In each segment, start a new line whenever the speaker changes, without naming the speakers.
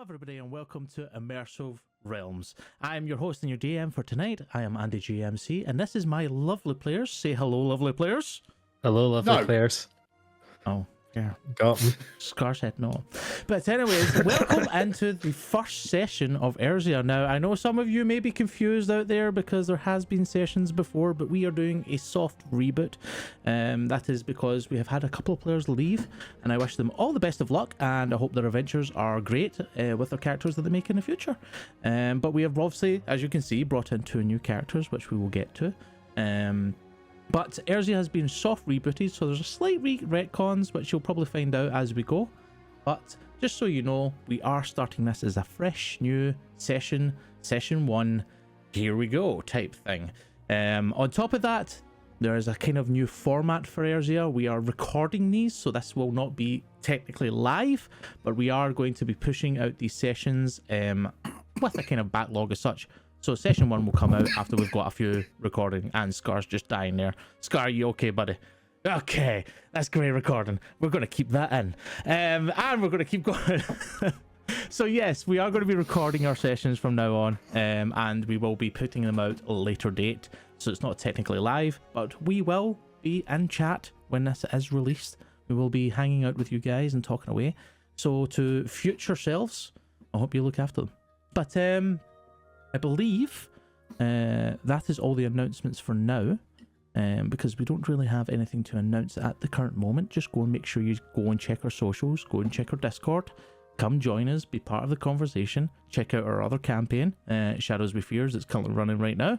everybody, and welcome to Immersive Realms. I am your host and your DM for tonight. I am Andy GMC, and this is my lovely players. Say hello, lovely players.
Hello, lovely players.
Oh, yeah.
Got them.
Scar said no. But anyways, welcome into the first session of Ersia. Now, I know some of you may be confused out there because there has been sessions before, but we are doing a soft reboot. That is because we have had a couple of players leave, and I wish them all the best of luck, and I hope their adventures are great with their characters that they make in the future. But we have obviously, as you can see, brought in 2 new characters, which we will get to. But Ersia has been soft rebooted, so there's a slight retcons, which you'll probably find out as we go. But just so you know, we are starting this as a fresh new session 1, here we go type thing. On top of that, there is a kind of new format for Ersia. We are recording these, so this will not be technically live, but we are going to be pushing out these sessions with a kind of backlog as such. So session 1 will come out after we've got a few recording, and Scar's just dying there. Scar, you okay, buddy? Okay, that's great recording. We're going to keep that in. And we're going to keep going. So yes, we are going to be recording our sessions from now on, and we will be putting them out a later date. So it's not technically live, but we will be in chat when this is released. We will be hanging out with you guys and talking away. So to future selves, I hope you look after them. But I believe that is all the announcements for now, because we don't really have anything to announce at the current moment. Just go and make sure you go and check our socials, go and check our Discord, come join us, be part of the conversation, check out our other campaign, Shadows We Fears, that's currently running right now.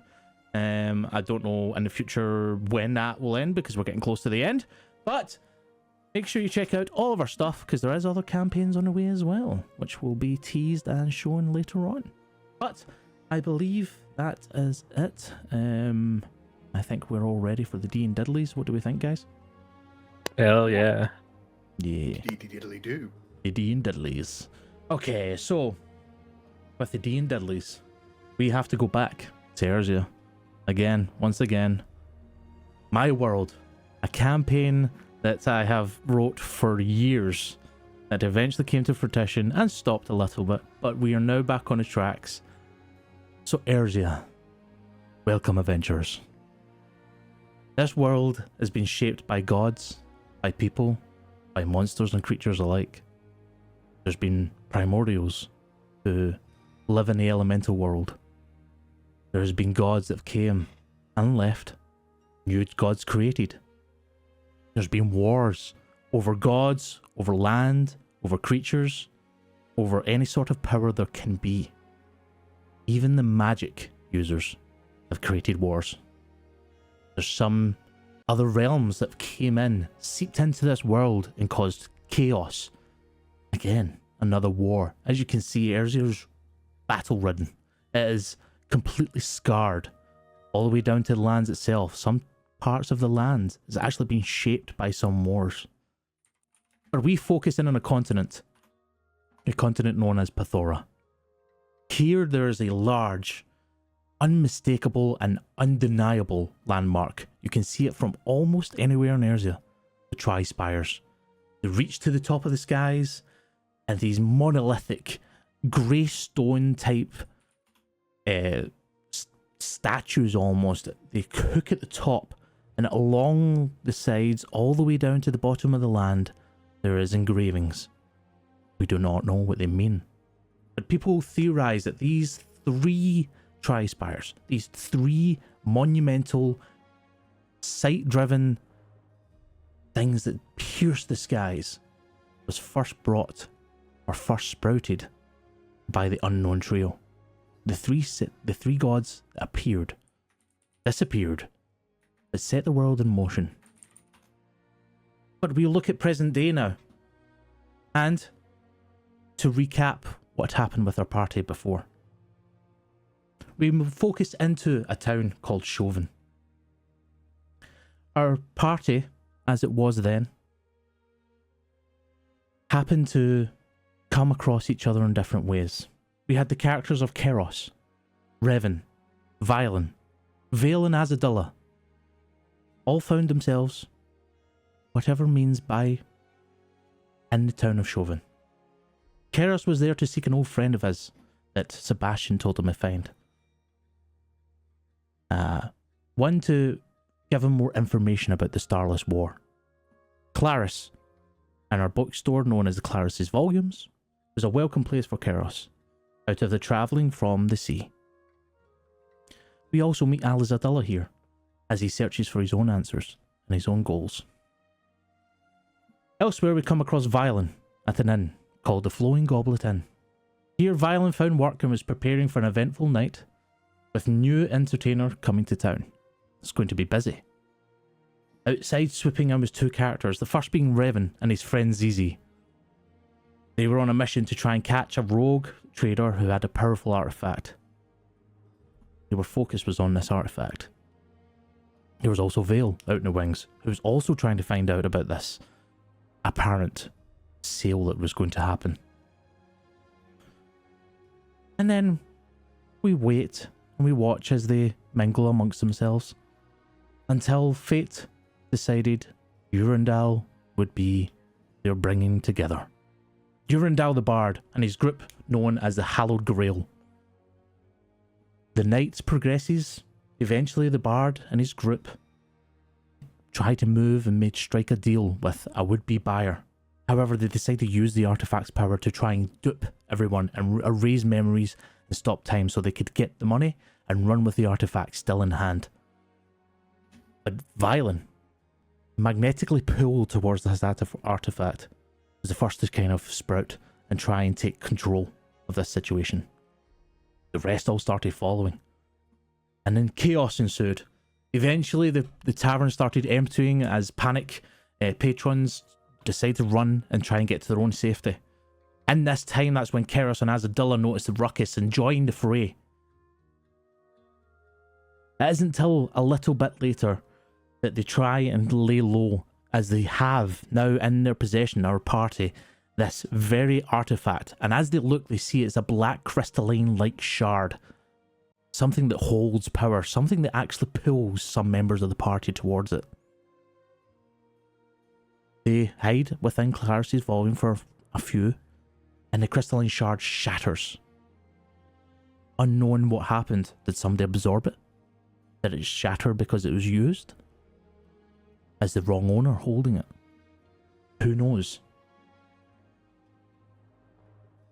I don't know in the future when that will end because we're getting close to the end, but make sure you check out all of our stuff because there is other campaigns on the way as well, which will be teased and shown later on. But I believe that is it. I think we're all ready for the D and Diddlies. What do we think, guys?
Hell yeah.
Yeah.
Diddly-do.
The D and Diddlies. Okay, so with the D and Diddlies, we have to go back to Ersia. Again, once again. My World. A campaign that I have wrote for years that eventually came to fruition and stopped a little bit, but we are now back on the tracks. So Ersia, welcome adventurers. This world has been shaped by gods, by people, by monsters and creatures alike. There's been primordials who live in the elemental world. There's been gods that came and left, new gods created. There's been wars over gods, over land, over creatures, over any sort of power there can be. Even the magic users have created wars. There's some other realms that came in, seeped into this world and caused chaos. Again, another war. As you can see, Ersia's battle-ridden. It is completely scarred all the way down to the lands itself. Some parts of the land has actually been shaped by some wars. But we focus in on a continent known as Pathora. Here there is a large, unmistakable and undeniable landmark. You can see it from almost anywhere in Ersia. The Tri-Spires. They reach to the top of the skies, and these monolithic, grey stone type statues almost. They hook at the top, and along the sides, all the way down to the bottom of the land, there is engravings. We do not know what they mean. But people theorize that these 3 Tri-Spires, these 3 monumental, sight-driven things that pierce the skies, was first brought, or first sprouted, by the unknown trio. The three gods that appeared, disappeared, that set the world in motion. But we look at present day now, and to recap what happened with our party before. We focus into a town called Chauvin. Our party, as it was then, happened to come across each other in different ways. We had the characters of Keros, Revan, Violin, Vale and Azadilla, all found themselves, whatever means by, in the town of Chauvin. Keros was there to seek an old friend of his that Sebastian told him to find. One to give him more information about the Starless War. Claris, and our bookstore known as the Claris's Volumes, was a welcome place for Keros, out of the travelling from the sea. We also meet Alizadilla here, as he searches for his own answers and his own goals. Elsewhere we come across Violin at an inn called the Flowing Goblet Inn. Here Violin found work and was preparing for an eventful night with new entertainer coming to town. It's going to be busy. Outside swooping in was two characters, the first being Revan and his friend Zizi. They were on a mission to try and catch a rogue trader who had a powerful artifact. Their focus was on this artifact. There was also Vale out in the wings, who was also trying to find out about this apparent sale that was going to happen. And then we wait and we watch as they mingle amongst themselves until fate decided Urundal would be their bringing together. Urundal the Bard and his group known as the Hallowed Grail. The night progresses. Eventually the Bard and his group try to move and strike a deal with a would-be buyer. However, they decide to use the artifact's power to try and dupe everyone and erase memories and stop time so they could get the money and run with the artifact still in hand. But Violin, magnetically pulled towards this artifact, was the first to kind of sprout and try and take control of this situation. The rest all started following. And then chaos ensued. Eventually the tavern started emptying as panic patrons decide to run and try and get to their own safety. In this time, that's when Keros and Azadilla noticed the ruckus and joined the fray. It isn't until a little bit later that they try and lay low, as they have now in their possession, our party, this very artifact. And as they look, they see it's a black crystalline-like shard. Something that holds power, something that actually pulls some members of the party towards it. They hide within Claris's volume for a few, and the crystalline shard shatters. Unknown what happened. Did somebody absorb it? Did it shatter because it was used? As the wrong owner holding it? Who knows?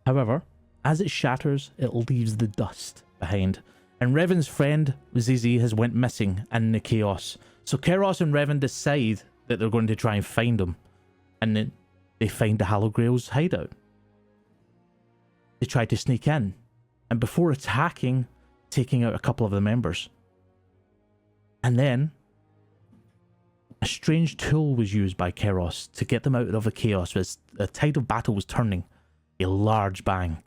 However, as it shatters, it leaves the dust behind. And Revan's friend, Zizi, has went missing in the chaos. So Keros and Revan decide that they're going to try and find him. And then they find the Hallowed Grail's hideout. They try to sneak in. And before attacking, taking out a couple of the members. And then a strange tool was used by Keros to get them out of the chaos. As the tide of battle was turning, a large bang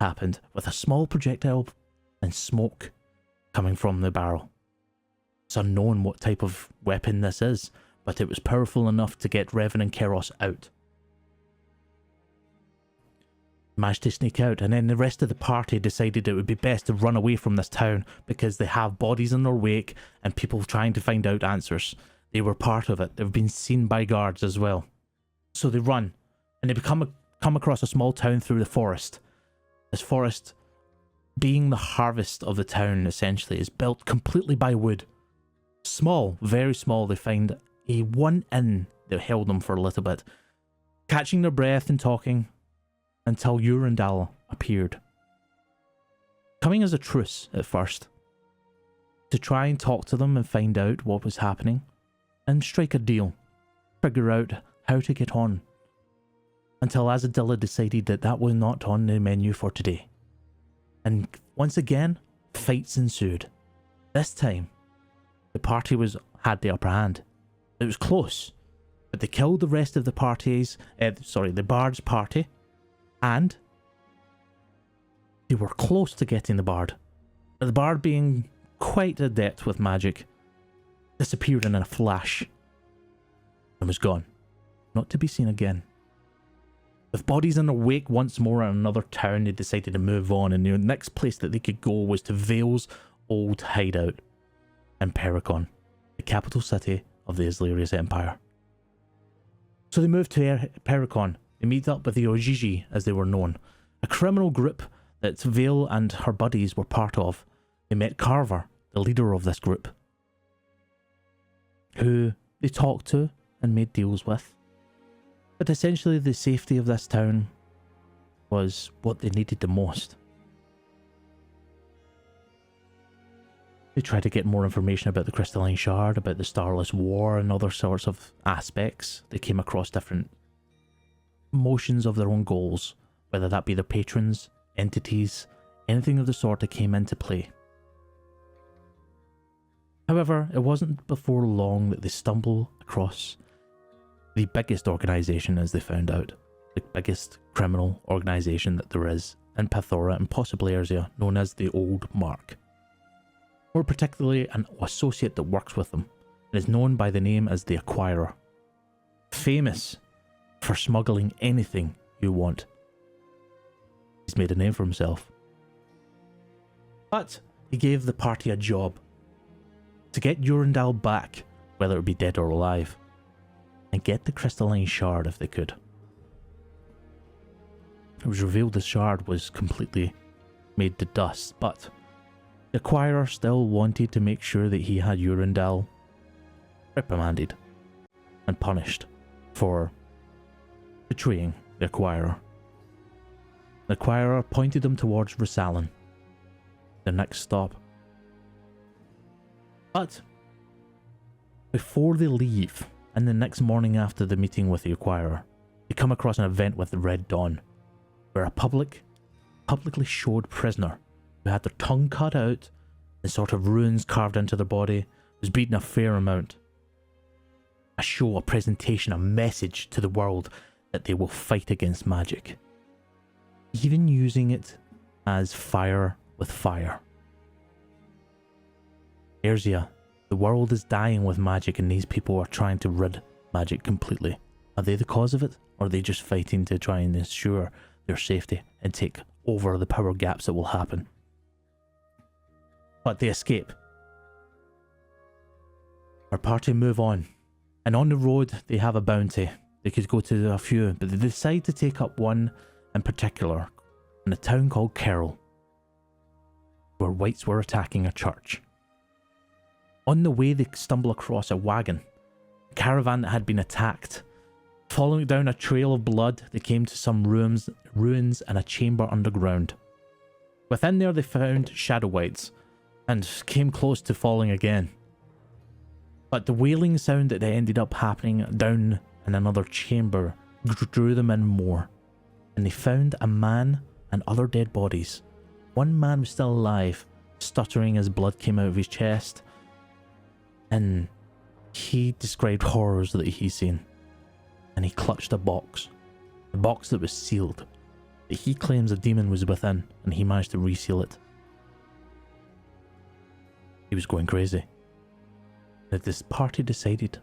happened with a small projectile and smoke coming from the barrel. It's unknown what type of weapon this is, but it was powerful enough to get Revan and Keros out. Managed to sneak out, and then the rest of the party decided it would be best to run away from this town because they have bodies in their wake and people trying to find out answers. They were part of it. They've been seen by guards as well. So they run, and they come across a small town through the forest. This forest, being the harvest of the town essentially, is built completely by wood. Small, very small. They find a one inn that held them for a little bit, catching their breath and talking until Urundal appeared. Coming as a truce at first, to try and talk to them and find out what was happening and strike a deal, figure out how to get on, until Azadilla decided that that was not on the menu for today. And once again, fights ensued. This time, the party had the upper hand. It was close, but they killed the rest of the the Bard's party, and they were close to getting the Bard. But the Bard, being quite adept with magic, disappeared in a flash and was gone, not to be seen again. With bodies in their wake once more in another town, they decided to move on, and the next place that they could go was to Vale's old hideout in Pericon, the capital city of the Islarius Empire. So they moved to Pericon, they meet up with the Ojiji, as they were known, a criminal group that Vale and her buddies were part of. They met Carver, the leader of this group, who they talked to and made deals with. But essentially the safety of this town was what they needed the most. They tried to get more information about the Crystalline Shard, about the Starless War and other sorts of aspects. They came across different motions of their own goals, whether that be their patrons, entities, anything of the sort that came into play. However, it wasn't before long that they stumbled across the biggest organisation, as they found out. The biggest criminal organisation that there is in Pathora and possibly Ersia, known as the Old Mark. More particularly, an associate that works with them, and is known by the name as the Acquirer. Famous for smuggling anything you want. He's made a name for himself. But he gave the party a job. To get Urundal back, whether it be dead or alive. And get the Crystalline Shard if they could. It was revealed the shard was completely made to dust, but the Acquirer still wanted to make sure that he had Urundal reprimanded and punished for betraying the Acquirer. The Acquirer pointed them towards Rosalyn, their next stop. But before they leave, and the next morning after the meeting with the Acquirer, they come across an event with the Red Dawn, where a publicly showed prisoner who had their tongue cut out and sort of runes carved into their body was beaten a fair amount. A show, a presentation, a message to the world that they will fight against magic. Even using it as fire with fire. Ersia, the world is dying with magic and these people are trying to rid magic completely. Are they the cause of it? Or are they just fighting to try and ensure their safety and take over the power gaps that will happen? But they escape. Our party move on. And on the road they have a bounty. They could go to a few, but they decide to take up one in particular in a town called Kerrol, where whites were attacking a church. On the way they stumble across a wagon, a caravan that had been attacked. Following down a trail of blood, they came to some ruins and a chamber underground. Within there they found shadow whites, and came close to falling again. But the wailing sound that ended up happening down in another chamber drew them in more, and they found a man and other dead bodies. One man was still alive, stuttering as blood came out of his chest, and he described horrors that he'd seen. And he clutched a box that was sealed, that he claims a demon was within, and he managed to reseal it. He was going crazy. That this party decided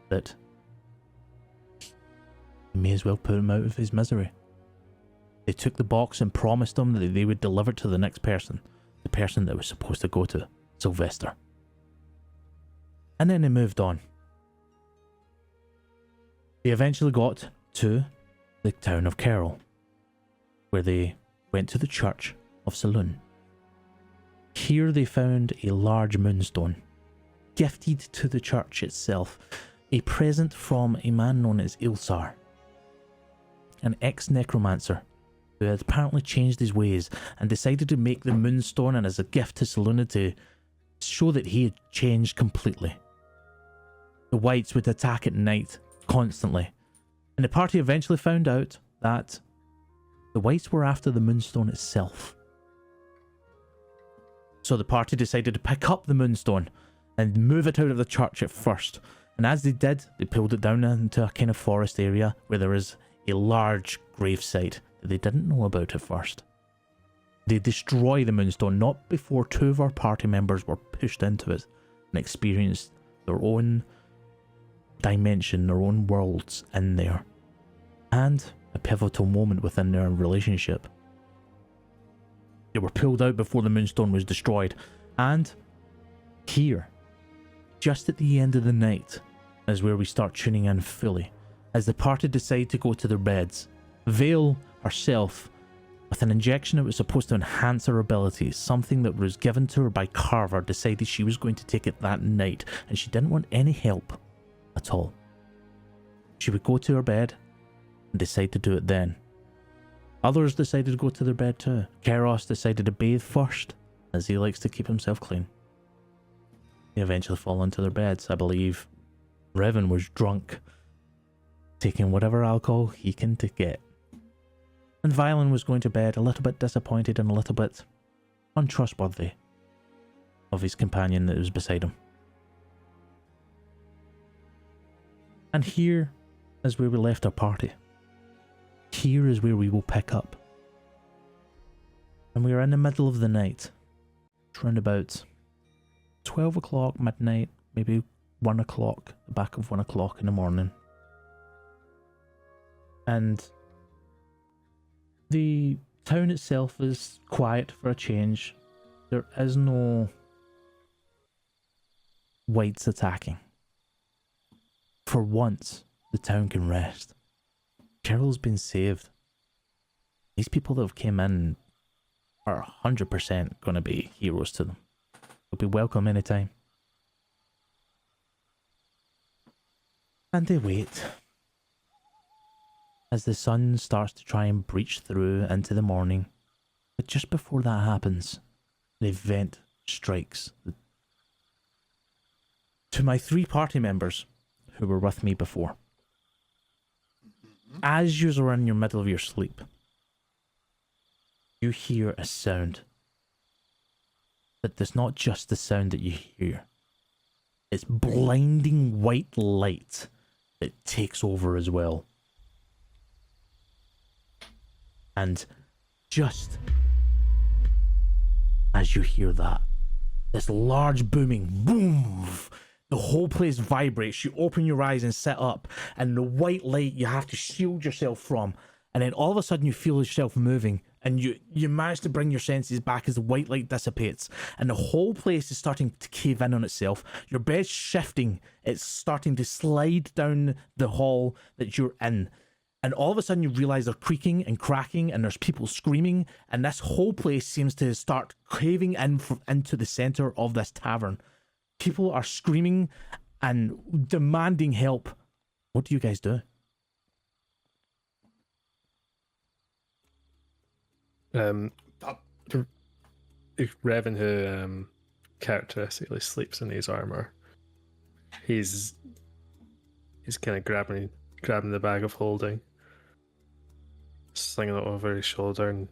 that they may as well put him out of his misery. They took the box and promised him that they would deliver it to the next person, the person that was supposed to go to, Sylvester. And then they moved on. They eventually got to the town of Kerrol, where they went to the church of Saloon. Here they found a large moonstone, gifted to the church itself, a present from a man known as Ilsar, an ex-necromancer who had apparently changed his ways and decided to make the moonstone and as a gift to Saluna to show that he had changed completely. The whites would attack at night constantly, and the party eventually found out that the whites were after the moonstone itself. So the party decided to pick up the moonstone and move it out of the church at first, and as they did, they pulled it down into a kind of forest area where there is a large gravesite that they didn't know about at first. They destroy the moonstone not before two of our party members were pushed into it and experienced their own dimension, their own worlds in there, and a pivotal moment within their relationship. They were pulled out before the moonstone was destroyed, and here, just at the end of the night, is where we start tuning in fully as the party decide to go to their beds. Vale herself, with an injection that was supposed to enhance her abilities, something that was given to her by Carver, decided she was going to take it that night, and she didn't want any help at all. She would go to her bed and decide to do it then. Others decided to go to their bed too. Keros decided to bathe first, as he likes to keep himself clean. They eventually fall into their beds. I believe Revan was drunk, taking whatever alcohol he can to get. And Violin was going to bed a little bit disappointed and a little bit untrustworthy of his companion that was beside him. And here is where we left our party. Here is where we will pick up. And we are in the middle of the night. It's around about 12 o'clock, midnight, maybe 1 o'clock, the back of 1 o'clock in the morning. And the town itself is quiet for a change. There is no whites attacking. For once, the town can rest. Carol's been saved. These people that have came in are 100% going to be heroes to them. They'll be welcome anytime. And they wait. As the sun starts to try and breach through into the morning. But just before that happens, the event strikes. To my 3 party members who were with me before. As you are in your middle of your sleep, you hear a sound. But there's not just the sound that you hear. It's blinding white light that takes over as well. And just as you hear that, this large booming boom, the whole place vibrates. You open your eyes and sit up, and the white light you have to shield yourself from, and then all of a sudden you feel yourself moving, and you manage to bring your senses back as the white light dissipates, and the whole place is starting to cave in on itself. Your bed's shifting. It's starting to slide down the hall that you're in. And all of a sudden you realize they're creaking and cracking, and there's people screaming, and this whole place seems to start caving in into the center of this tavern. People are screaming and demanding help. What do you guys do?
Revan, who characteristically sleeps in his armor, he's kind of grabbing the bag of holding, slinging it over his shoulder, and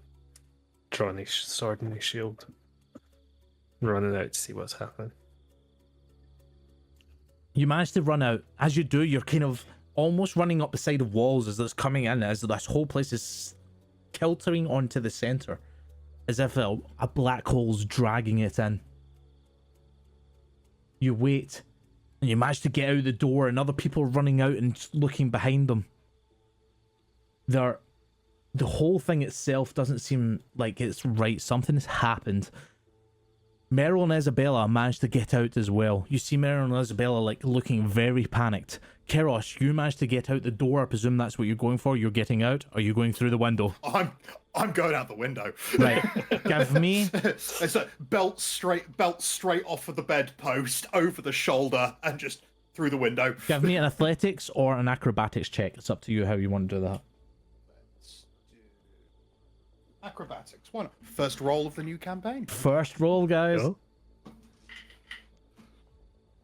drawing his sword and his shield, running out to see what's happening.
You manage to run out. As you do, you're kind of almost running up the side of walls as it's coming in, as this whole place is kiltering onto the center, as if a black hole's dragging it in. You wait, and you manage to get out the door, and other people are running out and looking behind them. The whole thing itself doesn't seem like it's right. Something has happened. Meryl and Isabella managed to get out as well. You see Meryl and Isabella like looking very panicked. Keros, you managed to get out the door. I presume that's what you're going for. You're getting out. Or are you going through the window?
I'm going out the window.
Right. Give me.
It's a belt straight off of the bedpost, over the shoulder, and just through the window.
Give me an athletics or an acrobatics check. It's up to you how you want to do that.
Let's do acrobatics. Why not? First roll of the new campaign.
First roll, guys.
Oh.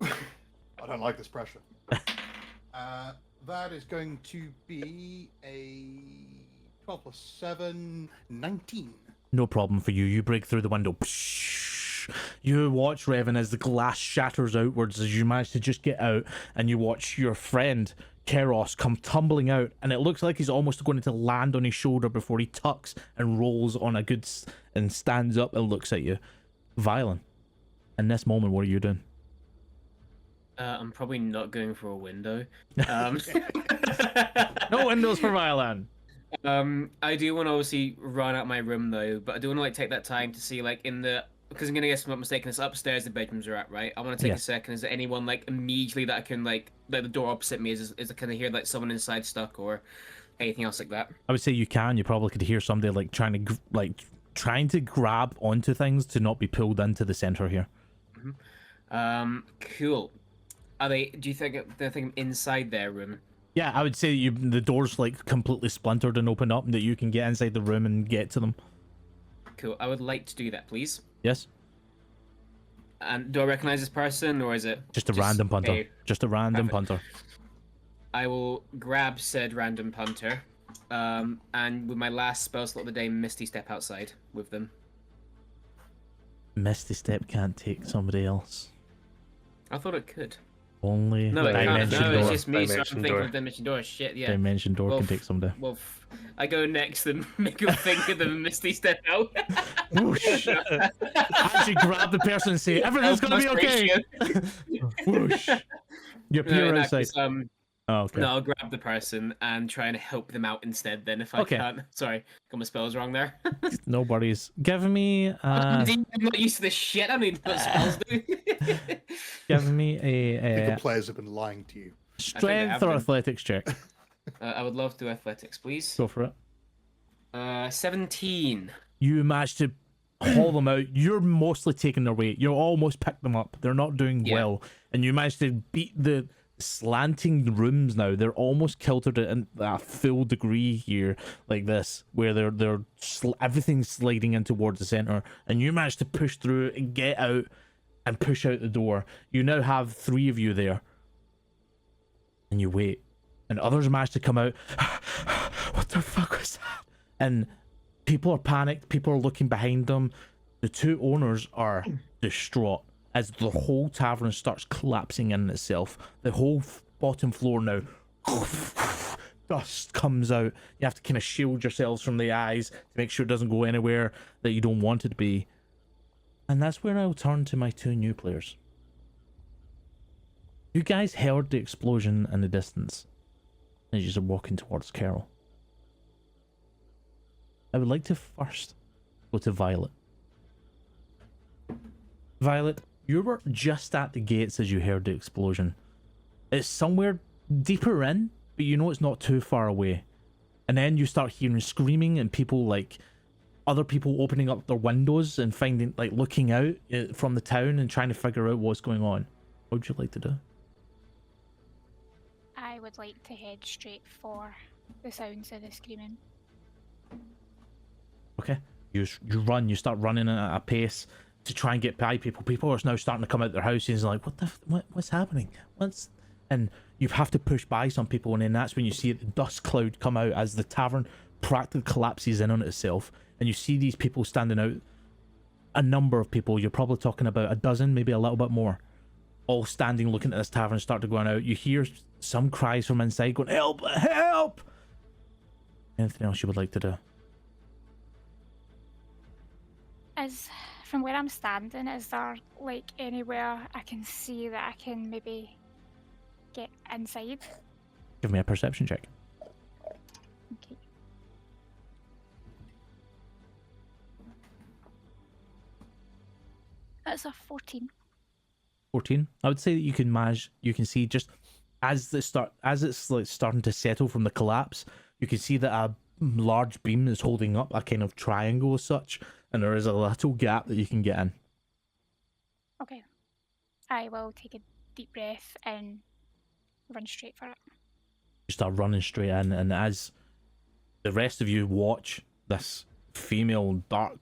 I don't like this pressure. That is going to be a 12 plus 7, 19.
No problem for you. You break through the window. You watch Revan as the glass shatters outwards as you manage to just get out, and you watch your friend Keros come tumbling out, and it looks like he's almost going to land on his shoulder before he tucks and rolls on a good and stands up and looks at you. Violin, in this moment, what are you doing?
I'm probably not going for a window.
No windows for Violin.
I do want to obviously run out my room though, but I do want to like take that time to see like in the because I'm gonna guess I'm not mistaken, it's upstairs the bedrooms are at, right? I want to take
Yeah.
a second. Is there anyone like immediately that I can like the door opposite me? Is I kind of hear like someone inside stuck or anything else like that?
I would say you can. You probably could hear somebody like trying to grab onto things to not be pulled into the center here.
Cool. Are they? Do you think they're thinking inside their room?
Yeah, I would say the door's like completely splintered and open up, and that you can get inside the room and get to them.
Cool. I would like to do that, please.
Yes.
And do I recognize this person, or is it
Just a random punter.
a-
Just a random punter.
I will grab said random punter, and with my last spell slot of the day, Misty Step outside with them.
Misty Step can't take somebody else.
I thought it could.
Only
No, it can't.
Dimension
No,
Door.
it's just me. So I'm
Dimension
thinking
Door.
of Dimension Door. Shit, yeah.
Dimension Door
Well,
can take somebody.
Well, I go next and make them think of the Misty Step out.
Whoosh! As you grab the person and say, "Everything's gonna be okay." Whoosh! You appear
in that
outside.
case,
Oh, okay.
no, I'll grab the person and try and help them out instead. Then, if I
Okay.
can't, sorry, got my spells wrong there.
No worries. Give me
I'm not used to this shit. I mean, what spells do.
give me
I think
a
the players have been lying to you.
strength
have
or
been.
athletics check.
I would love to do athletics, please.
Go for it.
17.
You managed to haul them out. You're mostly taking their weight. You almost picked them up. They're not doing
Yeah.
well, and you managed to beat the slanting rooms. Now they're almost kiltered in a full degree here, like this, where everything's sliding in towards the center, and you managed to push through and get out and push out the door. You now have 3 of you there, and you wait, and others manage to come out. What the fuck was that? And people are panicked. People are looking behind them. The 2 owners are distraught as the whole tavern starts collapsing in itself. The whole bottom floor now, dust comes out. You have to kind of shield yourselves from the eyes to make sure it doesn't go anywhere that you don't want it to be. And that's where I'll turn to my 2 new players. You guys heard the explosion in the distance as you're walking towards Carol. I would like to first go to Violet. Violet, you were just at the gates as you heard the explosion. It's somewhere deeper in, but you know it's not too far away. And then you start hearing screaming and people other people opening up their windows and finding, looking out from the town and trying to figure out what's going on. What would you like to do?
I would like to head straight for the sounds of the screaming.
Okay. You run, you start running at a pace to try and get by people. People are now starting to come out their houses and what's happening? And you have to push by some people, and then that's when you see the dust cloud come out as the tavern practically collapses in on itself, and you see these people standing out. A number of people, you're probably talking about a dozen, maybe a little bit more, all standing looking at this tavern, start to go out. You hear some cries from inside going, "Help! Help!" Anything else you would like to do?
From where I'm standing, is there anywhere I can see that I can maybe get inside?
Give me a perception check.
Okay. That's a 14.
14. I would say that you can see just as it's starting to settle from the collapse, you can see that a large beam is holding up a kind of triangle as such, and there is a little gap that you can get in.
Okay. I will take a deep breath and run straight for it.
You start running straight in, and as the rest of you watch this female dark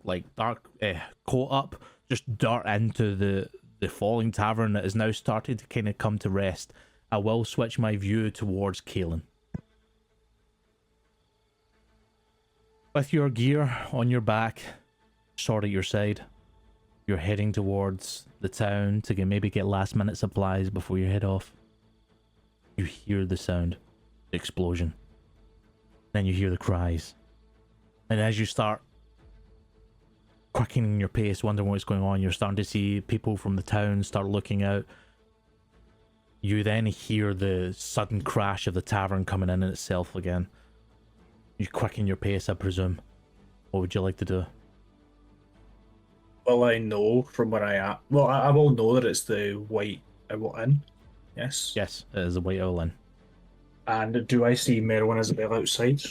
coat up just dart into the falling tavern that has now started to kind of come to rest, I will switch my view towards Kaelin. With your gear on your back, sword at your side, you're heading towards the town to maybe get last minute supplies before you head off. You hear the sound, the explosion. Then you hear the cries. And as you start quickening your pace, wondering what's going on, you're starting to see people from the town start looking out. You then hear the sudden crash of the tavern coming in itself again. You quicken your pace, I presume. What would you like to do?
will I know from where I am? Well, I will know that it's the White Owl Inn. Yes.
Yes, it is a White Owl Inn.
And do I see Merrill and Isabel outside?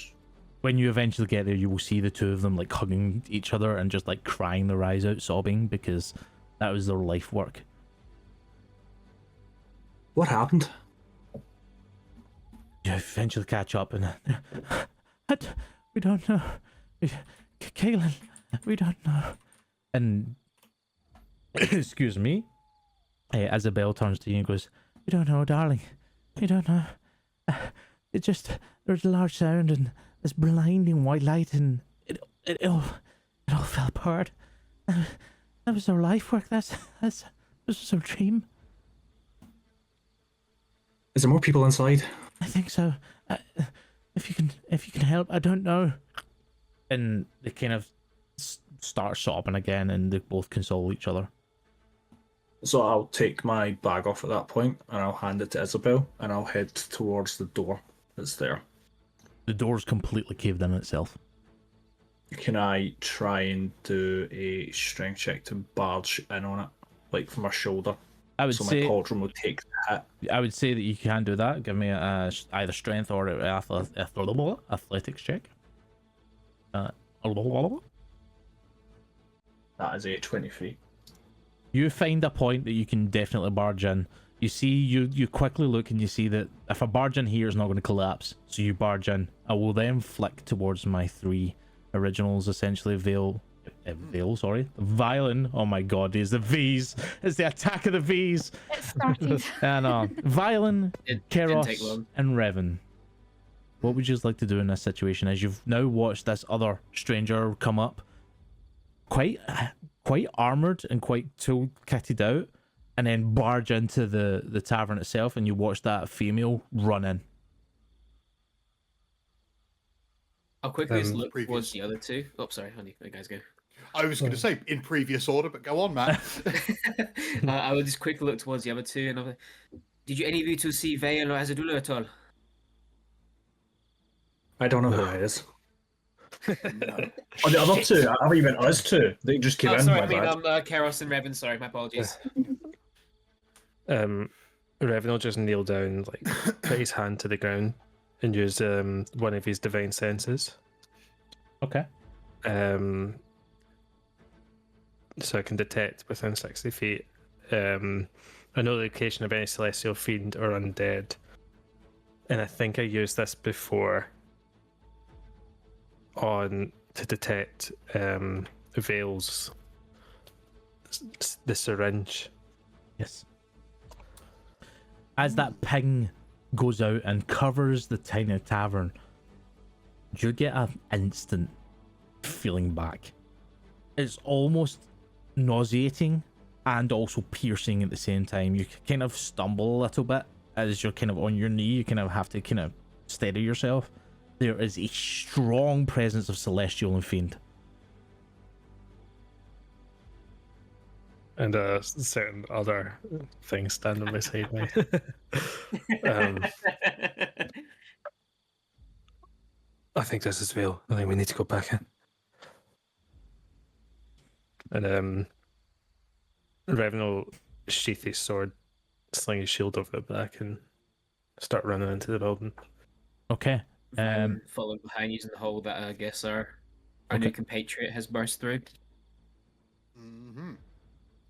When you eventually get there, you will see the two of them like hugging each other and just like crying their eyes out, sobbing because that was their life work.
What happened?
You eventually catch up and we don't know. Kaylin, we don't know. And excuse me, Isabel turns to you and goes, "We don't know, darling. We don't know. It just there's a large sound and this blinding white light and it all fell apart. That was our life work. This was our dream.
Is there more people inside?
I think so. If you can help, I don't know." And they kind of start sobbing again, and they both console each other.
So I'll take my bag off at that point, and I'll hand it to Isabel, and I'll head towards the door that's there.
The door's completely caved in itself.
Can I try and do a strength check to barge in on it, like from my shoulder?
I would
so
say
my pauldron will take the hit.
I would say that you can do that. Give me either strength or athletics check.
That is a 23.
You find a point that you can definitely barge in. You see, you quickly look and you see that if I barge in here, it's not going to collapse. So you barge in. I will then flick towards my 3 originals, essentially Violin. Oh my god, it's the V's. It's the attack of the V's.
It started.
I know. Violin,
It didn't take
Keros,
long.
and Revan. What would you like to do in this situation as you've now watched this other stranger come up? Quite armored and quite tool kitted out, and then barge into the tavern itself, and you watch that female run in.
I'll quickly just look
Previous.
towards the other two. Oh, sorry, honey. You guys go.
I was going to say in previous order, but go on, Matt.
I will just quickly look towards the other two, and I'll be, did you any of you two see Vale or Azadula at all?
I don't know who it is. Oh, the other two? I thought you meant us two. They just came
Oh,
in.
sorry,
My
I mean,
bad.
Keros and Revan. Sorry, my apologies.
Revan will just kneel down, like put his hand to the ground, and use one of his divine senses.
Okay.
So I can detect within 60 feet. I know the location of any celestial fiend or undead, and I think I used this before to detect Vale's the syringe.
Yes. As that ping goes out and covers the tiny tavern, you get an instant feeling back. It's almost nauseating and also piercing at the same time. You kind of stumble a little bit as you're kind of on your knee. You kind of have to kind of steady yourself. There is a strong presence of celestial and fiend.
And certain other things standing beside me. I think this is Vale. I think we need to go back in. And Revan will sheath his sword, sling his shield over the back, and start running into the building.
Okay.
Following behind using the hole that I guess our new compatriot has burst through.
Mm-hmm.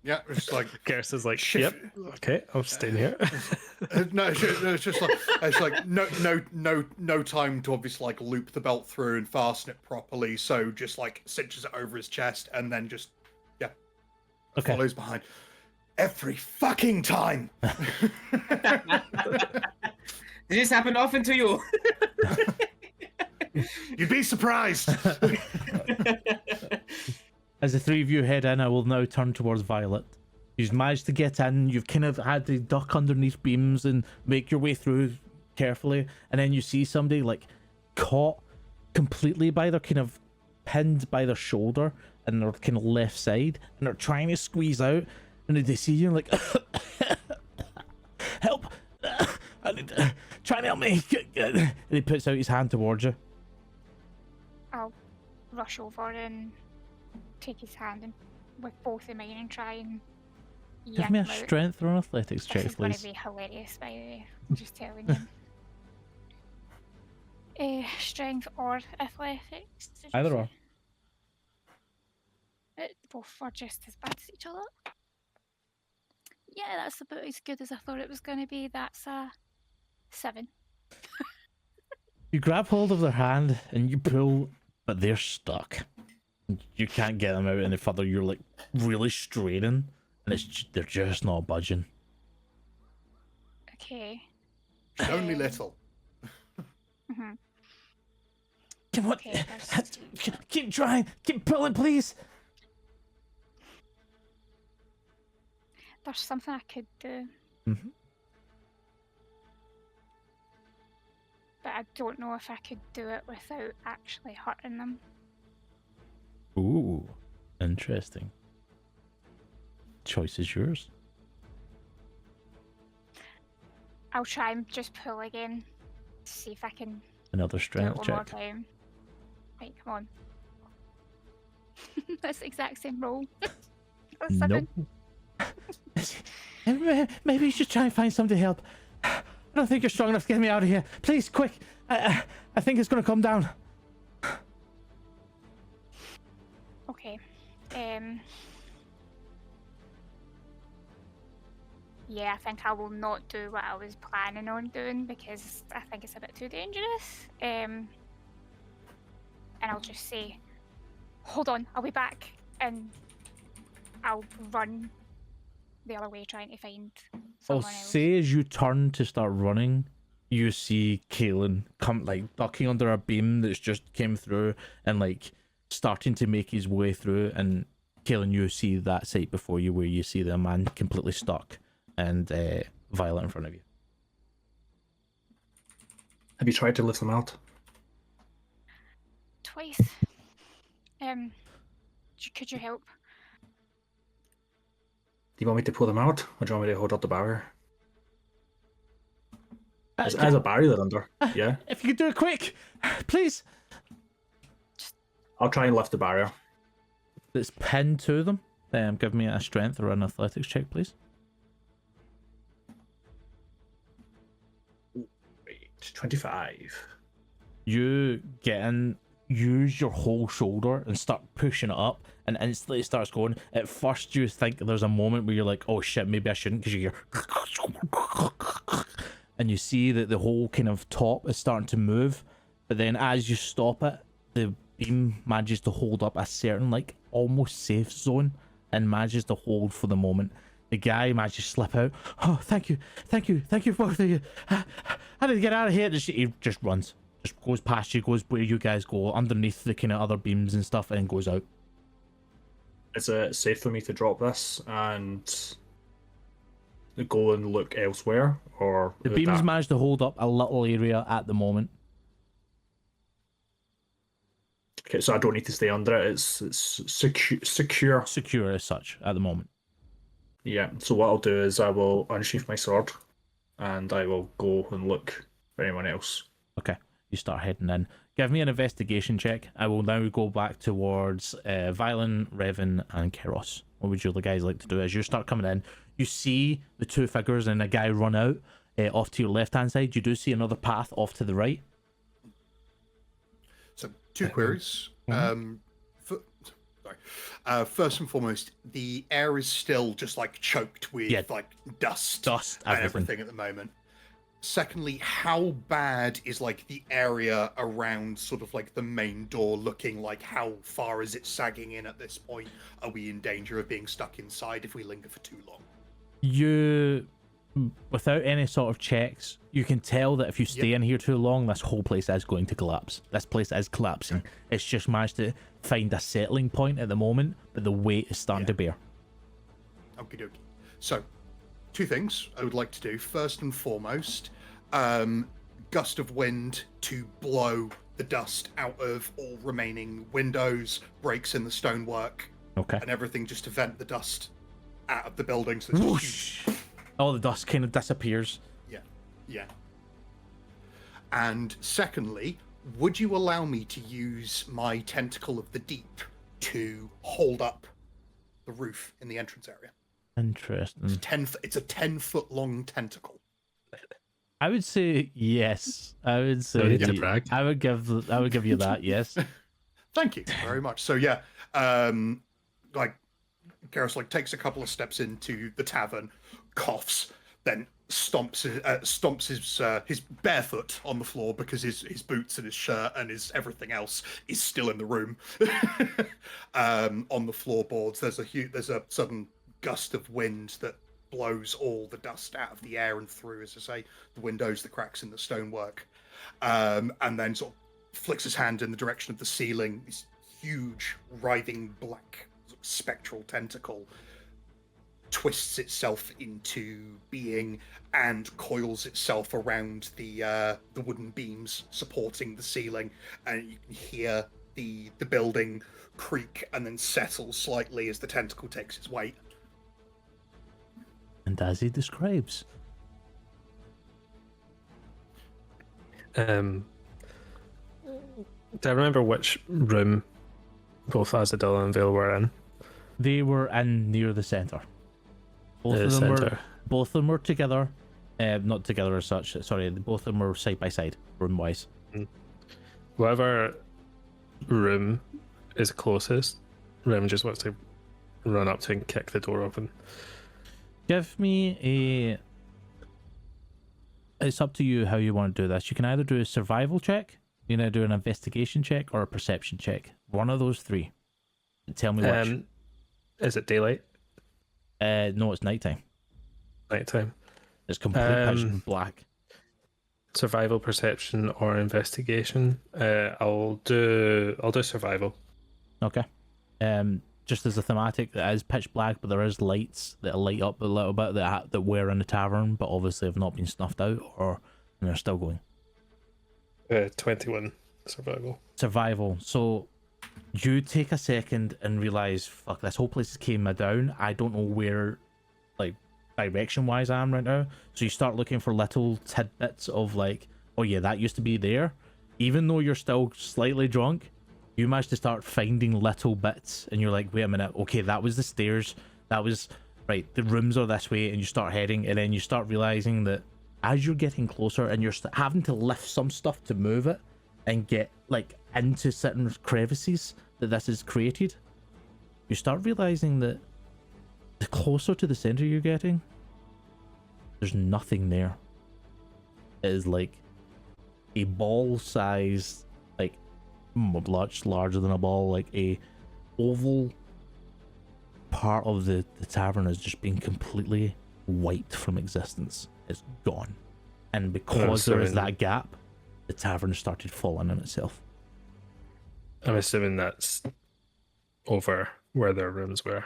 Yeah, it's like
Garrus is like,
Shit.
yep, okay, I'm staying here.
no, it's just like no time to obviously like loop the belt through and fasten it properly. So just like cinches it over his chest and then just follows behind every fucking time.
Did this happen often to you?
You'd be surprised.
As the three of you head in, I will now turn towards Violet. You've managed to get in, you've kind of had to duck underneath beams and make your way through carefully, and then you see somebody like caught completely by their kind of pinned by their shoulder and their kind of left side, and they're trying to squeeze out, and they see you and like, help! Try and help me! And he puts out his hand towards you.
I'll rush over and take his hand and with both of mine and try and
Give
yank
me a
them out.
strength or an athletics
This
check,
is going
please.
to be hilarious, by the way. I'm just telling you. Strength or athletics? Did you
Either
say?
or.
Both are just as bad as each other. Yeah, that's about as good as I thought it was going to be. That's a 7.
You grab hold of their hand and you pull, but they're stuck. You can't get them out any further. You're like really straining, and they're just not budging.
Okay.
Only little.
Mhm.
Come on,
Okay, there's
keep trying, keep pulling, please.
There's something I could do,
Mm-hmm.
but I don't know if I could do it without actually hurting them.
Ooh, interesting. Choice is yours.
I'll try and just pull again, see if I can
Another
do it
strength
one more
check.
time. Right, come on. That's the exact same roll. A 7.
Nope. Maybe you should try and find somebody to help. I don't think you're strong enough to get me out of here. Please, quick. I think it's going to come down.
Okay. Yeah, I think I will not do what I was planning on doing because I think it's a bit too dangerous. And I'll just say, hold on, I'll be back, and I'll run the other way trying to find
I'll
someone else.
say as you turn to start running, you see Kaelin come like ducking under a beam that's just came through and like starting to make his way through. And Kaelin, you see that sight before you where you see the man completely stuck and Violet in front of you.
Have you tried to lift them out?
Twice. Could you help?
Do you want me to pull them out, or do you want me to hold up the barrier? There's a barrier there under. Yeah.
If you could do it quick, please.
I'll try and lift the barrier.
It's pinned to them. Give me a strength or an athletics check, please.
Wait, 25.
You get in, use your whole shoulder and start pushing it up, and instantly it starts going. At first you think there's a moment where you're like, oh shit, maybe I shouldn't, because you hear and you see that the whole kind of top is starting to move, but then as you stop it, the beam manages to hold up a certain like almost safe zone and manages to hold for the moment. The guy manages to slip out. Oh, thank you both of you. How did he get out of here? He just runs, just goes past you, goes where you guys go, underneath the kind of other beams and stuff, and goes out.
Is it safe for me to drop this and go and look elsewhere, or
The
would
beams
that-
manage to hold up a little area at the moment.
Okay, so I don't need to stay under it. It's secure.
Secure as such at the moment.
Yeah. So what I'll do is I will unsheath my sword, and I will go and look for anyone else.
Okay, you start heading in. Give me an investigation check. I will now go back towards Violen, Revan, and Keros. What would you guys like to do? As you start coming in, you see the two figures and a guy run out off to your left-hand side. You do see another path off to the right.
So, two queries. First and foremost, the air is still just like choked with like dust and everything at the moment. Secondly, how bad is like the area around sort of like the main door looking like? How far is it sagging in at this point? Are we in danger of being stuck inside if we linger for too long?
You, without any sort of checks, you can tell that if you stay in here too long, this whole place is going to collapse. This place is collapsing.
Okay.
It's just managed to find a settling point at the moment, but the weight is starting to bear.
Okie dokie. So, two things I would like to do. First and foremost, gust of wind to blow the dust out of all remaining windows, breaks in the stonework,
Okay.
and everything, just to vent the dust out of the building. So it's
Whoosh! All the dust kind of disappears.
Yeah. And secondly, would you allow me to use my Tentacle of the Deep to hold up the roof in the entrance area.
Interesting.
It's a 10-foot long tentacle.
I would say yes. I would say
No need to brag.
I would give you that. Yes.
Thank you very much. So yeah, like Garrus like takes a couple of steps into the tavern, coughs, then stomps his barefoot on the floor because his boots and his shirt and his everything else is still in the room. On the floorboards, there's a sudden gust of wind that blows all the dust out of the air and through, as I say, the windows, the cracks in the stonework, and then sort of flicks his hand in the direction of the ceiling. This huge, writhing black spectral tentacle twists itself into being and coils itself around the wooden beams supporting the ceiling, and you can hear the building creak and then settle slightly as the tentacle takes its weight.
And as he describes.
Do I remember which room both Azadilla and Vale were in?
They were in near the center. Both
The
of them
centre.
both of them were together. Not together as such. Sorry, both of them were side by side, room wise.
Whatever room is closest, Rem just wants to run up to and kick the door open.
Give me a. It's up to you how you want to do this. You can either do a survival check, you can either do an investigation check, or a perception check. One of those three. Tell me which.
Is it daylight?
No, it's nighttime.
Nighttime.
It's complete pitch and black.
Survival, perception, or investigation. I'll do survival.
Okay. Just as a thematic, that is pitch black, but there is lights that light up a little bit that were in the tavern, but obviously have not been snuffed out, and they're still going.
21 survival.
Survival. So you take a second and realize, fuck, this whole place came down. I don't know where, like, direction wise I am right now. So you start looking for little tidbits of like, oh yeah, that used to be there. Even though you're still slightly drunk, you manage to start finding little bits, and you're like, wait a minute, okay, that was the stairs, that was right, the rooms are this way, and you start heading, and then you start realizing that as you're getting closer and you're having to lift some stuff to move it and get like into certain crevices that this is created, you start realizing that the closer to the center you're getting, there's nothing there. It is like a ball size, like much larger than a ball, like a oval part of the tavern is just being completely wiped from existence. It's gone. And because there is that gap, the tavern started falling on itself.
I'm assuming that's over where their rooms were.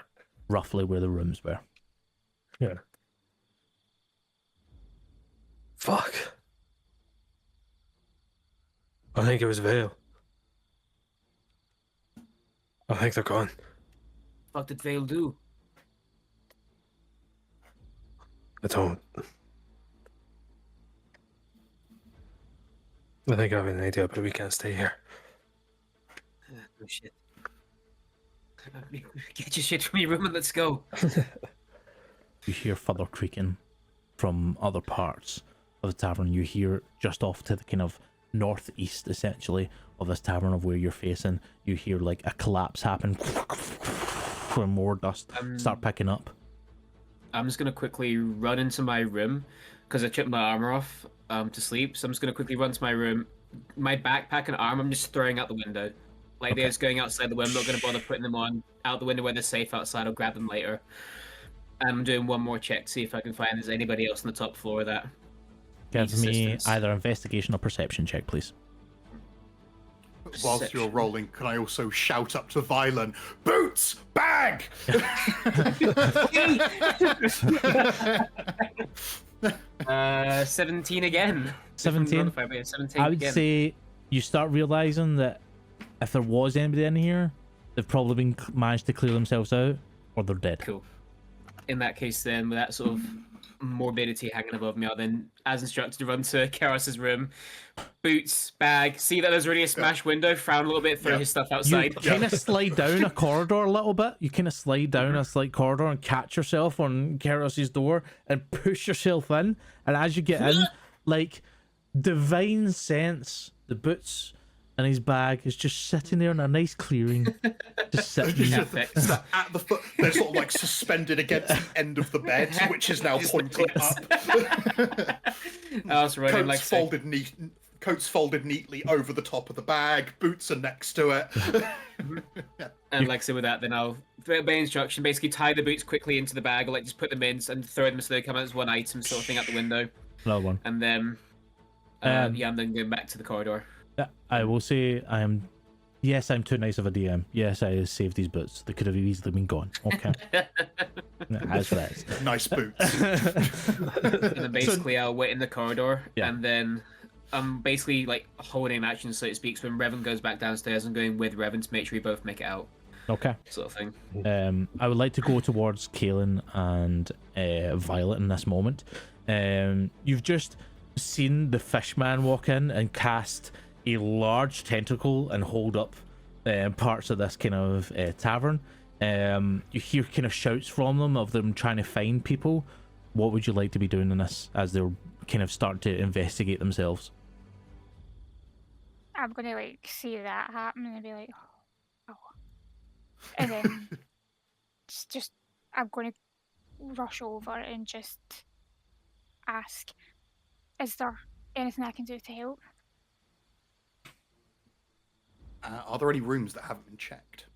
Roughly where the rooms were.
Yeah. Fuck. I think it was Vale. I think they're gone.
What did Vale do?
I don't. I think I have an idea, but we can't stay here.
Oh shit. Get your shit from your room and let's go.
You hear further creaking from other parts of the tavern. You hear just off to the kind of northeast, essentially, of this tavern of where you're facing. You hear like a collapse happen, and more dust start picking up.
I'm just gonna quickly run into my room because I took my armor off to sleep. So I'm just gonna quickly run to my room. My backpack and armor, I'm just throwing out the window. Like they're just going outside the window. I'm not gonna bother putting them on out the window where they're safe outside. I'll grab them later. And I'm doing one more check to see if I can find there's anybody else on the top floor that
Give
needs
me
assistance.
either investigation or perception check, please.
Whilst you're rolling, can I also shout up to Violen, boots, bag!
17 again.
17?
17
I would
again.
say you start realizing that if there was anybody in here, they've probably been managed to clear themselves out, or they're dead.
Cool. In that case, then, with that sort of morbidity hanging above me, I'll then, as instructed, run to Karos's room, boots, bag, see that there's already a smashed window, frown a little bit, throw his stuff
You
outside.
kind of slide down a corridor a little bit. You kind of slide down a slight corridor and catch yourself on Karos's door and push yourself in. And as you get in, like, divine sense, the boots and his bag is just sitting there in a nice clearing. Just sitting there.
So at the foot, they're sort of like suspended against the end of the bed, which is now pointing up.
I was running like
Coats folded neatly over the top of the bag. Boots are next to it.
And like so with that, then I'll by instruction basically tie the boots quickly into the bag, or like just put them in and throw them so they come out as one item sort of thing out the window.
Another one.
And then I'm then going back to the corridor.
Yeah, I will say yes, I'm too nice of a DM. Yes, I saved these boots. They could have easily been gone. Okay. As for that.
Nice boots.
And then basically I'll wait in the corridor, and then I'm basically like holding action, so to speak. So when Revan goes back downstairs, I'm going with Revan to make sure we both make it out.
Okay.
Sort of thing.
I would like to go towards Kaelin and Violet in this moment. You've just seen the fishman walk in and cast a large tentacle and hold up parts of this kind of tavern. You hear kind of shouts from them of them trying to find people. What would you like to be doing in this as they're kind of starting to investigate themselves?
I'm gonna like see that happen and be like, oh, and then just I'm gonna rush over and just ask, is there anything I can do to help?
Are there any rooms that haven't been checked?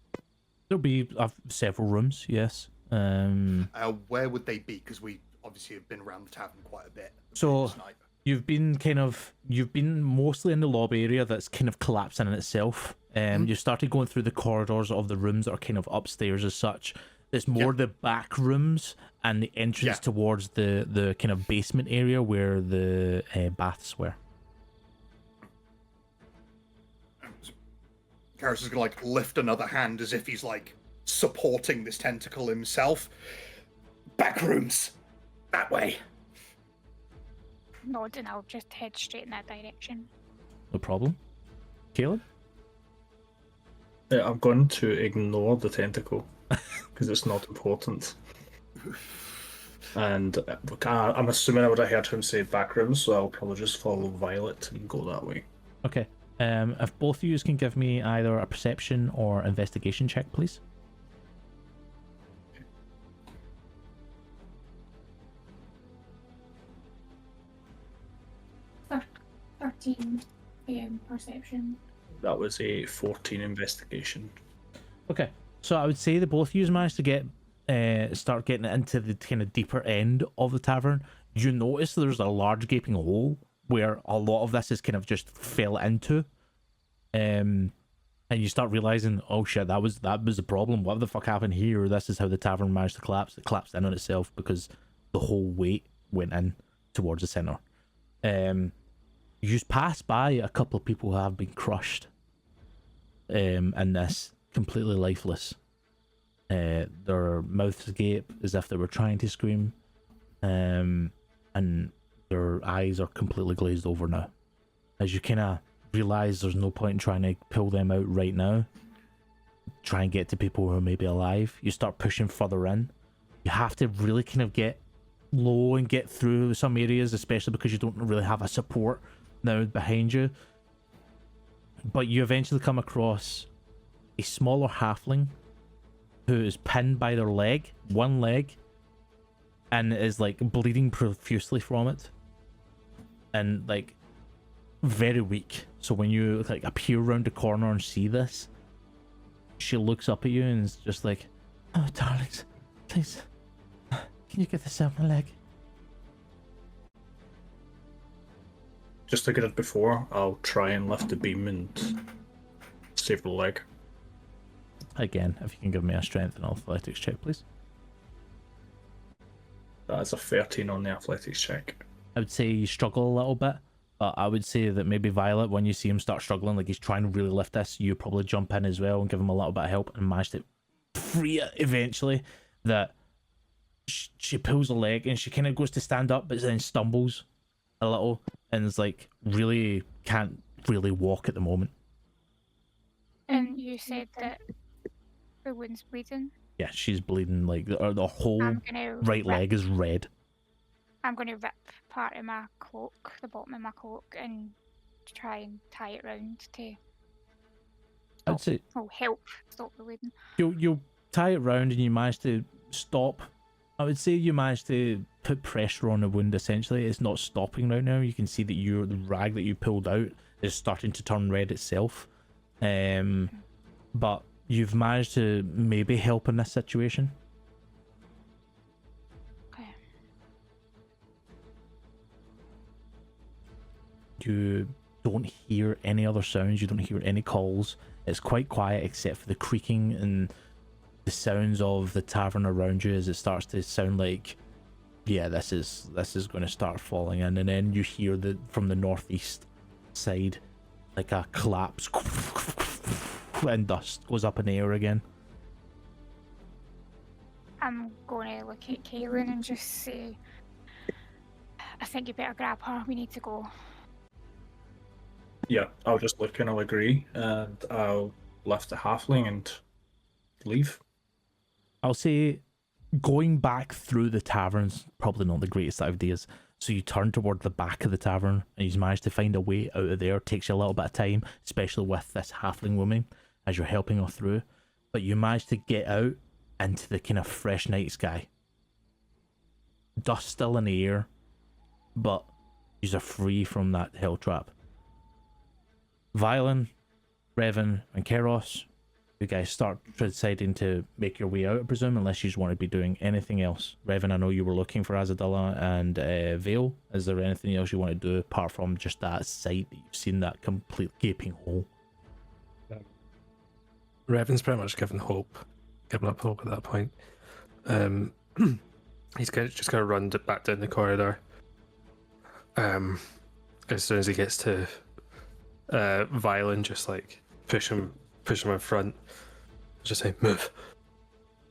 There'll be several rooms, yes.
Where would they be? Because we obviously have been around the tavern quite a bit.
So you've been mostly in the lobby area that's kind of collapsing in itself. You started going through the corridors of the rooms that are kind of upstairs as such. It's more the back rooms and the entrance towards the kind of basement area where the baths were.
Karos is gonna like lift another hand as if he's like supporting this tentacle himself. Back rooms, that way.
Nod, and I'll just head straight in that direction.
No problem. Caleb?
I'm going to ignore the tentacle because it's not important. And I'm assuming I would have heard him say back rooms, so I'll probably just follow Violet and go that way.
Okay. If both of you can give me either a perception or investigation check, please.
Okay. 13 perception.
That was a 14 investigation.
Okay. So I would say that both of you managed to get start getting into the kind of deeper end of the tavern. You notice there's a large gaping hole where a lot of this is kind of just fell into, and you start realizing, oh shit, that was the problem. What the fuck happened here? This is how the tavern managed to collapse. It collapsed in on itself because the whole weight went in towards the center. You pass by a couple of people who have been crushed, in this, completely lifeless. Their mouths gape as if they were trying to scream, and their eyes are completely glazed over now. As you kind of realize there's no point in trying to pull them out right now, try and get to people who are maybe alive, you start pushing further in. You have to really kind of get low and get through some areas, especially because you don't really have a support now behind you. But you eventually come across a smaller halfling who is pinned by their leg, one leg, and is like bleeding profusely from it, and like very weak. So when you like appear around the corner and see this, she looks up at you and is just like, "Oh, darlings, please, can you get this out my leg?"
Just like I did before, I'll try and lift the beam and save the leg.
Again, if you can give me a strength and athletics check, please.
That's a 13 on the athletics check.
I would say you struggle a little bit. I would say that maybe Violet, when you see him start struggling, like he's trying to really lift this, you probably jump in as well and give him a little bit of help and manage to free it eventually. That she pulls a leg and she kind of goes to stand up, but then stumbles a little and is like really can't really walk at the moment.
And you said that the wound's bleeding.
Yeah, she's bleeding. Like the whole
I'm gonna
right leg is red.
I'm gonna rip part of my cloak, the bottom of my cloak, and try and tie it round to
I'd say
help stop the bleeding.
you tie it round and you manage to stop. I would say you managed to put pressure on the wound. Essentially, it's not stopping right now. You can see that the rag that you pulled out is starting to turn red itself. But you've managed to maybe help in this situation.
Okay.
You don't hear any other sounds. You don't hear any calls. It's quite quiet except for the creaking and the sounds of the tavern around you as it starts to sound like, yeah, this is going to start falling in. And then you hear from the northeast side like a collapse and dust goes up in the air again.
I'm going to look at Kaylin and just say, I think you better grab her. We need to go.
Yeah, I'll just look and I'll agree, and I'll lift the halfling and leave.
I'll say going back through the tavern's probably not the greatest ideas. So you turn toward the back of the tavern and you manage to find a way out of there. It takes you a little bit of time, especially with this halfling woman as you're helping her through. But you manage to get out into the kind of fresh night sky. Dust still in the air, but you're free from that hell trap. Violin, Revan, and Keros, you guys start deciding to make your way out, I presume, unless you just want to be doing anything else. Revan, I know you were looking for Azadilla and Vale. Is there anything else you want to do apart from just that sight that you've seen, that complete gaping hole?
Revan's pretty much given up hope at that point. He's just gonna run back down the corridor. As soon as he gets to Violin, just like push him in front, just say move,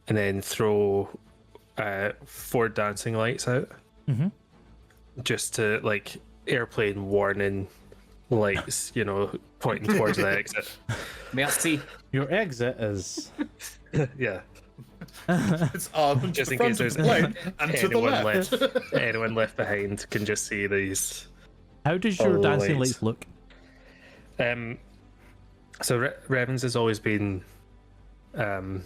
and then throw 4 dancing lights out, just to like airplane warning lights, pointing towards the exit.
Merci.
Your exit is
Yeah.
It's on
Just
the
in
front
case there's
of the plane and to the left.
anyone left behind can just see these.
how does your dancing
lights.
lights look?
So Revan's has always been, as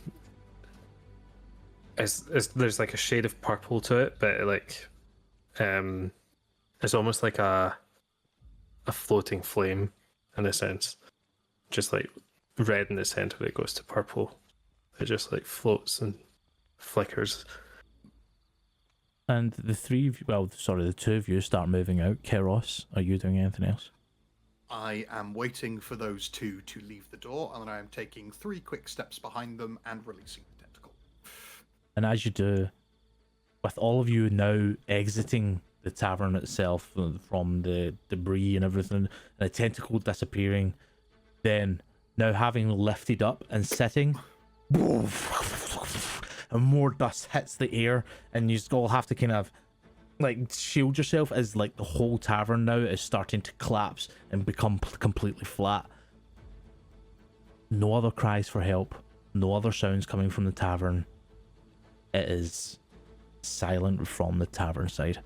there's like a shade of purple to it, but like, it's almost like a floating flame in a sense, just like red in the center. It goes to purple. It just like floats and flickers.
And the two of you start moving out. Keros, are you doing anything else?
I am waiting for those two to leave the door, and then I am taking 3 quick steps behind them and releasing the tentacle.
And as you do, with all of you now exiting the tavern itself from the debris and everything, and the tentacle disappearing, then now having lifted up and sitting, and more dust hits the air, and you all have to kind of like shield yourself as like the whole tavern now is starting to collapse and become completely flat. No other cries for help, no other sounds coming from the tavern. It is silent from the tavern side.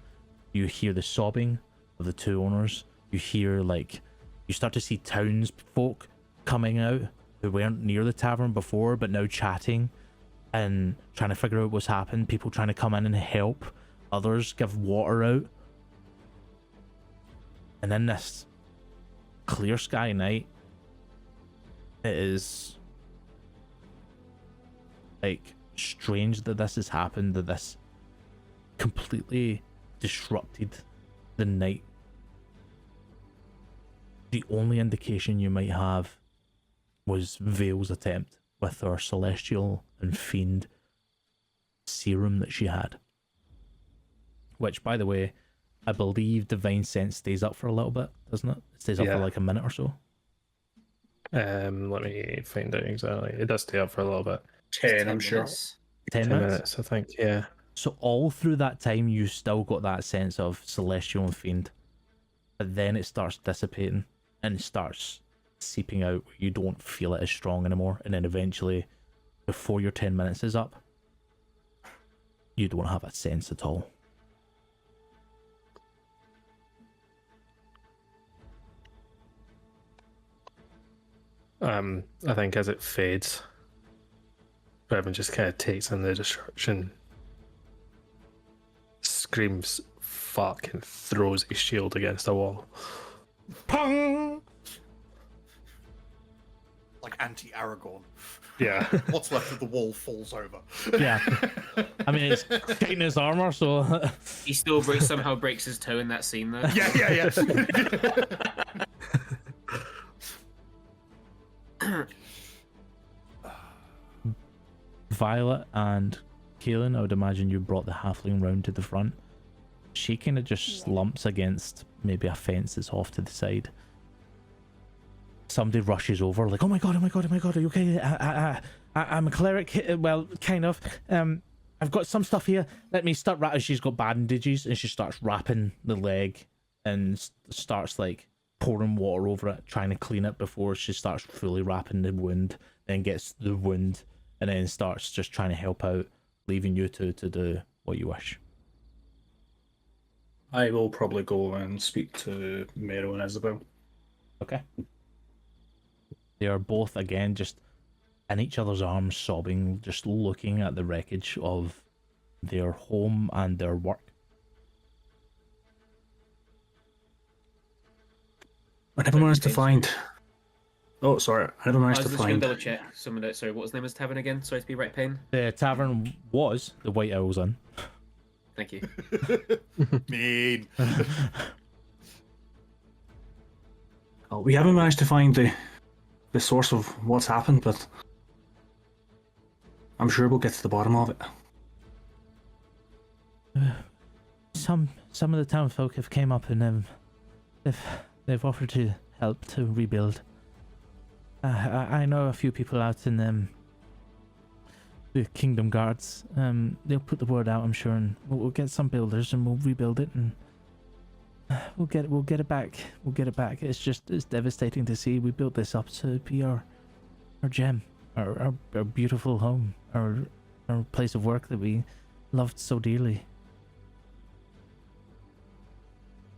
You hear the sobbing of the 2 owners. You hear you start to see townsfolk coming out who weren't near the tavern before but now chatting and trying to figure out what's happened. People trying to come in and help. Others give water out. And in this clear sky night, it is like strange that this has happened, that this completely disrupted the night. The only indication you might have was Vale's attempt with her celestial and fiend serum that she had. Which, by the way, I believe Divine Sense stays up for a little bit, doesn't it? It stays up for like a minute or so.
Let me find out exactly. It does stay up for a little bit.
10, I'm sure.
minutes.
10 minutes?
I think, yeah.
So all through that time, you still got that sense of celestial and fiend, but then it starts dissipating and starts seeping out. You don't feel it as strong anymore, and then eventually, before your 10 minutes is up, you don't have a sense at all.
I think as it fades, Revan just kind of takes in the destruction, screams fuck, and throws his shield against the wall.
Pong!
Like anti-Aragorn.
Yeah.
What's left of the wall falls over.
Yeah. I mean, it's tighten his armor, so.
He still somehow breaks his toe in that scene, though.
Yeah.
Violet and Kaelin, I would imagine you brought the halfling round to the front. She kind of just slumps against maybe a fence that's off to the side. Somebody rushes over, like, oh my god, are you okay? I'm a cleric. Well, kind of. I've got some stuff here. Let me start wrapping. She's got bandages, and she starts wrapping the leg and starts like pouring water over it, trying to clean it before she starts fully wrapping the wound, then gets the wound, and then starts just trying to help out, leaving you to do what you wish.
I will probably go and speak to Mero and Isabel.
Okay. They are both, again, just in each other's arms, sobbing, just looking at the wreckage of their home and their work.
I never managed to find... Oh, sorry. I never
I
managed
was
to
just going
find...
to double check some of the... Sorry, what was the name of the tavern again? Sorry to be right pain.
The tavern was the White Owl's Inn.
Thank you.
Mean.
Oh, we haven't managed to find the source of what's happened, but I'm sure we'll get to the bottom of it.
Some of the town folk have came up and they've offered to help to rebuild. I know a few people out in the Kingdom Guards. They'll put the word out, I'm sure, and we'll get some builders and we'll rebuild it, and we'll get it back. We'll get it back. It's devastating to see. We built this up to be our gem, our beautiful home, our place of work that we loved so dearly.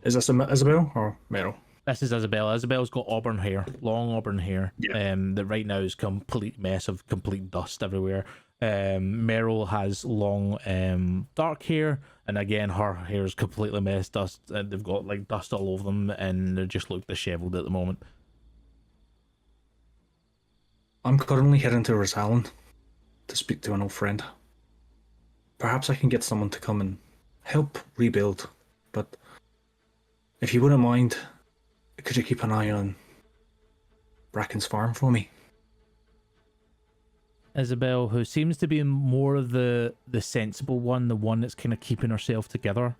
Is this Isabel or Mero?
This is Isabella. Isabel's got auburn hair, long auburn hair.
Yeah.
That right now is complete mess of complete dust everywhere. Meryl has long dark hair, and again her hair is completely messed dust, and they've got like dust all over them, and they just look disheveled at the moment.
I'm currently heading to Rosalind to speak to an old friend. Perhaps I can get someone to come and help rebuild, but if you wouldn't mind, could you keep an eye on Bracken's farm for me?
Isabel, who seems to be more of the sensible one, the one that's kind of keeping herself together,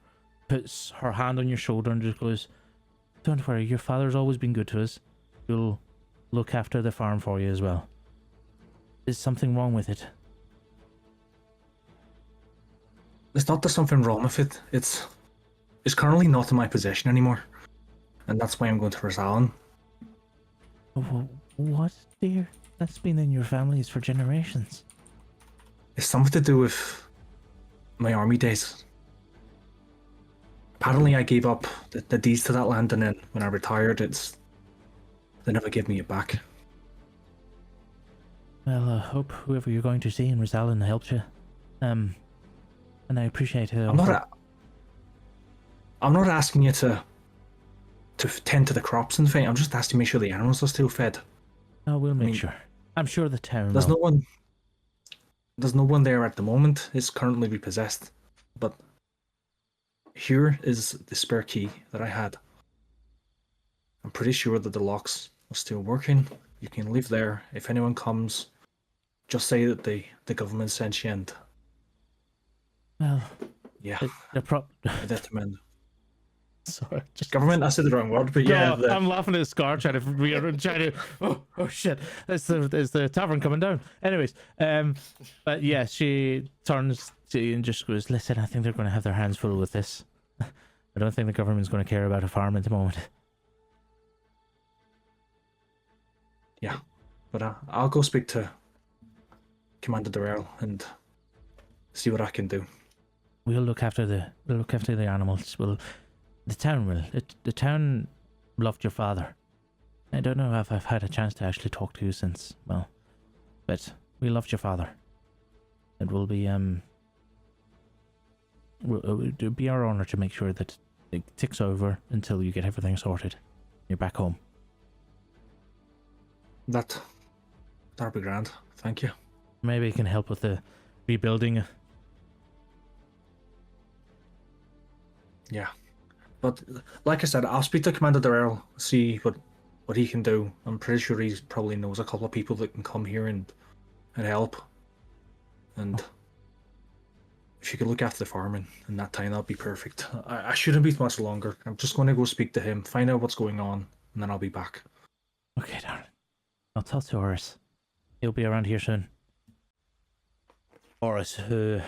puts her hand on your shoulder and just goes, "Don't worry, your father's always been good to us. He'll look after the farm for you as well. Is something wrong with it?"
There's not there's something wrong with it. It's currently not in my possession anymore, and that's why I'm going to Rosalind.
What, dear? That's been in your families for generations.
It's something to do with my army days. Apparently I gave up the deeds to that land, and then when I retired, they never gave me it back.
Well, I hope whoever you're going to see in Rosalind helps you. And I appreciate it.
I'm not asking you to tend to the crops and thing. I'm just asking to make sure the animals are still fed.
Oh, we'll make sure. I'm sure the town.
There's no one there at the moment. It's currently repossessed, but here is the spare key that I had. I'm pretty sure that the locks are still working. You can live there. If anyone comes, just say that the government sent you, and
Well,
yeah,
the
that's recommend.
Sorry, just
Government, I said the wrong word, but yeah.
No, I'm laughing at Scar trying to oh shit, it's the tavern coming down. Anyways, but yeah, she turns to you and just goes, "Listen, I think they're going to have their hands full with this. I don't think the government's going to care about a farm at the moment."
Yeah, but I'll go speak to Commander Durrell and see what I can do.
We'll look after the animals. The town loved your father. I don't know if I've had a chance to actually talk to you since, well, but we loved your father. It will be it'll be our honor to make sure that it ticks over until you get everything sorted. You're back home.
That'll be grand. Thank you.
Maybe it can help with the rebuilding.
Yeah, but like I said, I'll speak to Commander Durrell, see what he can do. I'm pretty sure he probably knows a couple of people that can come here and help. And if you could look after the farm in that time, that'd be perfect. I shouldn't be much longer. I'm just going to go speak to him, find out what's going on, and then I'll be back.
Okay, darling. I'll tell to Horace. He'll be around here soon. Horace, who,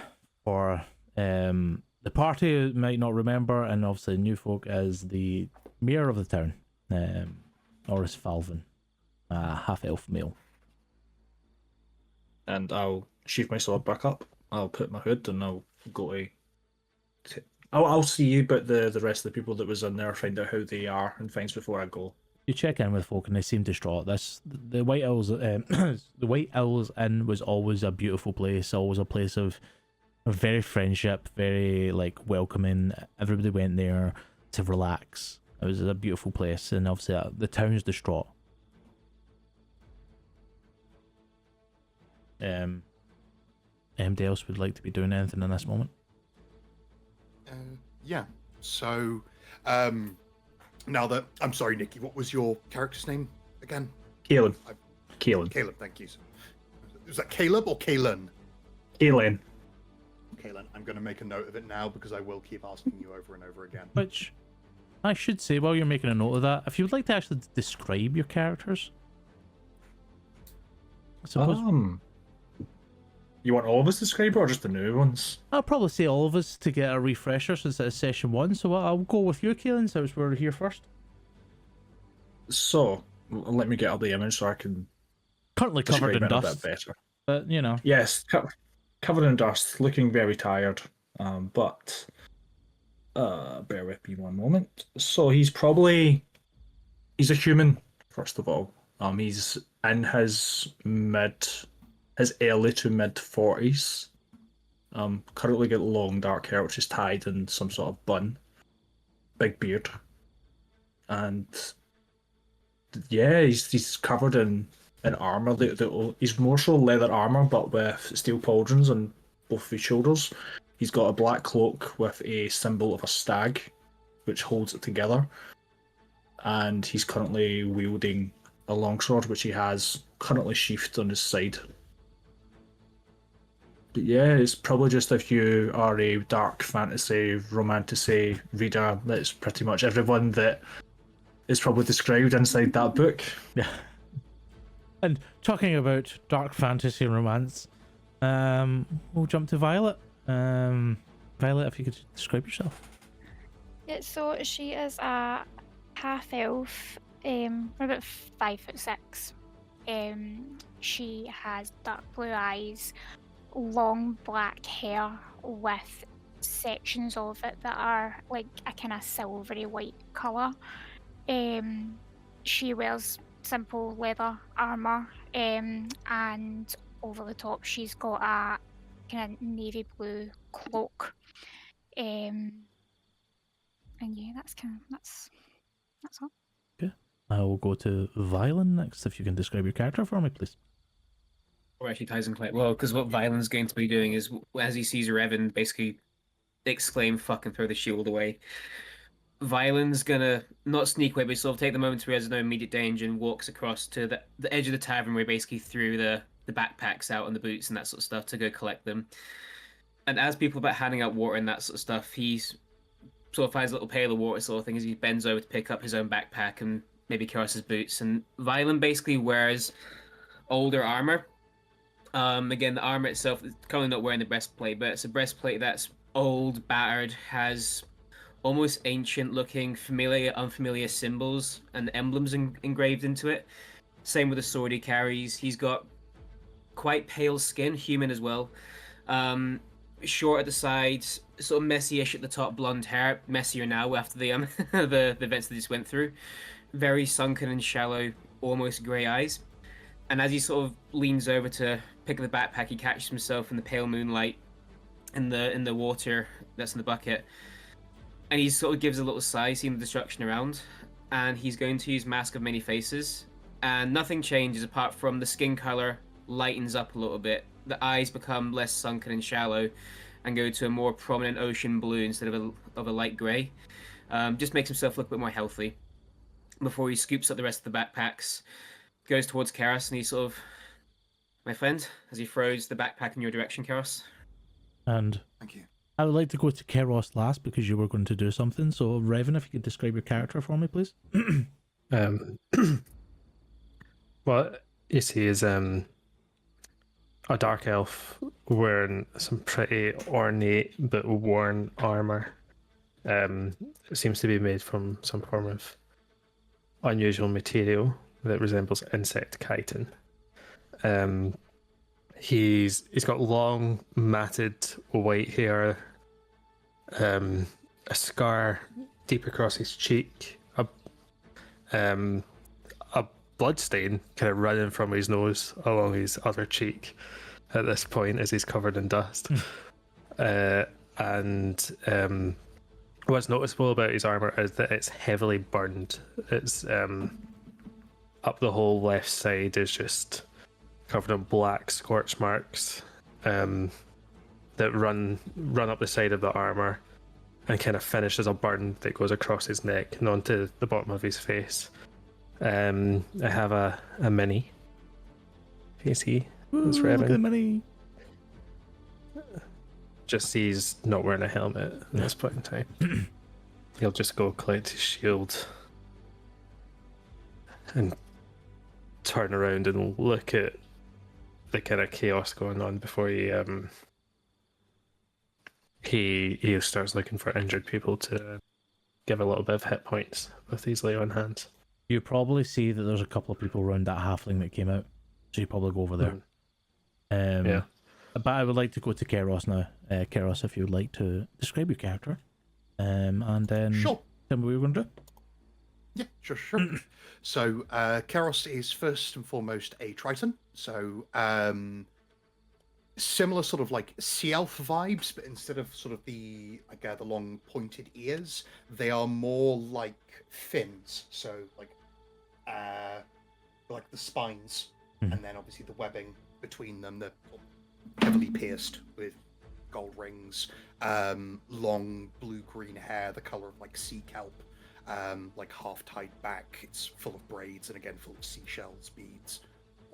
for the party might not remember, and obviously new folk, as the mayor of the town, Horace Falvin, half-elf male.
And I'll sheath my sword back up. I'll put my hood and I'll go to... I'll see you, but the rest of the people that was in there, find out how they are and things before I go.
You check in with folk and they seem distraught. The White Owls, the White Owls Inn was always a beautiful place, always a place of very friendship, very like welcoming. Everybody went there to relax. It was a beautiful place, and obviously the town's distraught. Anybody else would like to be doing anything in this moment?
Yeah. So, now that I'm sorry, Nikki, what was your character's name again?
Caleb.
I-
Caleb.
Caleb, thank you. Was that Caleb or Kalen?
Kalen.
Kalen, I'm going to make a note of it now because I will keep asking you over and over again.
Which I should say, while you're making a note of that, if you would like to actually describe your characters, I suppose
You want all of us to describe it or just the new ones?
I'll probably say all of us to get a refresher since it's session 1. So I'll go with you, Kaelin, since we're here first.
So, let me get up the image so I can
Currently covered in
describe it a
dust,
bit better.
but you know.
Yes, covered in dust, looking very tired. But bear with me one moment. So he's a human, first of all. He's in his early to mid 40s. Currently got long dark hair, which is tied in some sort of bun. Big beard. And yeah, he's covered in armor. He's more so leather armor, but with steel pauldrons on both his shoulders. He's got a black cloak with a symbol of a stag, which holds it together. And he's currently wielding a longsword, which he has currently sheathed on his side. But yeah, it's probably just if you are a dark fantasy, romantasy reader, that's pretty much everyone that is probably described inside that book.
Yeah. And talking about dark fantasy and romance, we'll jump to Violet. Violet, if you could describe yourself.
Yeah, so she is a half elf, about 5'6". She has dark blue eyes, long black hair with sections of it that are like a kind of silvery white colour. She wears simple leather armour, and over the top she's got a kind of navy blue cloak. And yeah, that's all.
Okay. I will go to Violin next. If you can describe your character for me, please.
Or actually ties in quite well, because what Violin's going to be doing is, as he sees Revan basically exclaim, "Fuck," and throw the shield away, Violin's gonna not sneak away, but sort of take the moment where there's no immediate danger and walks across to the edge of the tavern where he basically threw the backpacks out and the boots and that sort of stuff to go collect them. And as people are about handing out water and that sort of stuff, he's sort of finds a little pail of water sort of thing as he bends over to pick up his own backpack and maybe Karas's boots. And Violin basically wears older armor, Again, the armor itself is currently not wearing the breastplate, but it's a breastplate that's old, battered, has almost ancient-looking, familiar, unfamiliar symbols and emblems engraved into it. Same with the sword he carries. He's got quite pale skin, human as well. Short at the sides, sort of messy-ish at the top, blonde hair, messier now after the the events that he just went through. Very sunken and shallow, almost grey eyes. And as he sort of leans over to pick up the backpack, he catches himself in the pale moonlight in the water that's in the bucket. And he sort of gives a little sigh, seeing the destruction around. And he's going to use Mask of Many Faces. And nothing changes apart from the skin color lightens up a little bit. The eyes become less sunken and shallow and go to a more prominent ocean blue instead of a light grey. Just makes himself look a bit more healthy. Before he scoops up the rest of the backpacks, goes towards Karos, and he sort of, my friend, as he throws the backpack in your direction, Karos.
And
Thank you.
I would like to go to Keros last because you were going to do something. So, Revan, if you could describe your character for me, please.
What you see is a dark elf wearing some pretty ornate but worn armor. It seems to be made from some form of unusual material that resembles insect chitin. He's got long matted white hair, a scar deep across his cheek, a blood stain kind of running from his nose along his other cheek at this point as he's covered in dust. And what's noticeable about his armor is that it's heavily burned. It's up the whole left side is just covered in black scorch marks that run up the side of the armor and kind of finish as a burn that goes across his neck and onto the bottom of his face. I have a mini. Can you see? It's
Look at the
Revan.
mini.
Just he's not wearing a helmet at this point in time. He'll just go collect his shield and turn around and look at the kind of chaos going on before he starts looking for injured people to give a little bit of hit points with his lay on hands.
You probably see that there's a couple of people around that halfling that came out, so you probably go over there.
Yeah.
But I would like to go to Keros now. Keros, if you would like to describe your character, and then
Sure.
tell me what you're going to do.
Yeah, sure. So, Keros is first and foremost a Triton. So, similar sort of like sea elf vibes, but instead of sort of the long pointed ears, they are more like fins. So, like the spines, and then obviously the webbing between them. They're heavily pierced with gold rings, long blue-green hair, the color of like sea kelp. Like half tied back. It's full of braids and again full of seashells, beads,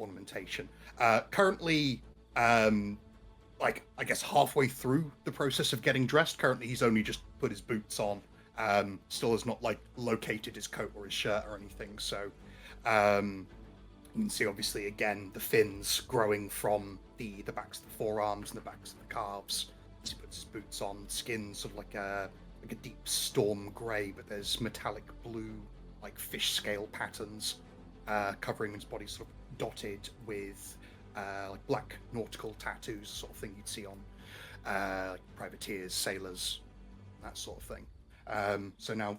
ornamentation. Currently, like I guess halfway through the process of getting dressed. Currently, he's only just put his boots on. Still has not like located his coat or his shirt or anything. So you can see obviously again the fins growing from the backs of the forearms and the backs of the calves. He puts his boots on. Skin sort of like a deep storm grey, but there's metallic blue, like fish scale patterns covering his body, sort of dotted with like black nautical tattoos, sort of thing you'd see on like privateers, sailors, that sort of thing. So now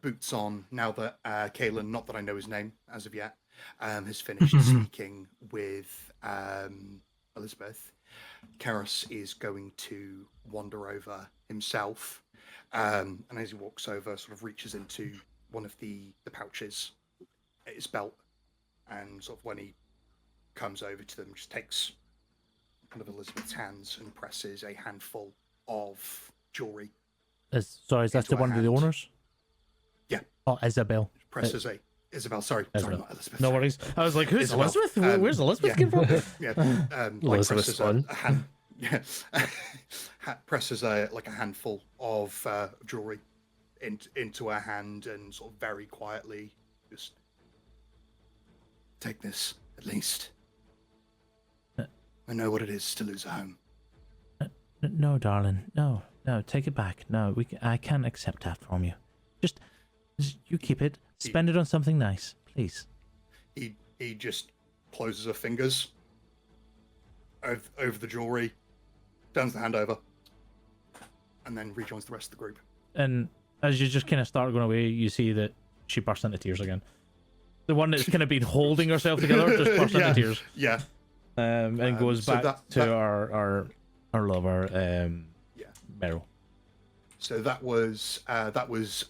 boots on. Now that Kalen, not that I know his name as of yet, has finished speaking with Elizabeth, Keros is going to wander over himself, and as he walks over, sort of reaches into one of the pouches at his belt, and sort of when he comes over to them, just takes one of Elizabeth's hands and presses a handful of jewelry.
Is that
into
the
her
one of the
hand.
owners?
Yeah.
Oh, Isabel.
Presses a Isabel. Sorry,
Isabel.
not Elizabeth.
No worries. I was like, who's
Isabel.
Elizabeth? Where's Elizabeth came from?
Yeah, like
Elizabeth's
presses
son.
a hand. Yeah, presses a handful of jewelry into her hand and sort of very quietly just take this at least. I know what it is to lose a home.
No, darling. No, take it back. No, I can't accept that from you. Just you keep it. Spend it on something nice, please.
He just closes her fingers over the jewelry, turns the hand over, and then rejoins the rest of the group.
And as you just kind of start going away, you see that she bursts into tears again. The one that's kind of been holding herself together just bursts into tears.
Yeah.
And goes back to our lover, Meryl.
So that was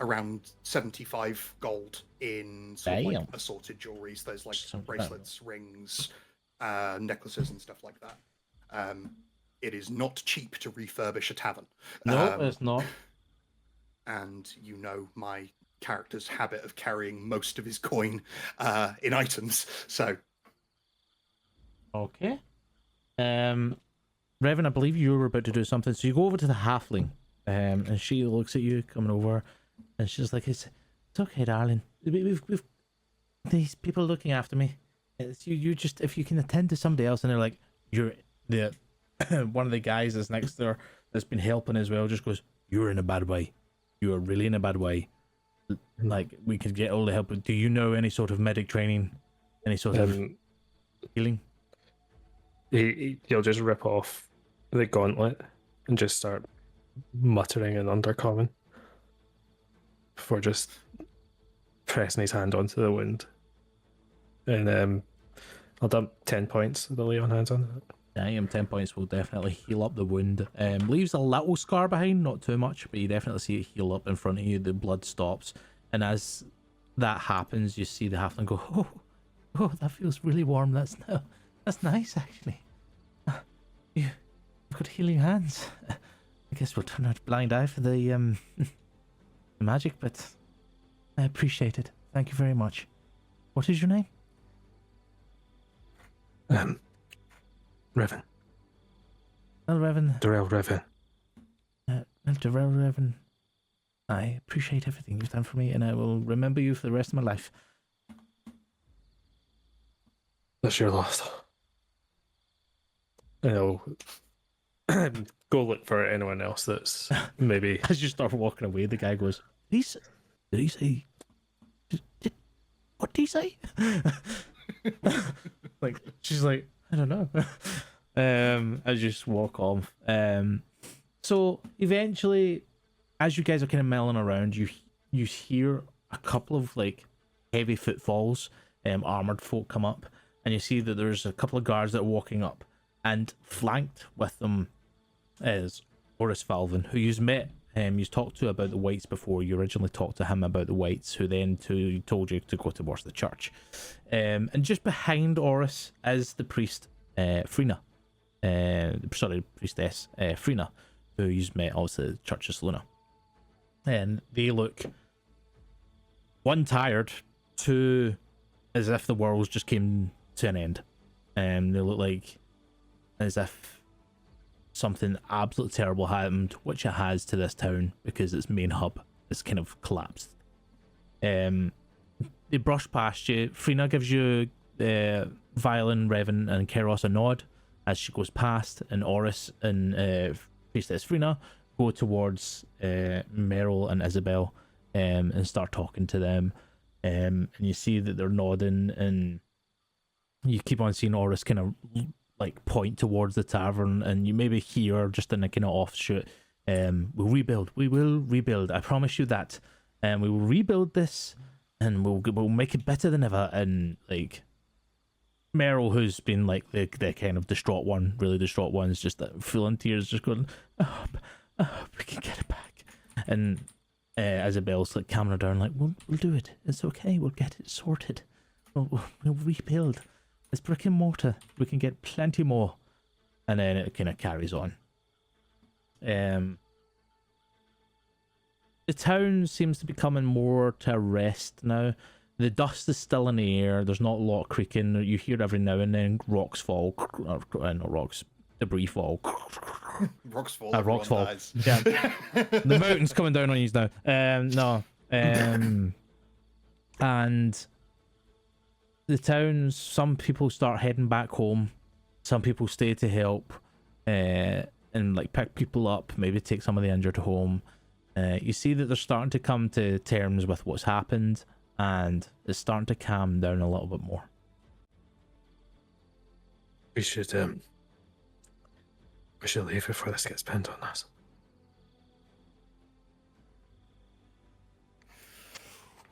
around 75 gold in sort of like assorted jewelries. There's like bracelets, rings, necklaces, and stuff like that. It is not cheap to refurbish a tavern.
No, it's not.
And you know my character's habit of carrying most of his coin in items. So.
Okay. Revan, I believe you were about to do something. So you go over to the halfling, and she looks at you coming over, and she's like, "It's okay, darling. We've these people looking after me. It's you just if you can attend to somebody else." And they're like, "You're the one of the guys that's next to her that's been helping as well." Just goes, "You're in a bad way. You are really in a bad way. Like we could get all the help. Do you know any sort of medic training? Any sort of healing?"
He'll just rip off the gauntlet and just start muttering in Undercommon before just pressing his hand onto the wound. And I'll dump 10 points of the lay on hands on it.
Damn, 10 points will definitely heal up the wound. Leaves a little scar behind, not too much, but you definitely see it heal up in front of you. The blood stops. And as that happens, you see the halfling go, oh, that feels really warm. That's nice, actually. You've got healing hands. I guess we'll turn out a blind eye for the magic, but I appreciate it. Thank you very much. What is your name?
Revan.
Well, Revan.
Darrell Revan.
Darrell Revan. I appreciate everything you've done for me, and I will remember you for the rest of my life.
That's your loss. And I'll go look for anyone else that's maybe.
As you start walking away, the guy goes, Did he say? What did he say? Like, she's like, I don't know. I just walk off. So eventually, as you guys are kind of milling around, you hear a couple of like heavy footfalls. Armored folk come up, and you see that there's a couple of guards that are walking up, and flanked with them is Boris Falvin, who you've met. You've talked to about the whites before. You originally talked to him about the whites, who then told you to go towards the church. And just behind Oris is the priest, Frina. Priestess, Frina, who you've met also at the Church of Saluna. And they look, one, tired, two, as if the world just came to an end. They look like as if something absolutely terrible happened, which it has to this town because its main hub is kind of collapsed. They brush past you. Frina gives you Violin, Revan, and Keros a nod as she goes past, and Oris and Priestess Frina go towards Meryl and Isabel and start talking to them. And you see that they're nodding, and you keep on seeing Oris kind of like point towards the tavern, and you maybe hear just in a kind of offshoot, we will rebuild, I promise you that, and we will rebuild this, and we'll make it better than ever. And like Meryl, who's been like the kind of distraught one, really distraught one, is just full in tears, just going, we can get it back. And Isabel's like calming her down, like, we'll do it, it's okay, we'll get it sorted, we'll rebuild. It's brick and mortar. We can get plenty more. And then it kind of carries on. The town seems to be coming more to a rest now. The dust is still in the air. There's not a lot of creaking. You hear every now and then rocks fall. Not rocks. Debris fall.
Rocks fall.
Rocks fall.
Dies.
Yeah. The mountain's coming down on you now. No. And the towns, some people start heading back home. Some people stay to help and like pick people up, maybe take some of the injured home. You see that they're starting to come to terms with what's happened, and it's starting to calm down a little bit more.
We should leave before this gets pinned on us.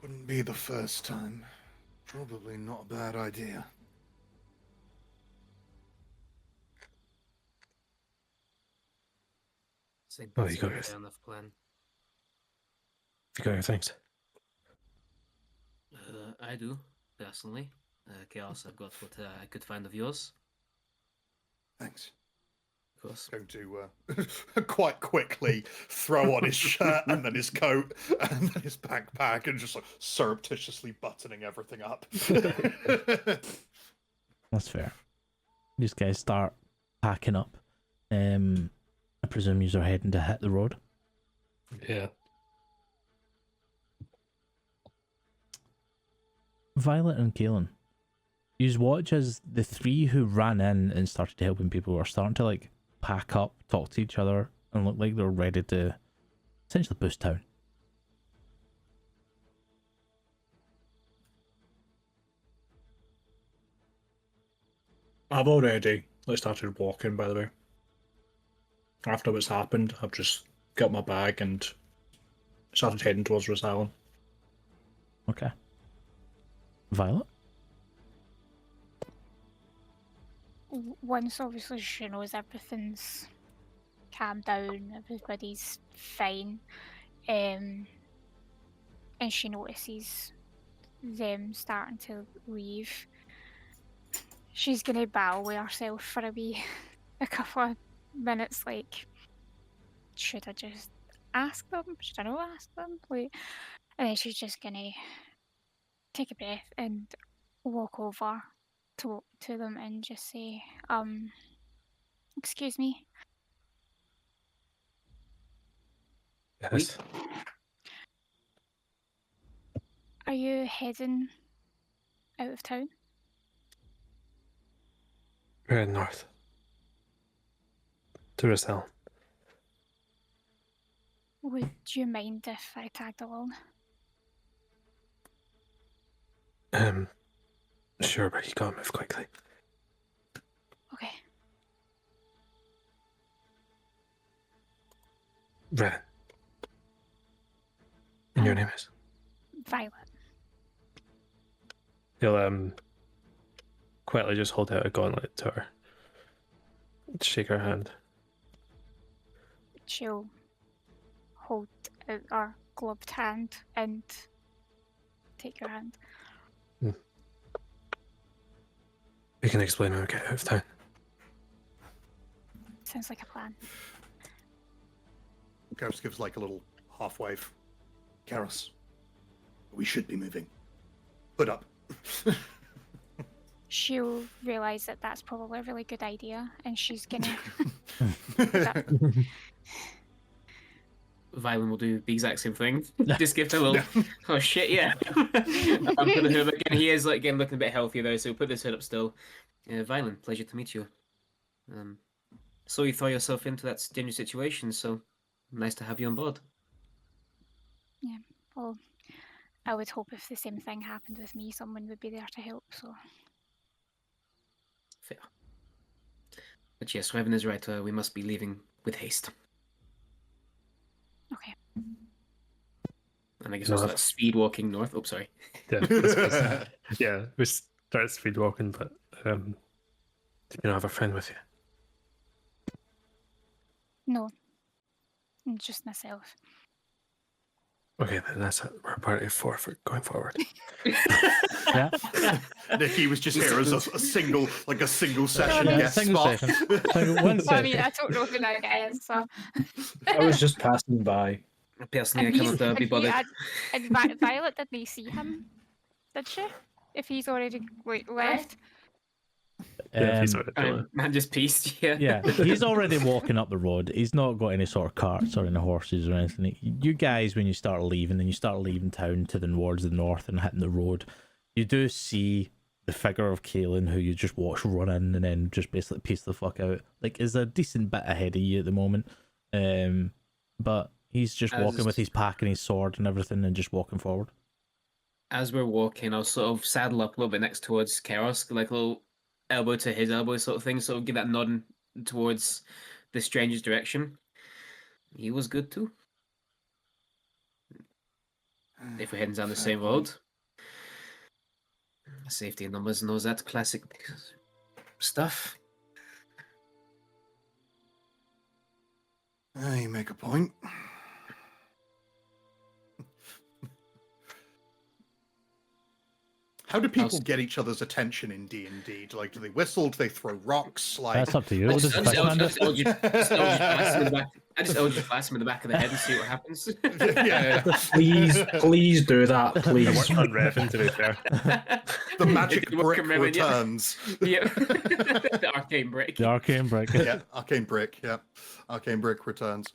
Wouldn't be the first time. Probably not a bad idea.
Oh, you got it.
Enough plan.
You got your things.
I do, personally. Chaos, I've got what I could find of yours.
Thanks.
Of course.
Going to quite quickly throw on his shirt and then his coat and then his backpack and just like surreptitiously buttoning everything up.
That's fair. These guys start packing up. I presume you're heading to hit the road.
Yeah.
Violet and Kaelin, you watch as the three who ran in and started helping people are starting to like pack up, talk to each other, and look like they're ready to essentially boost town.
I've already started walking, by the way. After what's happened, I've just got my bag and started heading towards Rose Island.
Okay. Violet?
Once obviously she knows everything's calmed down, everybody's fine, and she notices them starting to leave, she's gonna battle with herself for a couple of minutes, like, should I just ask them? Should I not ask them? Like, and then she's just gonna take a breath and walk over to them and just say, excuse me.
Yes.
Are you heading out of town?
We're heading north. To Roselle.
Would you mind if I tagged along?
Sure, but you gotta move quickly.
Okay.
Ren. And your name is?
Violet.
He'll quietly just hold out a gauntlet to her. Shake her hand.
She'll hold out her gloved hand and take your hand.
We can explain when we get out of town.
Sounds like a plan.
Karos gives like a little half wave. Karos, we should be moving. Put up.
She'll realise that that's probably a really good idea, and she's gonna.
Violet will do the exact same thing. Just give her a little, oh shit, yeah. Put the hood up again. He is like again looking a bit healthier though, so we'll put this hood up still. Violet, pleasure to meet you. So you throw yourself into that dangerous situation, so nice to have you on board.
Yeah, well, I would hope if the same thing happened with me, someone would be there to help, so.
Fair. But yes, Revan is right, we must be leaving with haste.
Okay.
And I guess also that speed walking north. Oh, sorry.
Yeah, yeah, we start speed walking, but you don't have a friend with you.
No. Just myself.
Okay, then that's what we're a party of four for going forward.
Yeah.
Nikki was just here as a single session
Yeah,
guest
single
spot.
session. One
Well, I mean,
session.
I don't know who that guy is, so.
I was just passing by.
Personally, I cannot be bothered.
And Violet, did they see him? Did she? If he's already left?
Yeah, he's already doing it.
Man just pieced, yeah.
Yeah, he's already walking up the road. He's not got any sort of carts or any horses or anything. You guys, when you start leaving town to the towards the north and hitting the road, you do see the figure of Kaelin, who you just watch run in and then just basically piece the fuck out, like, is a decent bit ahead of you at the moment. But he's just walking with his pack and his sword and everything and just walking forward.
As we're walking, I'll sort of saddle up a little bit next towards Keros, like a little elbow to his elbow sort of thing, sort of give that nod towards the stranger's direction. He was good too. If we're heading down the same road. Safety in numbers and all that classic stuff.
You make a point. How do people get each other's attention in D&D? Like, do they whistle? Do they throw rocks? Like,
That's up to you.
I
What does
just Eldritch blast him in the back of the head and see what happens.
yeah.
Please do that, please.
It worked on Revan, to be fair.
The magic brick
Revan,
returns.
Yeah. The arcane brick.
The arcane brick.
Yeah, arcane brick. Yeah, arcane brick returns.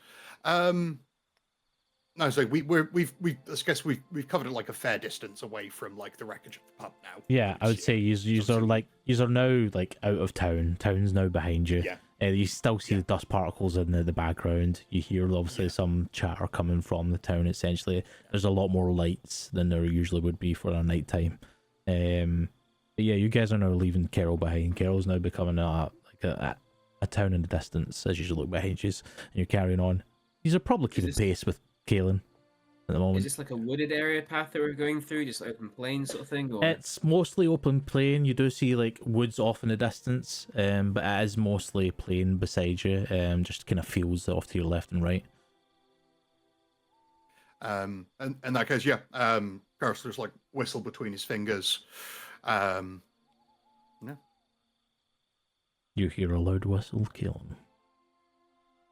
No, so we've I guess we've covered it like a fair distance away from like the wreckage of the pub now.
Yeah, I would say you are now like out of town. Town's now behind you.
Yeah.
You still see the dust particles in the background. You hear obviously some chatter coming from the town. Essentially, there's a lot more lights than there usually would be for a night time. But yeah, you guys are now leaving Carol behind. Carol's now becoming a town in the distance as you look behind you, and you're carrying on. These are probably keeping pace with Kaelin at the moment.
Is this like a wooded area path that we're going through, just open plain sort of thing? Or?
It's mostly open plain. You do see like woods off in the distance, but it is mostly plain beside you. Just kind of fields off to your left and right.
And in that case, yeah, Gareth, there's like whistle between his fingers. Yeah.
You hear a loud whistle, Kaelin.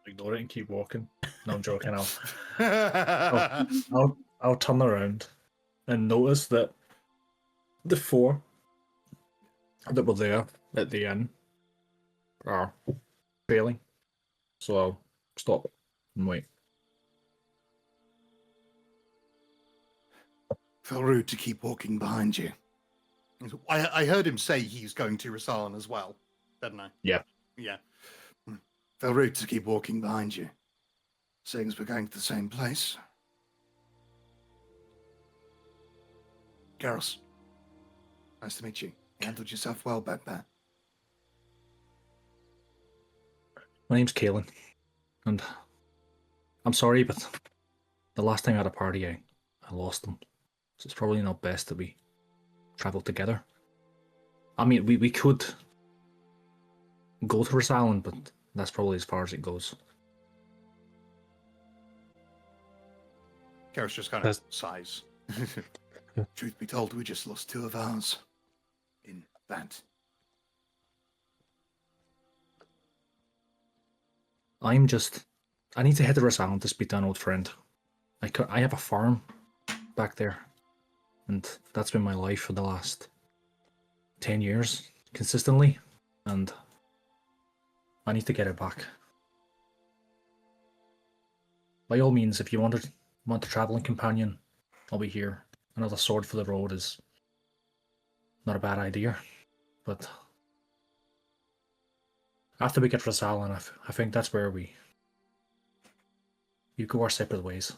Ignore it and keep walking. No, I'm joking. I'll turn around and notice that the four that were there at the inn are failing. So I'll stop and wait.
Felt rude to keep walking behind you. I heard him say he's going to Rasan as well, didn't I?
Yeah.
Yeah. Felt rude to keep walking behind you, seeing as we're going to the same place. Garrus, nice to meet you. You handled yourself well back there.
My name's Kaelin, and I'm sorry, but the last time I had a party, I lost them. So it's probably not best that we travel together. I mean, we could go to Rasan, but that's probably as far as it goes.
Garrus just kind of sighs. Truth be told, we just lost two of ours in that.
I need to head to Rasan to speak to an old friend. I have a farm back there, and that's been my life for the last 10 years, consistently, and I need to get it back. By all means, if you want a traveling companion, I'll be here. Another sword for the road is not a bad idea, but after we get to Rasan, I think that's where we go our separate ways.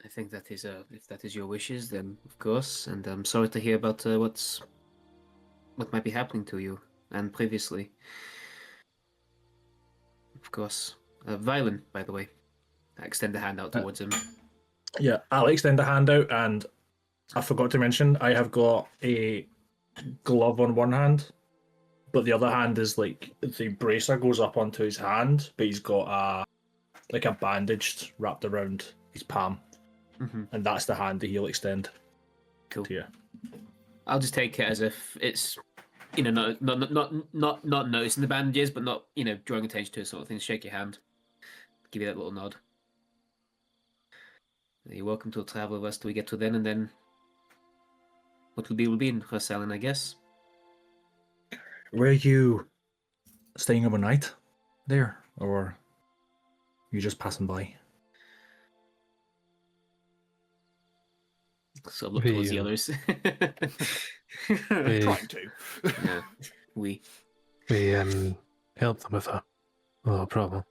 I think that is if that is your wishes, then of course. And I'm sorry to hear about what might be happening to you and previously. Of course. Violin, by the way. I extend the hand out towards him.
Yeah, I'll extend a hand out, and I forgot to mention, I have got a glove on one hand, but the other hand is like, the bracer goes up onto his hand, but he's got a bandage wrapped around his palm.
Mm-hmm.
And that's the hand that he'll extend
Cool.
to you.
I'll just take it as if it's, not noticing the bandages, but not, drawing attention to it sort of thing. Shake your hand. Give you that little nod. You're welcome to travel with us till we get to then, and then what will be in Rasan, I guess.
Were you staying overnight there, or you just passing by?
So look towards the
We,
others.
we,
Trying to.
Yeah, we.
we helped them with a little problem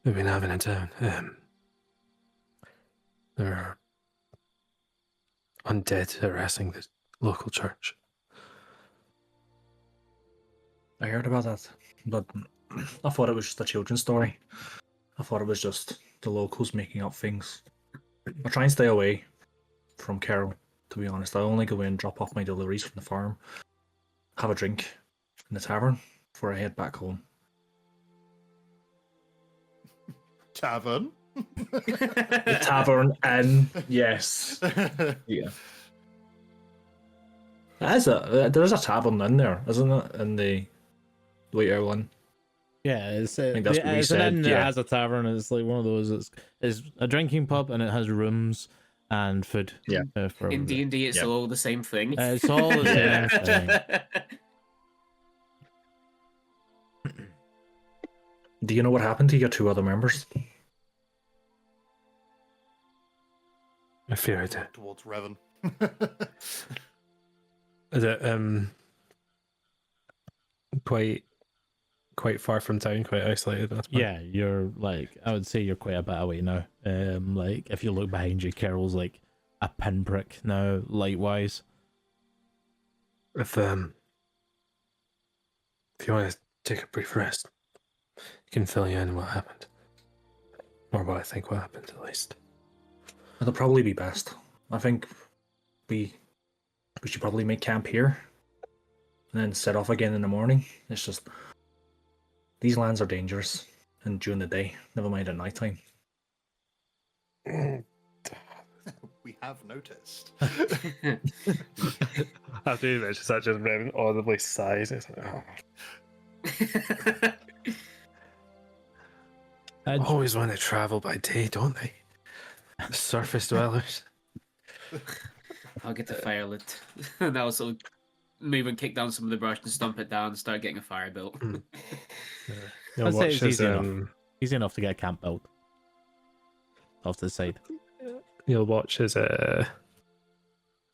we've been having in town. There are undead harassing the local church.
I heard about that, but I thought it was just a children's story. I thought it was just the locals making up things. I try and stay away from Carol, to be honest. I only go in, drop off my deliveries from the farm, have a drink in the tavern before I head back home.
Tavern.
The tavern inn, yes. Yeah. There's a tavern in there, isn't it? In the later one.
Yeah, it's
think that's what we
it's an
said,
inn that
yeah.
has a tavern. It's like one of those. It's a drinking pub and it has rooms and food.
Yeah.
For
In
everybody.
D&D, it's
Yeah.
all the same thing.
It's all the same thing.
Do you know what happened to your two other members?
I fear I do.
Towards Revan.
Is it quite far from town, quite isolated? That's
Yeah, you're like, I would say you're quite a bit away now. Like if you look behind you, Carol's like a pinprick now, light wise.
If you want to take a brief rest, I can fill you in what happened, or what I think will happen at least.
It'll probably be best. I think we should probably make camp here and then set off again in the morning. It's just these lands are dangerous and during the day, never mind at nighttime.
We have noticed.
After you mentioned that, just Revan audibly sighs. It's like, oh. Always want to travel by day, don't they? The surface dwellers.
I'll get the fire lit. And I'll also move and kick down some of the brush and stomp it down and start getting a fire built.
You'll
I'd say
watch
it's
as,
easy enough. Easy enough to get a camp built. Off to the side.
You'll watch as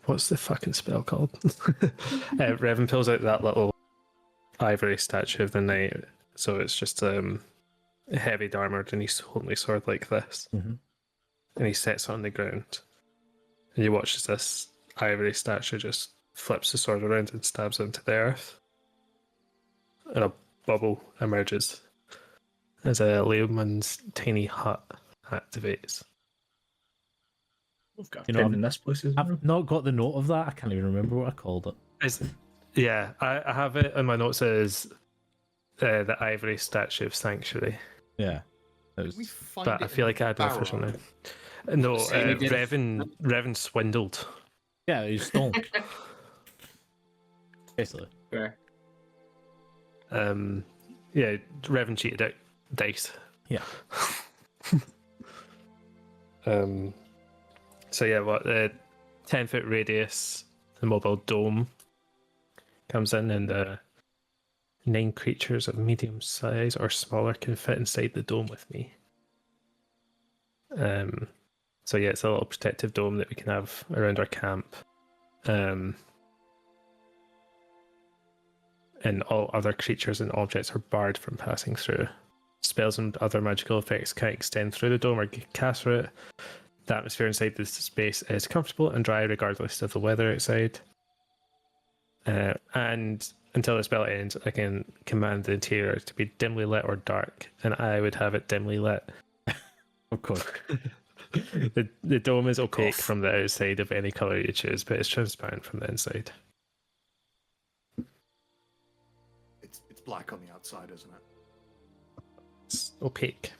what's the fucking spell called? Revan pulls out that little ivory statue of the knight, so it's just heavy armored and he's holding his sword like this, and he sets it on the ground, and you watch as this ivory statue just flips the sword around and stabs into the earth, and a bubble emerges as a Leomund's tiny hut activates.
We've got
You know,
in this place, isn't
I've not got the note of that. I can't even remember what I called it.
Yeah, I have it in my notes as the ivory statue of sanctuary,
Yeah. It was,
We find
but
it
I feel like I had an official
Barrow.
name. No,
Same we did.
Revan swindled.
yeah, it was stolen. Basically.
Fair.
Yeah, Revan cheated out dice.
Yeah.
So yeah, what the 10-foot radius, the mobile dome comes in, and 9 creatures of medium size or smaller can fit inside the dome with me. So yeah, it's a little protective dome that we can have around our camp. And all other creatures and objects are barred from passing through. Spells and other magical effects can't extend through the dome or get cast through it. The atmosphere inside this space is comfortable and dry regardless of the weather outside. And until the spell ends, I can command the interior to be dimly lit or dark, and I would have it dimly lit.
Of course.
The dome is opaque from the outside of any color you choose, but it's transparent from the inside.
It's black on the outside, isn't it?
It's opaque.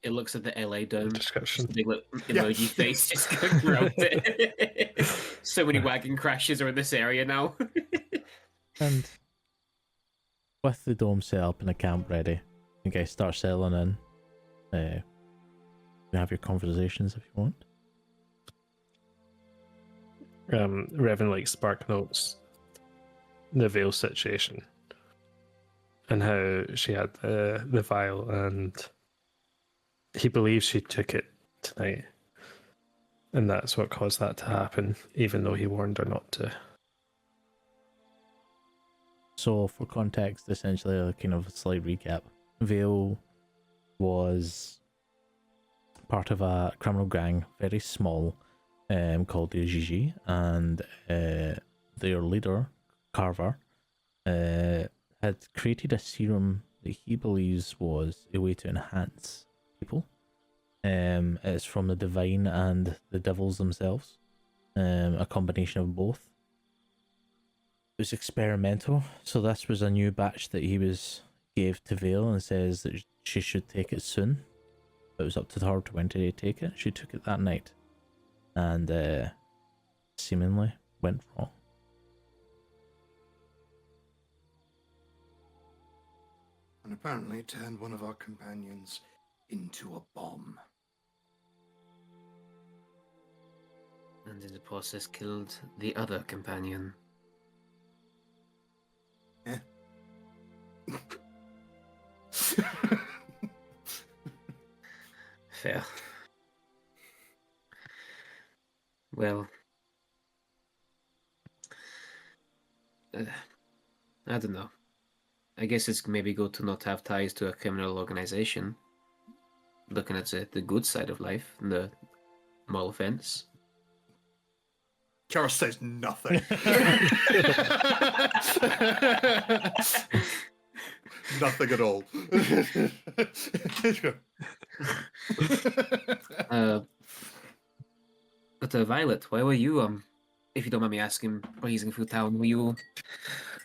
It looks at the LA dome.
Description.
Big emoji face just going around it. So many wagon crashes are in this area now.
And with the dome set up and the camp ready, you guys start settling in. You can have your conversations if you want.
Revan like spark notes the veil situation and how she had the vial, and he believes she took it tonight. And that's what caused that to happen, even though he warned her not to.
So, for context, essentially, a kind of a slight recap. Vale was part of a criminal gang, very small, called the Gigi, and their leader, Carver, had created a serum that he believes was a way to enhance people. It's from the divine and the devils themselves, a combination of both. It was experimental, so this was a new batch that he gave to Vale and says that she should take it soon. It was up to her to when to take it. She took it that night, and seemingly went wrong.
And apparently turned one of our companions into a bomb.
And in the process killed the other companion.
Yeah.
Fair. Well, I don't know. I guess it's maybe good to not have ties to a criminal organization. Looking at the good side of life, the moral offense.
Karos says nothing. Nothing at all.
But Violet, why were you, if you don't mind me asking, breezing through town, were you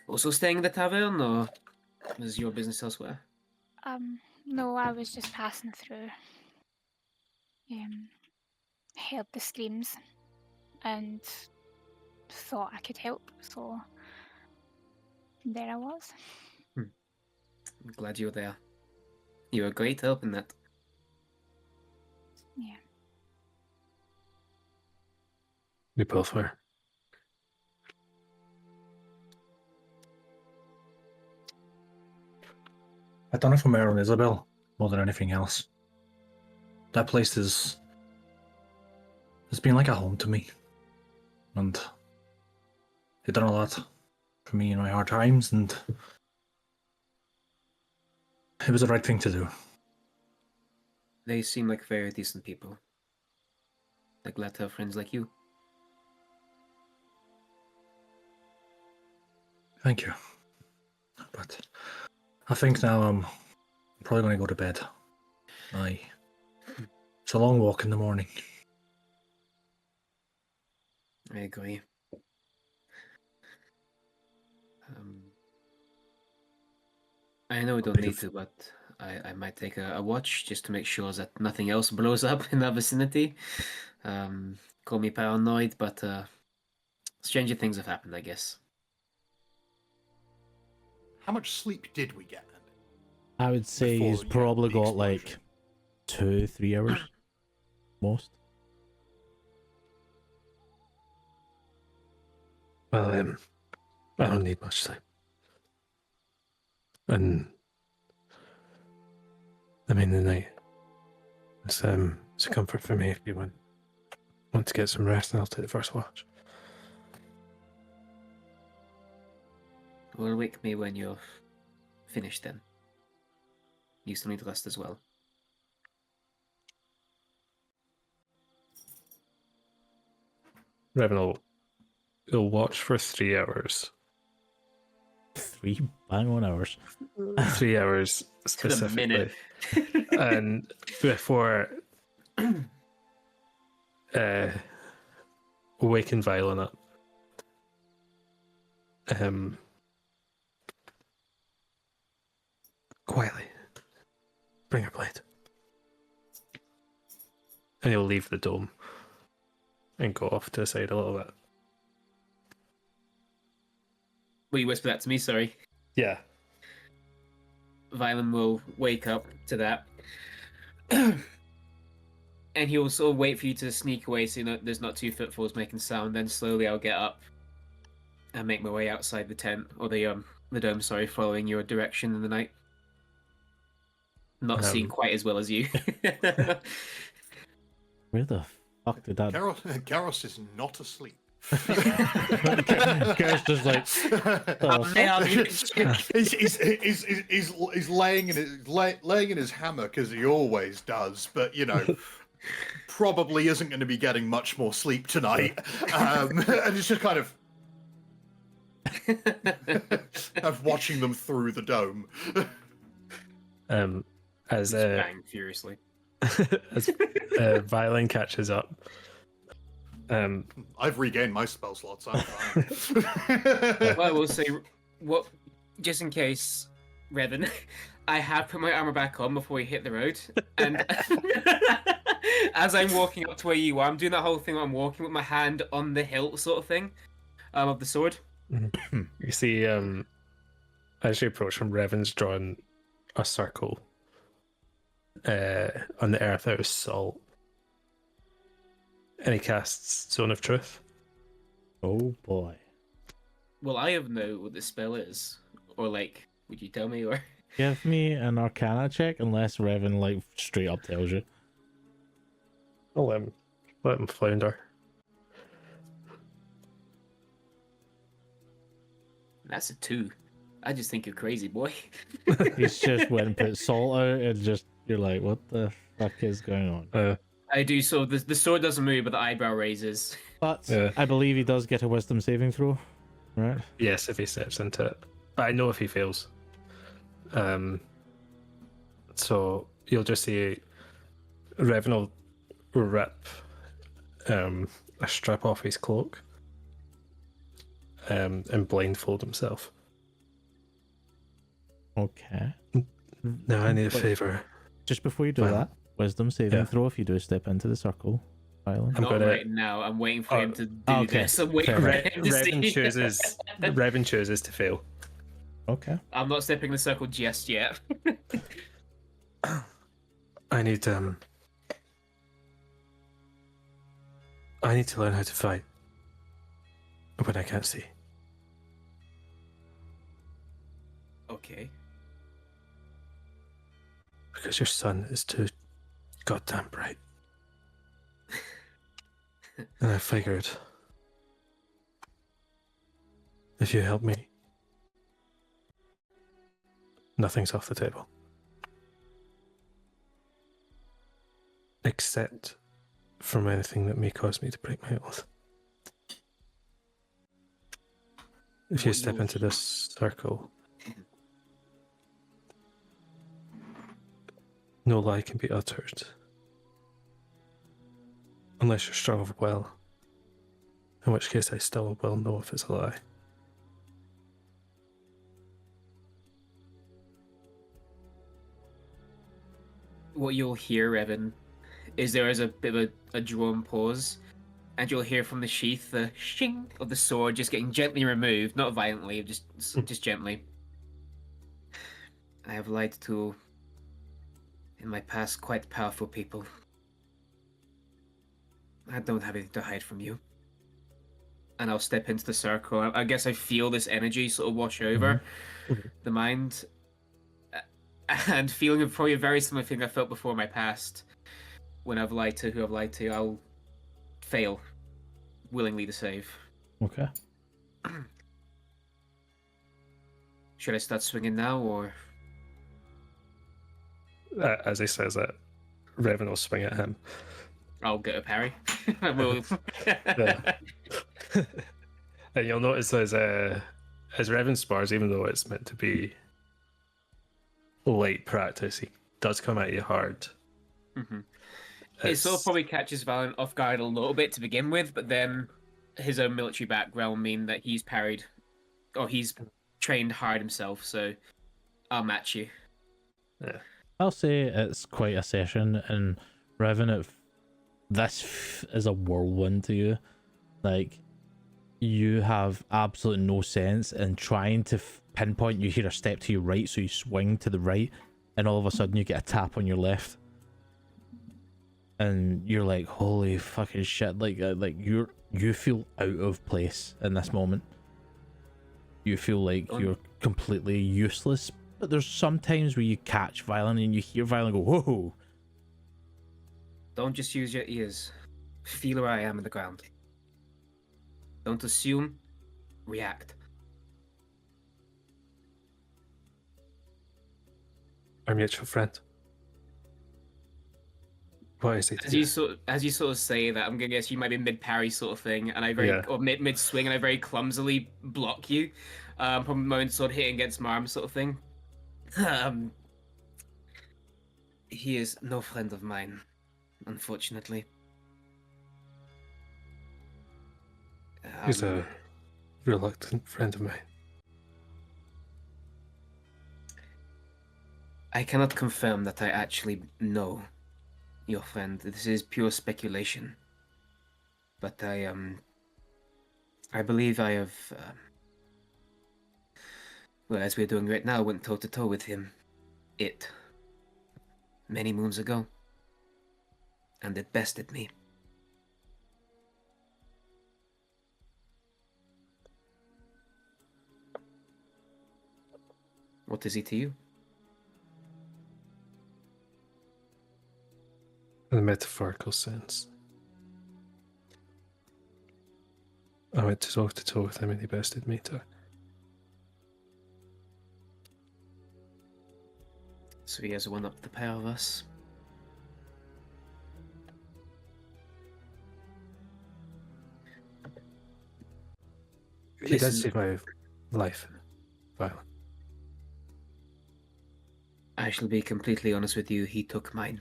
also staying in the tavern, or was your business elsewhere?
No, I was just passing through. Heard the screams and thought I could help, so there I was.
I'm glad you were there. You were a great help in that.
Yeah.
We both were.
I done it for Mare and Isabel more than anything else. That place has been like a home to me, and it done a lot for me in my hard times, and it was the right thing to do.
They seem like very decent people. They're glad to have friends like you.
Thank you. But I think now I'm probably going to go to bed. It's a long walk in the morning.
I agree. I know we don't need to, but I might take a watch just to make sure that nothing else blows up in our vicinity. Call me paranoid, but stranger things have happened, I guess.
How much sleep did we get?
I would say
Before
he's
the
probably got
explosion.
like 2-3 hours, most.
Well, I don't need much sleep. And I mean, the night it's a comfort for me if you want to get some rest, and I'll take the first watch.
Well, wake me when you're finished then. You still need rest as well.
Revan will watch for 3 hours.
3 bang on hours.
3 hours
To the
specifically.
minute.
And before waking Violet up, quietly bring her blade, and he'll leave the dome and go off to the side a little bit.
Will you whisper that to me? Sorry.
Yeah.
Violet will wake up to that. And he'll sort of wait for you to sneak away so there's not 2 footfalls making sound. Then slowly I'll get up and make my way outside the tent, or the dome, sorry, following your direction in the night. Not seeing quite as well as you.
Where the Fuck did that?
Garros is not asleep.
Gareth's just like, oh,
he's laying in his hammock as he always does, but you know, probably isn't going to be getting much more sleep tonight. And it's just kind of watching them through the dome.
As
bang furiously.
as Violin catches up.
I've regained my spell slots. I'm fine.
Well, I will say, what, just in case, Revan, I have put my armor back on before we hit the road, and as I'm walking up to where you are, I'm doing that whole thing where I'm walking with my hand on the hilt, sort of thing, of the sword.
You see, as you approach him, Revan's drawn a circle on the earth out of salt. And he casts Zone of Truth.
oh boy.
Will I have know what this spell is? Or, like, would you tell me, or...
Give me an Arcana check unless Revan like straight up tells you.
I'll let him flounder.
That's a 2. I just think you're crazy, boy.
He's just went and put salt out and just you're like, what the fuck is going on?
I do, so the sword doesn't move, but the eyebrow raises.
But I believe he does get a wisdom saving throw, right?
Yes, if he steps into it. But I know if he fails. So you'll just see Revan will rip a strip off his cloak and blindfold himself.
Okay.
Now I need a favour.
Just before you do
Well,
that, wisdom saving
yeah.
throw if you do step into the circle. Violent.
I'm
Not
gonna-
right now, I'm waiting for him to do
okay.
this. I'm waiting for
Fair.
him to see.
Revan chooses to fail.
Okay.
I'm not stepping in the circle just yet.
I need to learn how to fight when I can't see.
Okay.
Because your son is too goddamn bright. And I figured if you help me, nothing's off the table. Except from anything that may cause me to break my oath. If you
What
step
you'll
into this circle, no lie can be uttered. Unless you're strong of will. In which case I still will know if it's a lie.
What you'll hear, Evan, is there is a bit of a drawn pause, and you'll hear from the sheath the shing of the sword just getting gently removed, not violently, just gently. I have lied to, in my past, quite powerful people. I don't have anything to hide from you. And I'll step into the circle. I guess I feel this energy sort of wash over the mind. And feeling probably a very similar thing I felt before in my past. When I've lied to who I've lied to, I'll fail willingly to save.
Okay.
Should I start swinging now, or...?
As he says that, Revan will swing at him.
I'll get a parry. I will.
And you'll notice as Revan spars, even though it's meant to be light practice, he does come at you hard.
Mm-hmm. It sort of probably catches Valiant off guard a little bit to begin with, but then his own military background mean that he's parried, or he's trained hard himself, so I'll match you.
Yeah.
I'll say it's quite a session, and Revan, this is a whirlwind to you. Like, you have absolutely no sense in trying to pinpoint. You hear a step to your right, so you swing to the right, and all of a sudden you get a tap on your left, and you're like, holy fucking shit. Like you feel out of place in this moment. You feel like you're completely useless. But there's some times where you catch Violin and you hear Violin go, whoa.
Don't just use your ears. Feel where I am in the ground. Don't assume, react.
Our mutual friend. What is it?
As you sort of say that, I'm gonna guess you might be mid parry sort of thing, and
Yeah.
or mid swing, and I very clumsily block you, from my own sword hitting against my arm sort of thing. He is no friend of mine, unfortunately.
He's a reluctant friend of mine.
I cannot confirm that I actually know your friend. This is pure speculation. But I believe I have, well, as we're doing right now, went toe to toe with him. Many moons ago. And it bested me. What is he to you?
In a metaphorical sense. I went toe to toe with him and he bested me too.
So he has one up the pair of us.
He did
Listen.
save my life. Violent.
I shall be completely honest with you, he took mine.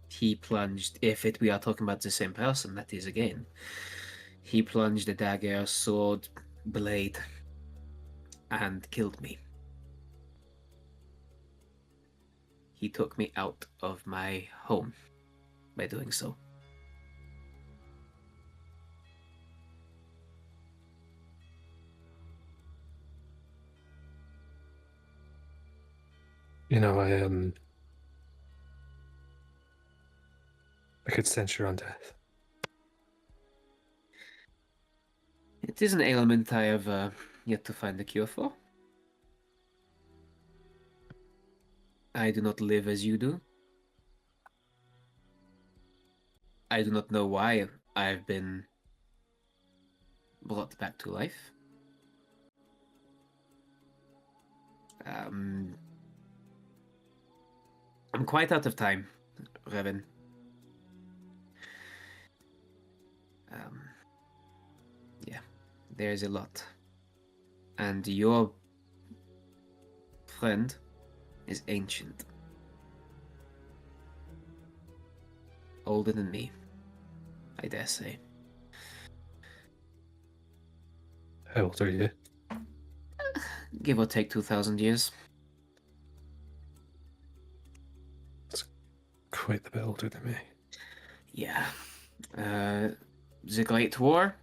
He plunged, we are talking about the same person, that is again. He plunged a dagger, sword, blade, and killed me. He took me out of my home by doing so.
You know, I could sense your own death.
It is an ailment I have yet to find a cure for. I do not live as you do. I do not know why I've been brought back to life. I'm quite out of time, Revan. Yeah, there's a lot. And your friend is ancient. Older than me, I dare say.
How old are you?
Give or take 2,000 years.
Quite a bit older than me.
Yeah. The Great War,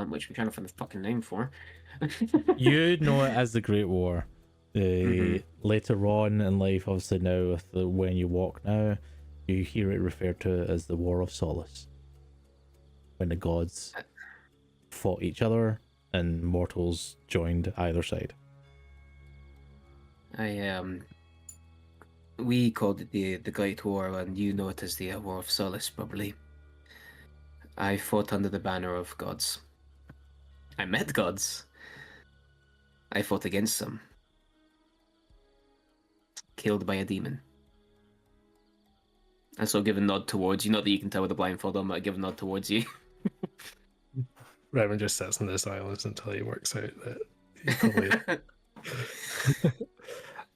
which we're trying to find the fucking name for.
You'd know it as the Great War.
Mhm.
Later on in life, obviously now with the When You Walk Now, you hear it referred to as the War of Solace. When the gods fought each other and mortals joined either side.
We called it the Great War, and you know it as the War of Solace, probably. I fought under the banner of gods. I met gods. I fought against some. Killed by a demon. And so give a nod towards you. Not that you can tell with the blindfold on, but I give a nod towards you.
Revan just sits in the silence until he works out that he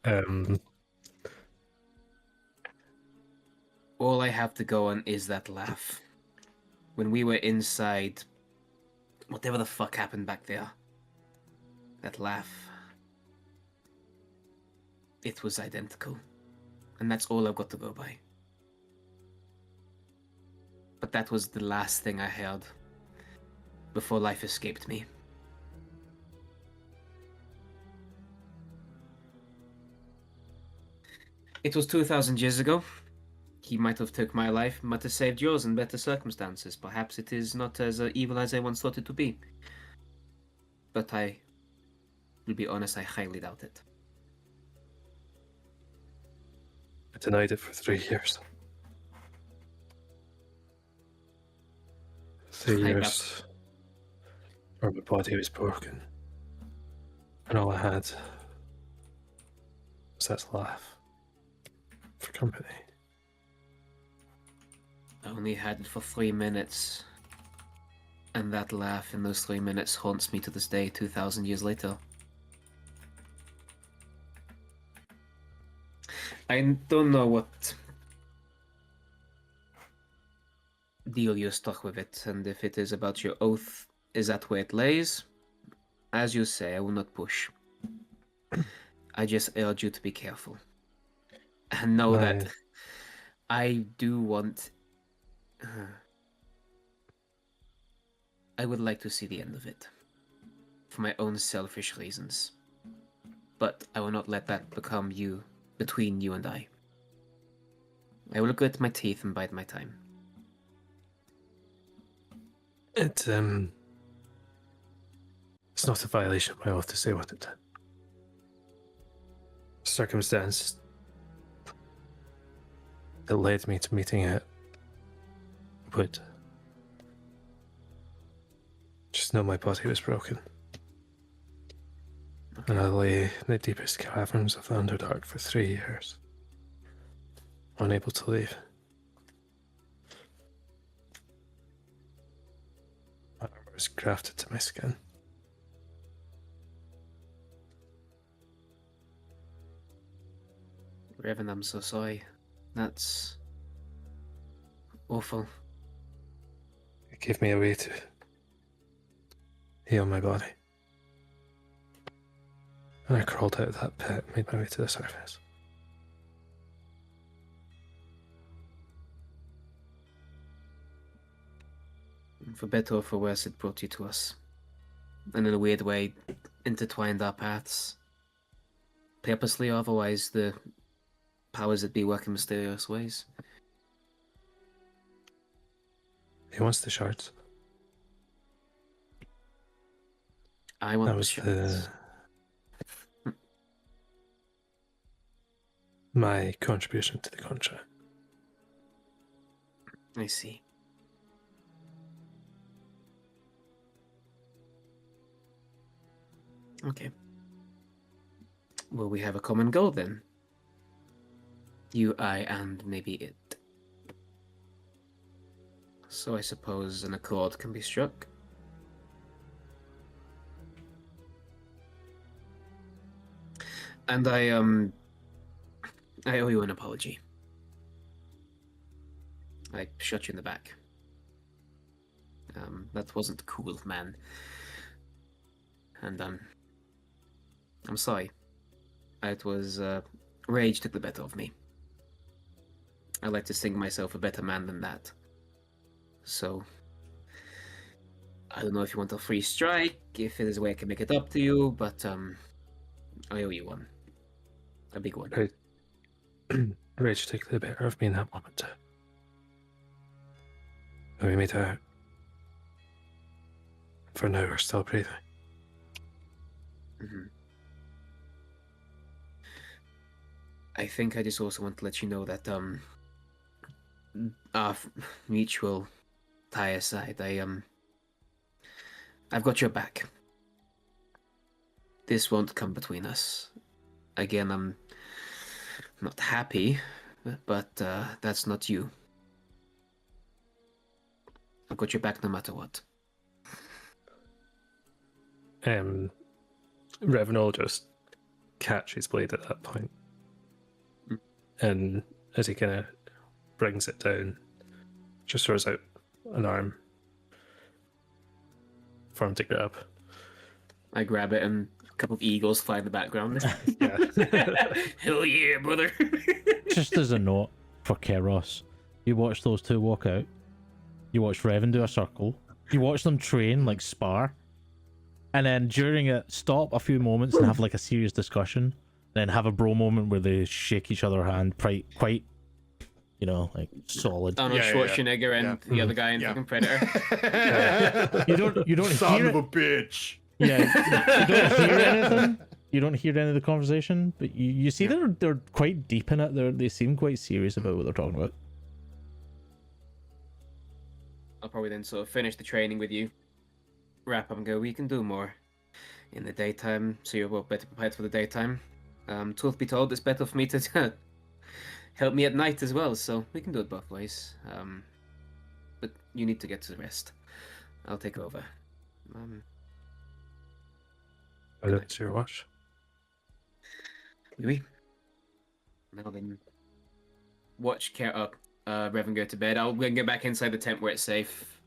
probably.
All I have to go on is that laugh. When we were inside, whatever the fuck happened back there, that laugh, it was identical. And that's all I've got to go by. But that was the last thing I heard before life escaped me. It was 2,000 years ago. He might have took my life, might have saved yours in better circumstances. Perhaps it is not as evil as I once thought it to be. But I To be honest, I highly doubt it.
I denied it for 3 years. 3
I
years where my body was broken. And all I had was that laugh for company.
I only had it for 3 minutes. And that laugh in those 3 minutes haunts me to this day, 2,000 years later. I don't know what deal you're stuck with it, and if it is about your oath, is that where it lays? As you say, I will not push. I just urge you to be careful. And know that I do want... I would like to see the end of it. For my own selfish reasons. But I will not let that become between you and I. I will grit my teeth and bide my time.
It's not a violation of my oath to say what it did. Circumstance that led me to meeting it would just know my body was broken. And I lay in the deepest caverns of the Underdark for 3 years, unable to leave. My armor was grafted to my skin.
Revan, I'm so sorry. That's awful.
It gave me a way to heal my body. And I crawled out of that pit and made my way to the surface.
For better or for worse, it brought you to us. And in a weird way, intertwined our paths. Purposely or otherwise, the powers that be work in mysterious ways.
He wants the shards.
I want
That
the
was
shards.
my contribution to the contract.
I see. Okay. Well, we have a common goal then. You, I, and maybe it. So I suppose an accord can be struck. And I owe you an apology. I shot you in the back. That wasn't cool, man. And I'm sorry. It was rage took the better of me. I like to think myself a better man than that. So I don't know if you want a free strike, if there's a way I can make it up to you, but I owe you one. A big one.
Right. Rage took the better of me in that moment. And we made out. For now, we're still breathing.
Mm-hmm. I think I just also want to let you know that our mutual tie aside, I've got your back. This won't come between us. Again, I'm not happy, but that's not you. I've got your back no matter what.
Revan will just catch his blade at that point. And as he kind of brings it down, just throws out an arm for him to grab.
I grab it and a couple of eagles fly in the background.
Yeah.
Hell yeah, brother.
Just as a note for Keros, you watch those two walk out, you watch Revan do a circle, you watch them train, like spar, and then during it, stop a few moments and have like a serious discussion, then have a bro moment where they shake each other's hand quite, you know, like solid.
Arnold Schwarzenegger and the other guy in fucking Predator.
You don't
Son
hear
of
it.
a bitch.
Yeah, you don't hear anything. You don't hear any of the conversation, but you see they're quite deep in it. They seem quite serious about what they're talking about.
I'll probably then sort of finish the training with you, wrap up and go, we can do more in the daytime, so you're well better prepared for the daytime. Truth be told, it's better for me to help me at night as well, so we can do it both ways. But you need to get to rest. I'll take over.
That's your watch.
Oui. Now then, watch care up. Revan go to bed. I'll then go back inside the tent where it's safe,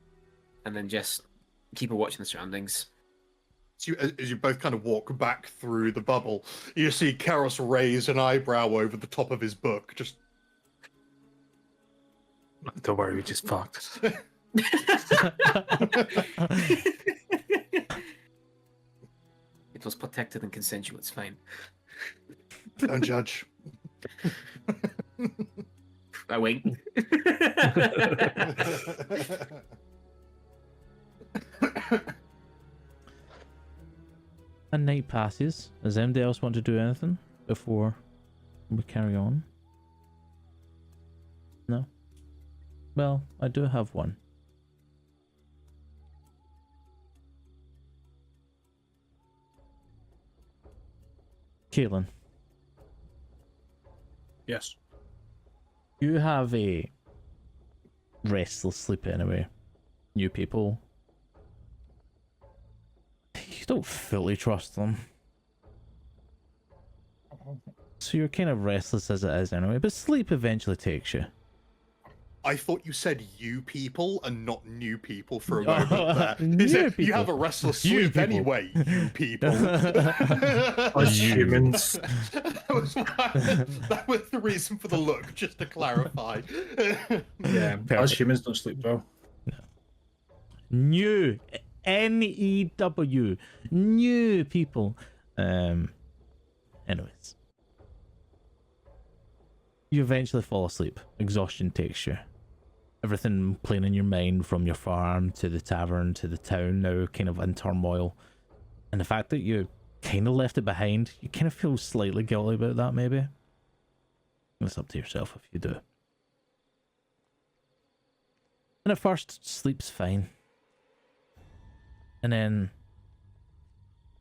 and then just keep a watch on the surroundings.
So as you both kind of walk back through the bubble, you see Karos raise an eyebrow over the top of his book. Just
Don't worry, we just fucked.
It was protected and consensual. It's fine.
don't judge.
I wink.
A night passes. Does anybody else want to do anything before we carry on? No? Well, I do have one. Caitlin,
Yes.
you have a restless sleep anyway. New people. You don't fully trust them. So you're kind of restless as it is anyway, but sleep eventually takes you.
I thought you said you people and not new people for a moment there.
New
Is it, you
people.
have a restless
You
sleep
people.
anyway, you people.
Us humans.
that was the reason for the look, just to clarify.
Yeah, us
Perfect.
humans don't sleep well.
New. N-E-W. New people. Anyways. You eventually fall asleep. Exhaustion takes you. Everything playing in your mind, from your farm to the tavern to the town, now kind of in turmoil. And the fact that you kind of left it behind, you kind of feel slightly guilty about that, maybe. It's up to yourself if you do. And at first, sleep's fine. And then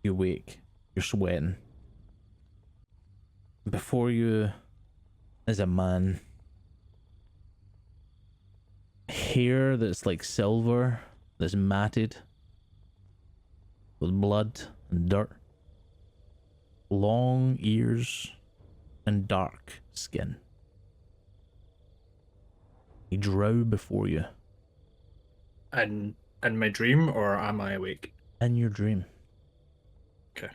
you wake, you're sweating. Before you is a man. Hair that's like silver, that's matted with blood and dirt. Long ears and dark skin. He drow before you
In my dream, or am I awake?
in your dream.
Okay.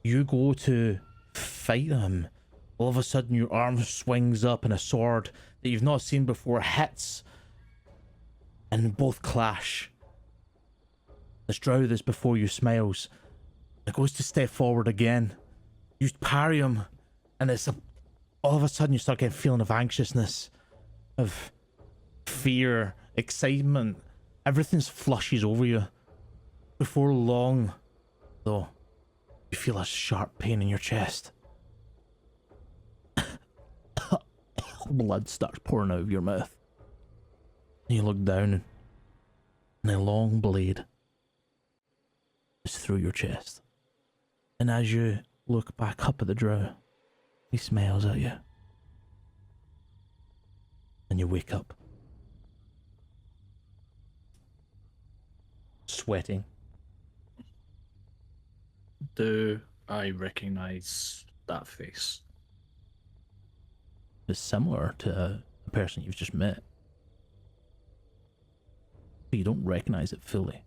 You go to fight him. All of a sudden your arm swings up and a sword that you've not seen before hits. And both clash. This drow that's before you smiles. It goes to step forward again. You parry him. And all of a sudden you start getting a feeling of anxiousness. Of fear. Excitement. Everything flushes over you. Before long, though, you feel a sharp pain in your chest. Blood starts pouring out of your mouth. And you look down, and a long blade is through your chest. And as you look back up at the drow, he smiles at you. And you wake up. Sweating.
Do I recognize that face?
It's similar to the person you've just met. But you don't recognize it fully.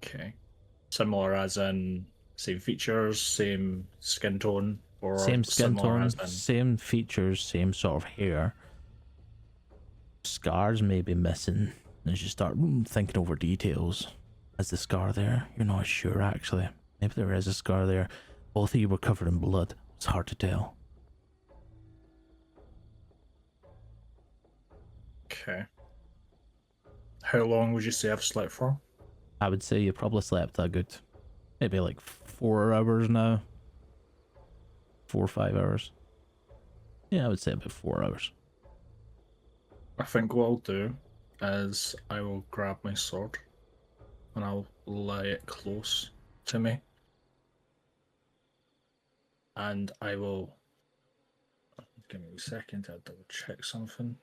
Okay. Similar as in same features, same skin tone, or
Same skin
similar
tone,
as in...
same features, same sort of hair. Scars may be missing. As you start thinking over details, is the scar there? You're not sure actually. Maybe there is a scar there. Both of you were covered in blood. It's hard to tell.
Okay. How long would you say I've slept for?
I would say you probably slept a good, maybe like 4 hours now. 4 or 5 hours. Yeah, I would say about 4 hours.
I think what I'll do is I will grab my sword and I'll lay it close to me. And I will... Give me a second to double check something.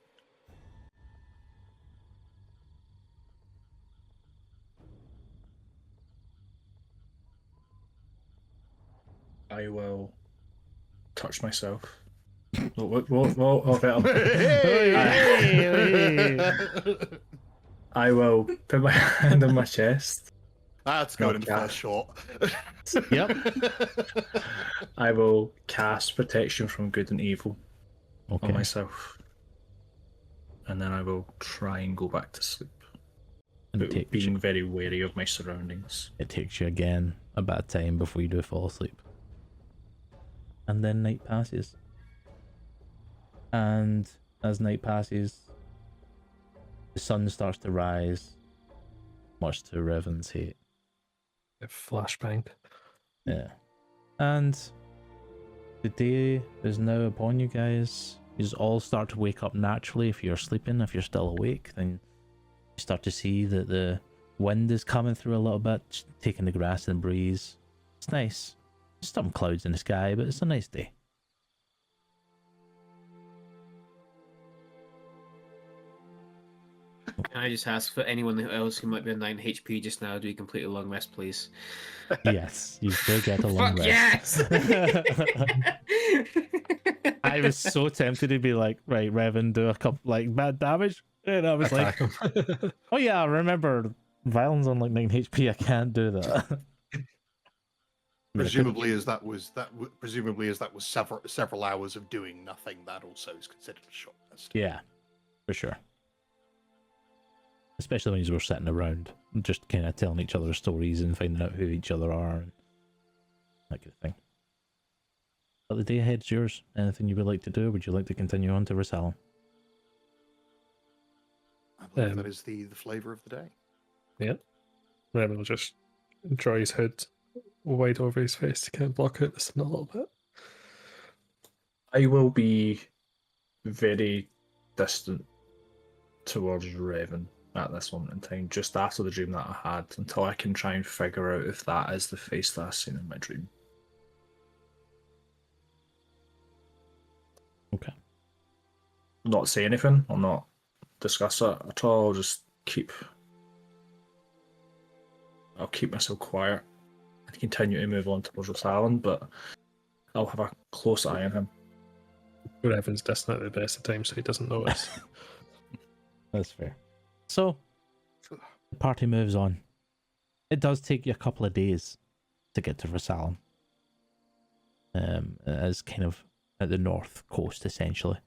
I will touch myself. Whoa, I will put my hand on my chest.
That's going in the first shot.
Yep.
I will cast protection from good and evil
Okay.
on myself. And then I will try and go back to sleep.
And
But being very wary of my surroundings.
it takes you again a bad time before you do fall asleep. And then night passes. And as night passes, the sun starts to rise, much to Revan's hate.
Flashbang.
Yeah. And the day is now upon you guys. You just all start to wake up naturally if you're sleeping. If you're still awake, then you start to see that the wind is coming through a little bit, taking the grass and breeze. It's nice. Some clouds in the sky, but it's a nice day.
Can I just ask for anyone else who might be on 9 HP just now, do you complete a long rest, please?
Yes, you do get a long
Fuck
rest.
yes!
I was so tempted to be like, right, Revan, do a couple like bad damage. And I was like, oh yeah, I remember violence on like 9 HP. I can't do that.
Presumably, as that was several hours of doing nothing, that also is considered a short rest.
Yeah, for sure. Especially when you were sitting around, just kind of telling each other stories and finding out who each other are and that kind of thing. But the day ahead's yours. Anything you would like to do? Would you like to continue on to Rasalem?
I believe that is the flavour of the day.
Yeah. Then we'll just draw his hood wide over his face to kind of block out the sun a little bit.
I will be very distant towards Revan at this moment in time, just after the dream that I had, until I can try and figure out if that is the face that I seen in my dream.
Okay.
Not say anything, I'll not discuss it at all, I'll keep myself quiet and continue to move on towards Rosalyn, but I'll have a close eye on him.
Revan's distant at the best of times, so he doesn't notice.
That's fair. So, the party moves on. It does take you a couple of days to get to Rasalem. As kind of at the north coast, essentially.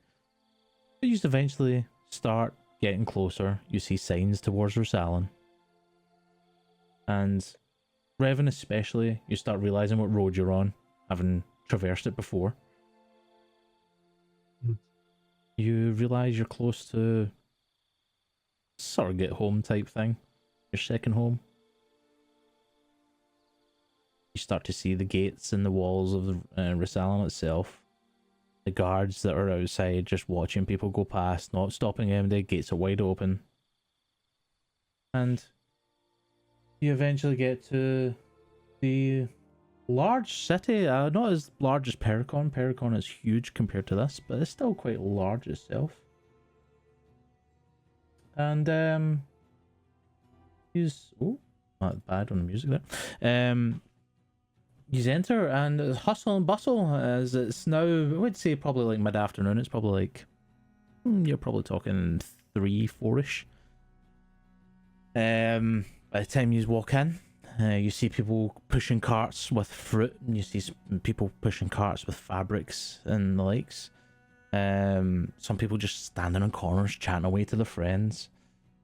But you just eventually start getting closer. You see signs towards Rasalem. And Revan especially, you start realising what road you're on, having traversed it before. You realise you're close to surrogate home type thing. Your second home. You start to see the gates and the walls of the Rasalem itself. The guards that are outside just watching people go past, not stopping them. The gates are wide open. And you eventually get to the large city. Not as large as Pericon. Pericon is huge compared to this, but it's still quite large itself. And not bad on the music there. You enter and it's hustle and bustle as it's now, I would say probably like mid-afternoon. It's probably like, you're probably talking 3, 4-ish. By the time you walk in, you see people pushing carts with fruit, and you see people pushing carts with fabrics and the likes. Some people just standing on corners chatting away to their friends.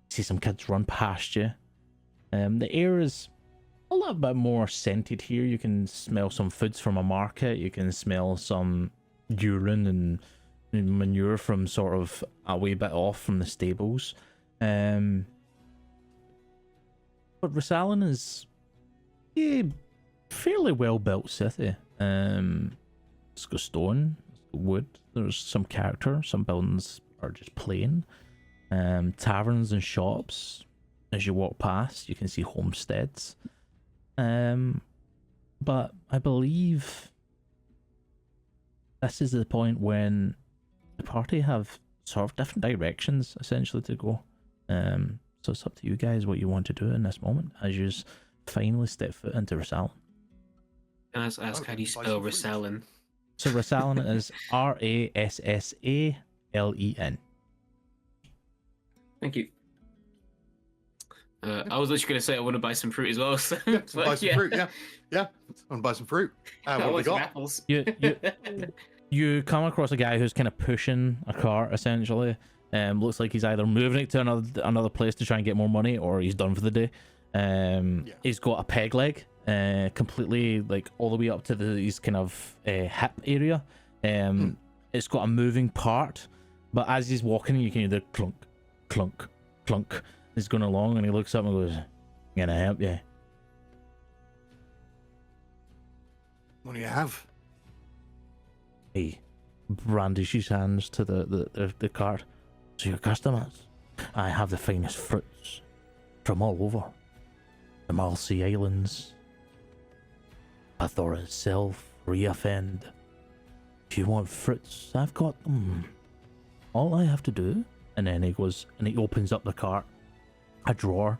You see some kids run past you. The air is a little bit more scented here. You can smell some foods from a market. You can smell some urine and manure from sort of a wee bit off from the stables. but Rasallan is a fairly well built city. It's got stone, it's got wood. There's some character. Some buildings are just plain. Taverns and shops. As you walk past, you can see homesteads. But I believe this is the point when the party have sort of different directions essentially to go. So it's up to you guys what you want to do in this moment as you finally step foot into Rasallan.
Can I just ask, how do you spell Rasallan?
So Rasallan is Rassallen.
Thank you. I was literally going to say I want to buy some fruit as well. So
Yeah, buy some fruit. Yeah, I want to buy some fruit. What have we got?
Apples.
You come across a guy who's kind of pushing a cart essentially. Looks like he's either moving it to another place to try and get more money, or he's done for the day. He's got a peg leg, completely like all the way up to his kind of hip area. It's got a moving part, but as he's walking, you can hear the clunk, clunk, clunk. He's going along, and he looks up and goes, "Can I help you?"
What do you have?
He brandishes his hands to the cart. So your customers, I have the finest fruits from all over. The Malsey Islands, Pathora itself, Riafend. If you want fruits, I've got them. All I have to do, and then he goes and he opens up the cart, a drawer,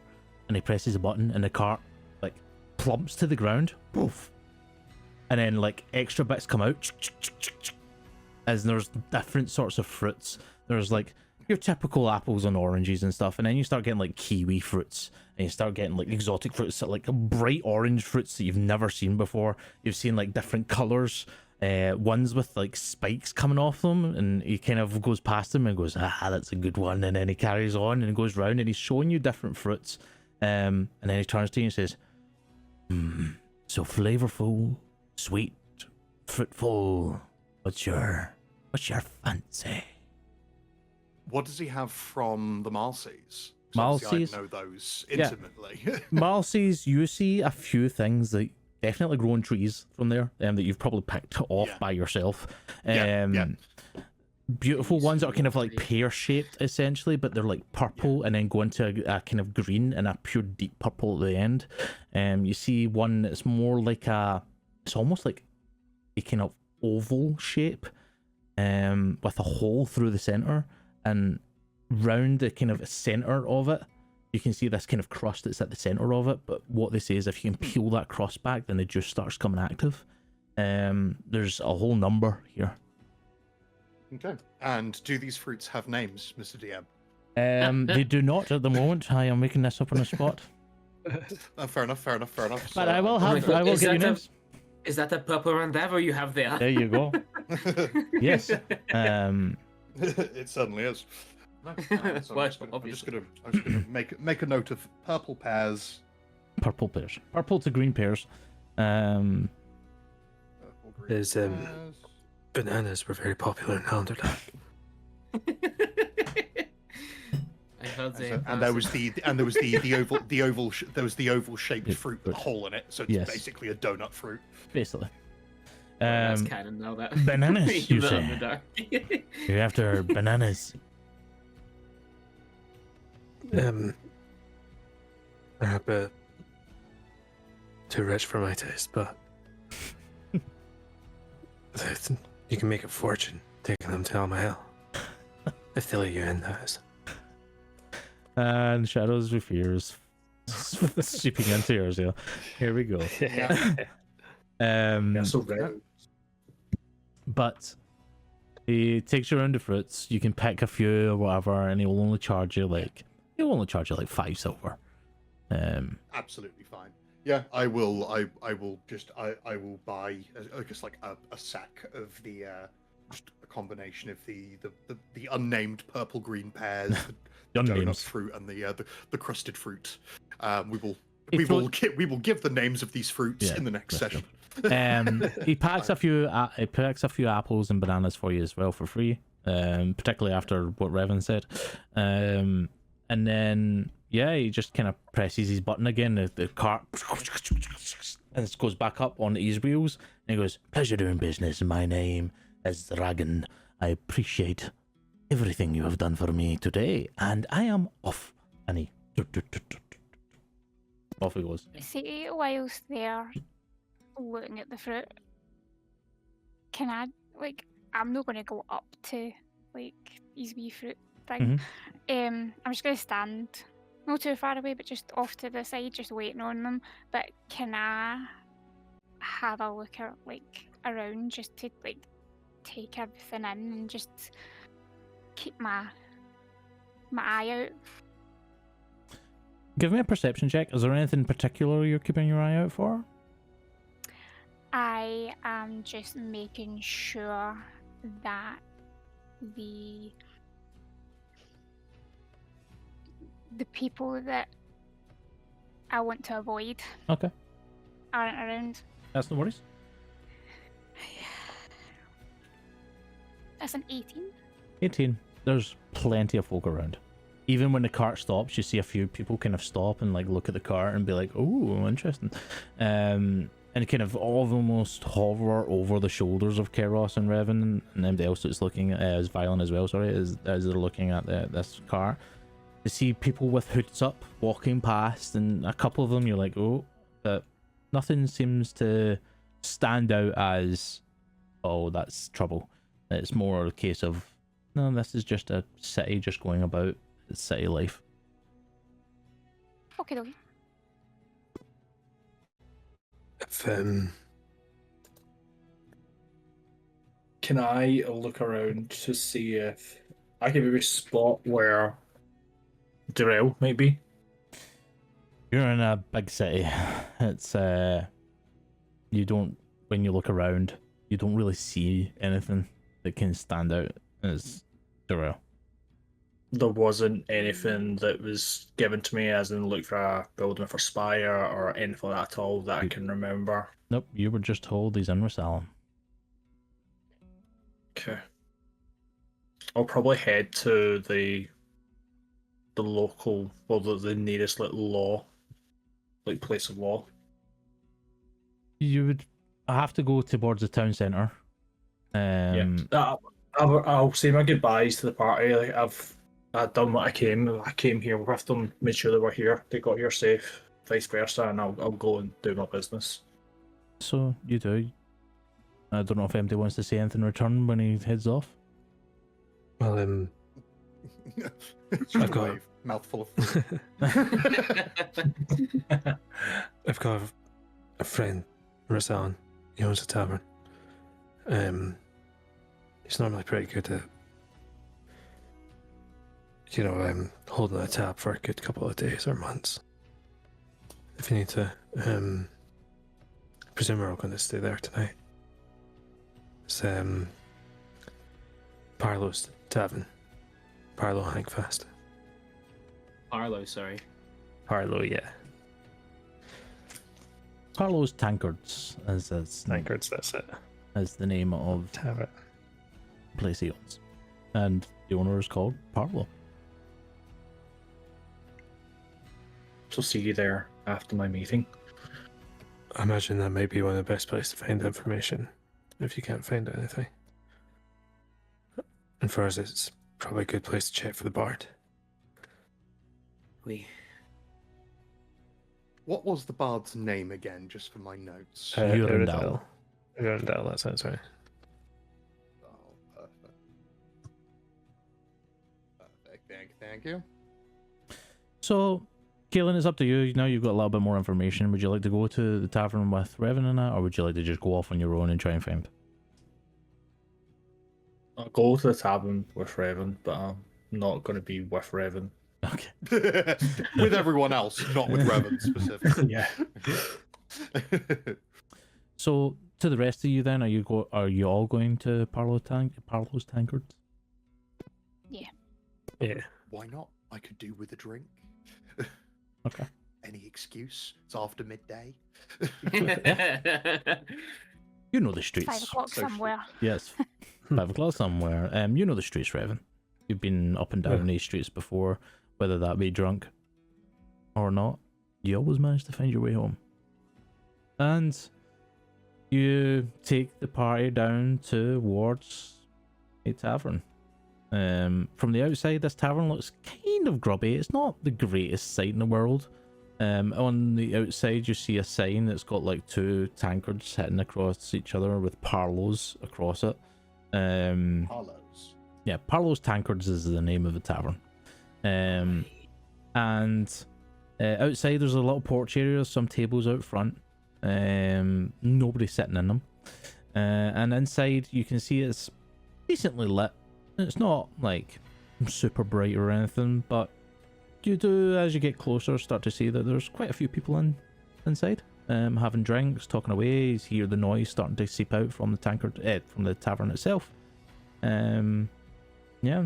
and he presses a button, and the cart like plumps to the ground. Poof. And then like extra bits come out. As there's different sorts of fruits. There's like your typical apples and oranges and stuff, and then you start getting like kiwi fruits, and you start getting like exotic fruits, like bright orange fruits that you've never seen before. You've seen like different colors, ones with like spikes coming off them, and he kind of goes past them and goes, that's a good one, and then he carries on and goes round and he's showing you different fruits, and then he turns to you and says, so flavorful, sweet, fruitful, what's your fancy?
What does he have from the Malseys?
Malseys?
I know those intimately.
Malseys, you see a few things that definitely grow on trees from there, that you've probably picked off by yourself. Beautiful ones that are kind of like pear-shaped, essentially, but they're like purple and then go into a kind of green and a pure deep purple at the end. You see one that's more like it's almost like a kind of oval shape, with a hole through the center, and round the kind of center of it you can see this kind of crust that's at the center of it. But what they say is if you can peel that crust back, then the juice starts coming active. There's a whole number here.
Okay. And do these fruits have names, Mr. DM?
They do not at the moment. I am making this up on the spot.
Fair enough.
But
So,
I will give you names.
Is that the purple endeavor you have there?
There you go. Yes.
It certainly is. No, so I'm just gonna make a note of purple pears.
Purple pears. Purple to green pears.
Purple, green
There's
pears.
bananas were very popular in Alderdack.
And there was the oval shaped fruit with a hole in it, so it's basically a donut fruit.
Basically.
That's canon now. That
bananas, you say? You're after bananas.
They're a bit too rich for my taste, but you can make a fortune taking them to Almael. If they let you in, that is.
And Shadows with Fears sweeping into yours, yeah. Here we go.
So red.
But he takes you around the fruits. You can pick a few or whatever, and he'll only charge you like 5 silver.
Absolutely fine. Yeah, I will buy I guess like a sack of the just a combination of the unnamed purple green pears, the donut fruit, and the crusted fruit. We will give the names of these fruits in the next session.
He packs a few apples and bananas for you as well for free, particularly after what Revan said. And then yeah, he just kind of presses his button again. The cart and it goes back up on his wheels. And he goes, "Pleasure doing business. My name is Dragon. I appreciate everything you have done for me today, and I am off." And he off he goes.
See, whilst they're looking at the fruit, can I, like, I'm not going to go up to, like, his wee fruit thing. I'm just going to stand not too far away, but just off to the side, just waiting on them. But can I have a look at, like, around just to, like, take everything in and just keep my eye out?
Give me a perception check. Is there anything particular you're keeping your eye out for?
I am just making sure that the people that I want to avoid
Okay,
aren't around.
that's no worries.
That's an 18.
18. There's plenty of folk around. Even when the cart stops, you see a few people kind of stop and like look at the cart and be like, "Oh, interesting," and kind of almost hover over the shoulders of Keros and Revan and anybody else that's looking at as Violent as well. Sorry, as they're looking at this car. You see people with hoods up walking past, and a couple of them you're like, "Oh," but nothing seems to stand out as, "Oh, that's trouble." It's more a case of, no, this is just a city just going about its city life.
Okay, okay.
If
Can I look around to see if I can maybe spot where Darrell might be?
You're in a big city. It's you don't, when you look around, you don't really see anything that can stand out as Darrell.
There wasn't anything that was given to me as in look for a building for Spire or anything like that at all that I can remember.
Nope, you were just told he's in Rosalem.
Okay. I'll probably head to the local, well, the nearest law, place of law.
You would have to go towards the town centre.
I'll say my goodbyes to the party. Like I've done what I came here with them, made sure they were here, they got here safe, vice versa, and I'll go and do my business.
So you do. I don't know if anybody wants to say anything in return when he heads off.
well, I've got
Wave, mouthful of fruit.
I've got a friend, Razan. He owns a tavern. He's normally pretty good at, holding a tab for a good couple of days or months. If you need to, I presume we're all going to stay there tonight. It's Parlo's Tavern. Parlo Hangfast.
Arlo, sorry.
Parlo, yeah.
Carlos Tankards, as
Tankards, that's it.
as the name of
Tavern.
the place he owns, and the owner is called Parlo.
So see you there after my meeting.
I imagine that may be one of the best places to find information if you can't find anything. And for us, it's probably a good place to check for the bard.
What was the bard's name again, just for my notes?
Urundel.
Urundel, that sounds right.
Oh, perfect. Perfect. Thank you.
So, Kaelin, it's up to you. Now you've got a little bit more information. Would you like to go to the tavern with Revan and that, or would you like to just go off on your own and try and find?
I'll go to the tavern with Revan, but I'm not going to be with Revan.
Okay.
With everyone else, not with Revan specifically.
Yeah.
So, to the rest of you then, are you all going to Parlo's Tankards?
Yeah.
Why not? I could do with a drink.
Okay.
Any excuse? It's after midday.
You know the streets.
5 o'clock
Social.
somewhere.
Yes, 5 o'clock somewhere. You know the streets, Revan. You've been up and down these streets before, whether that be drunk or not, you always manage to find your way home. And you take the party down towards a tavern. From the outside, this tavern looks kind of grubby. It's not the greatest sight in the world. On the outside, you see a sign that's got like two tankards sitting across each other with Parlo's across it.
Carlos.
Yeah, Parlo's Tankards is the name of the tavern. And outside, there's a little porch area, some tables out front. Nobody sitting in them. And inside, you can see it's decently lit. It's not like super bright or anything, but you do, as you get closer, start to see that there's quite a few people inside, having drinks, talking away. You hear the noise starting to seep out from the tankard, from the tavern itself. Yeah,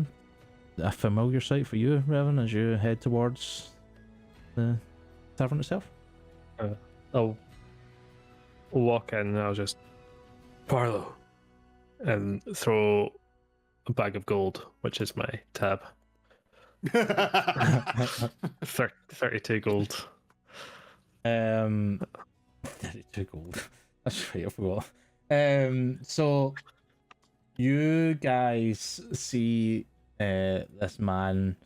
a familiar sight for you, Revan, as you head towards the tavern itself.
I'll walk in and I'll just Parlo and throw a bag of gold, which is my tab. 32 gold.
32 gold. That's right, I forgot. So you guys see this man,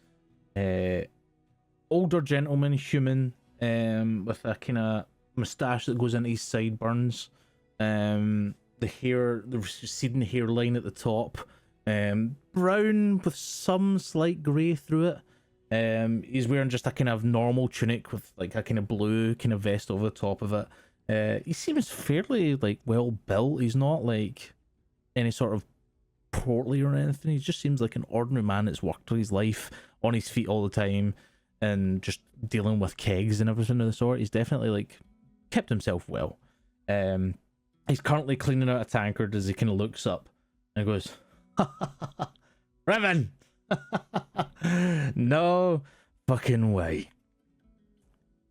older gentleman, human, with a kind of moustache that goes into his sideburns. The hair, the receding hairline at the top, brown with some slight grey through it. He's wearing just a kind of normal tunic with like a kind of blue kind of vest over the top of it. He seems fairly like well built. He's not like any sort of portly or anything. He just seems like an ordinary man that's worked his life on his feet all the time and just dealing with kegs and everything of the sort. He's definitely like kept himself well. He's currently cleaning out a tankard as he kind of looks up and goes, Revan! No fucking way.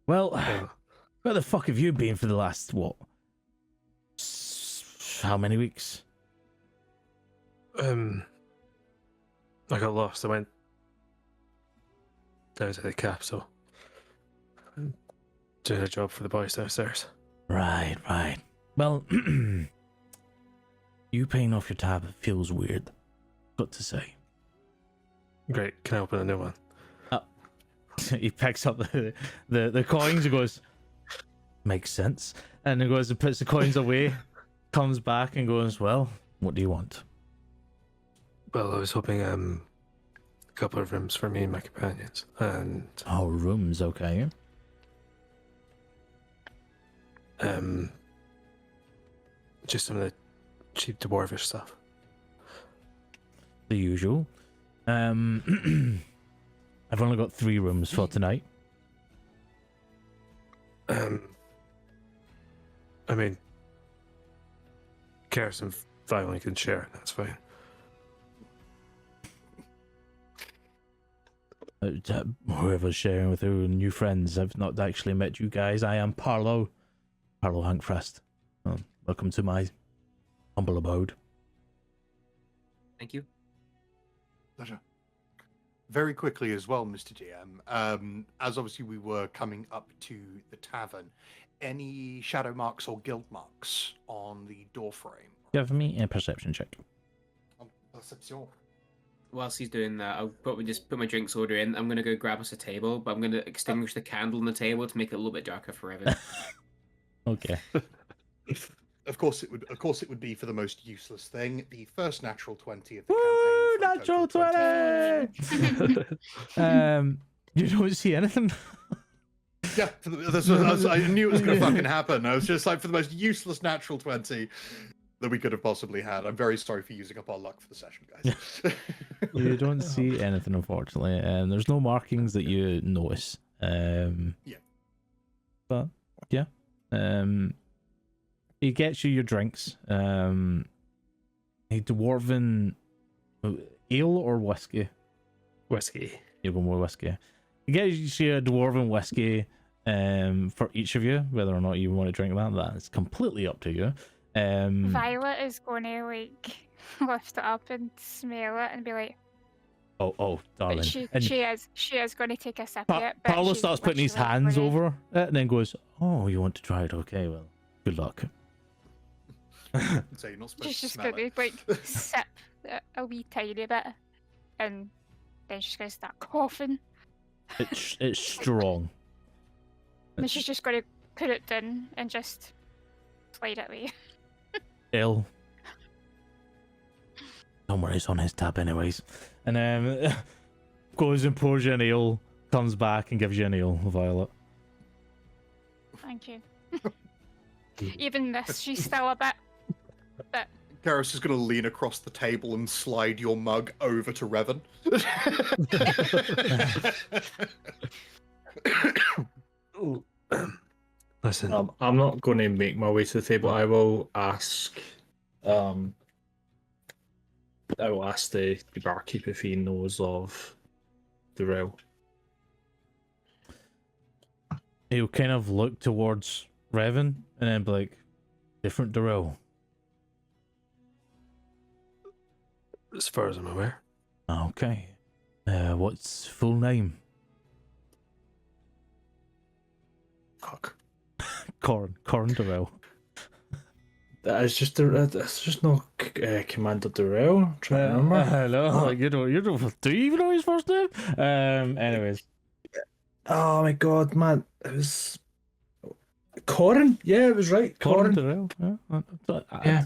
Well, where the fuck have you been for the last, what? How many weeks?
I got lost. I went down to the capital. Doing a job for the boys downstairs.
Right. Well, you paying off your tab feels weird. Got to say.
Great. Can I open a new one?
He picks up the coins and goes, makes sense. And he goes and puts the coins away, comes back and goes, well, what do you want?
Well, I was hoping a couple of rooms for me and my companions, and
Oh, rooms, okay.
just some of the cheap dwarvish stuff.
The usual. I've only got 3 rooms for tonight.
I mean, Karis and Violet can share. That's fine.
Whoever's sharing with who, new friends. I've not actually met you guys. I am Parlo Hankfrast. Well, welcome to my humble abode.
Thank you.
Pleasure. Very quickly as well, Mr. GM, as obviously we were coming up to the tavern, any shadow marks or guild marks on the door frame?
Give me a perception check.
Perception.
Whilst he's doing that, I'll probably just put my drinks order in. I'm going to go grab us a table, but I'm going to extinguish the candle on the table to make it a little bit darker for Evan.
Okay.
Of course it would be for the most useless thing, the first natural 20 of the
Woo!
campaign. For a
Natural
total
20! You don't see anything?
Yeah, I knew it was going to fucking happen. I was just like, for the most useless natural 20 that we could have possibly had. I'm very sorry for using up our luck for the session, guys.
You don't see anything, unfortunately. There's no markings that you notice.
Yeah.
But, yeah. He gets you your drinks. A dwarven ale or whiskey?
Whiskey.
You're going with whiskey. He gets you a dwarven whiskey for each of you, whether or not you want to drink that's completely up to you.
Violet is going to like lift it up and smell it and be like,
Oh, darling. And
She is going to take a sip of it. But
Paolo
she's
starts putting his
literally
hands
gonna-
over it and then goes, "Oh, you want to try it? Okay, well, good luck."
So you're not supposed
She's
to
just
smell
going
it.
to like sip a wee tiny bit, and then she's going to start coughing.
It's strong.
And she's just going to put it down and just slide it away.
Ill. Don't worry, it's on his tab anyways. And then goes and pours you an ale, comes back and gives you an ale, Violet.
Thank you. Even this, she's still a bit.
Garrus is going to lean across the table and slide your mug over to Revan.
Listen,
I'm not going to make my way to the table. I will ask. I will ask the barkeep if he knows of the rail.
He'll kind of look towards Revan and then be like, "Different Darrell."
as far as I'm aware.
Okay. What's full name?
Cock.
Corn Darrell.
It's just no Commander Darrell. I'm trying to remember.
Hello. You don't. Do you even know his first name? Anyways.
Oh my god, man! It was Corin. Yeah, it was right.
Corn
Corin.
Darrell.
Yeah.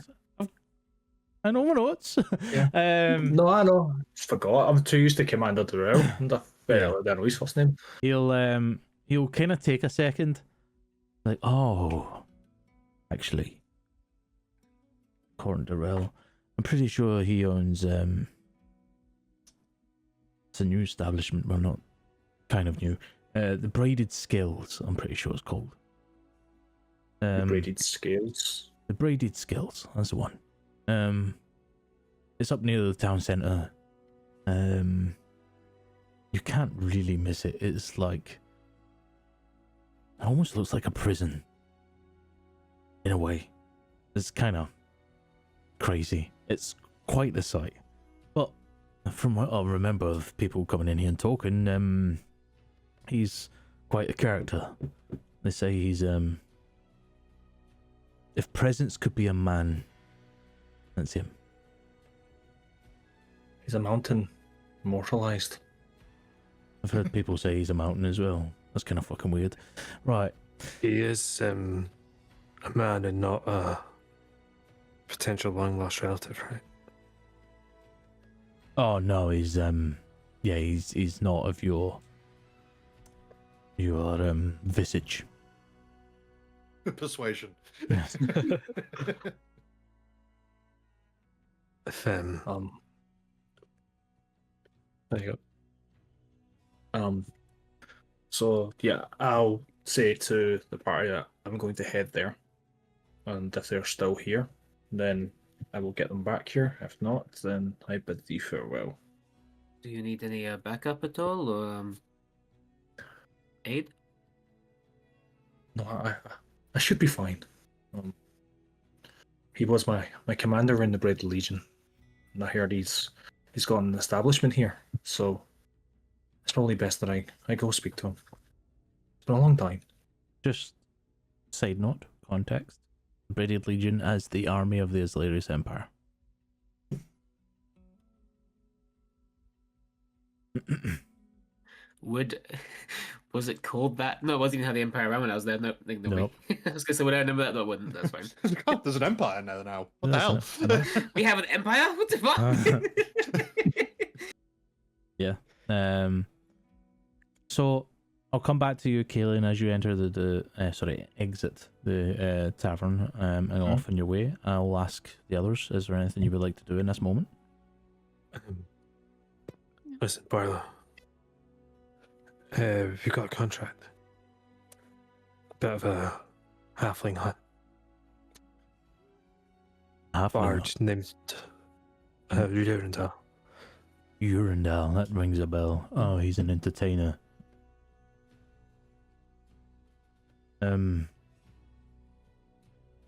I know my notes.
Yeah. No, I know. Just forgot. I'm too used to Commander Darrell. I don't know his first name.
He'll kind of take a second, like, oh, actually, Corn Darrell. I'm pretty sure he owns it's a new establishment. Well, not kind of new. The Braided Skills. I'm pretty sure it's called.
Braided Scales.
The Braided Skills. That's the one. It's up near the town centre. You can't really miss it. It's like, it almost looks like a prison. In a way. It's kind of crazy. It's quite the sight. But from what I remember of people coming in here and talking, he's quite a character. They say he's, if presence could be a man, that's him.
He's a mountain, immortalized.
I've heard people say he's a mountain as well. That's kind of fucking weird. Right.
He is a man and not a potential long lost relative, right?
Oh no, he's not of your visage.
Persuasion.
If
There you go. So yeah, I'll say to the party that I'm going to head there, and if they're still here, then I will get them back here. If not, then I bid thee farewell.
Do you need any backup at all, or aid?
No, I should be fine. He was my commander in the Braided Legion, and I heard he's got an establishment here, so it's probably best that I go speak to him. It's been a long time.
Just side note, context. Braided Legion as the army of the Islarius Empire.
Was it called that? No, it wasn't even how the Empire ran when I was there. No,
Nope.
I was gonna say, would I remember that? No, it wouldn't. That's fine.
God, there's an empire now. What the hell?
We have an empire. What the fuck?
Yeah. So I'll come back to you, Kaelin, as you enter exit the tavern and off on your way. I'll ask the others, is there anything you would like to do in this moment?
Listen, Barlow. We've got a contract. A bit of a halfling hut. Barge named Urindal.
Urindal, that rings a bell. Oh, he's an entertainer. I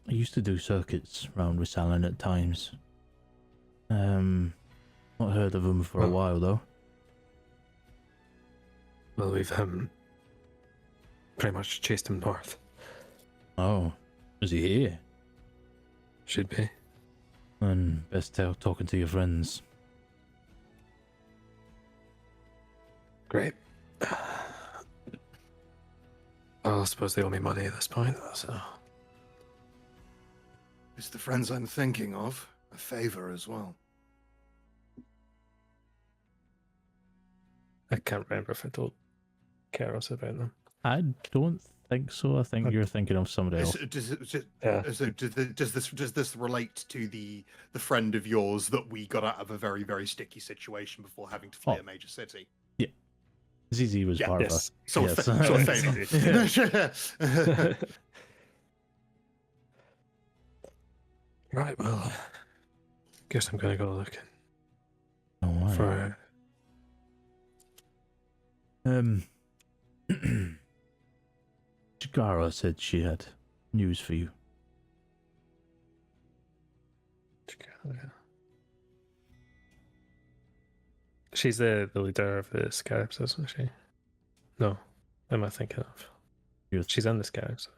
used to do circuits round Rissalin at times. Not heard of him for a while though.
Well, we've pretty much chased him north.
Oh, is he here?
Should be.
And best talking to your friends.
Great. Well, I suppose they owe me money at this point, so...
It's the friends I'm thinking of. A favor as well.
I can't remember if I told Karos about them.
I don't think so. I think you're thinking of somebody else.
Does this relate to the friend of yours that we got out of a very, very sticky situation before having to flee a major city?
ZZ was part of us.
So
Yes.
so a favor.
Right, well... Guess I'm gonna go looking
Oh, wow.
for...
Jagara said she had news for you.
She's the leader of the Scarabs, isn't she? No. What am I thinking of? She's in the Scarabs.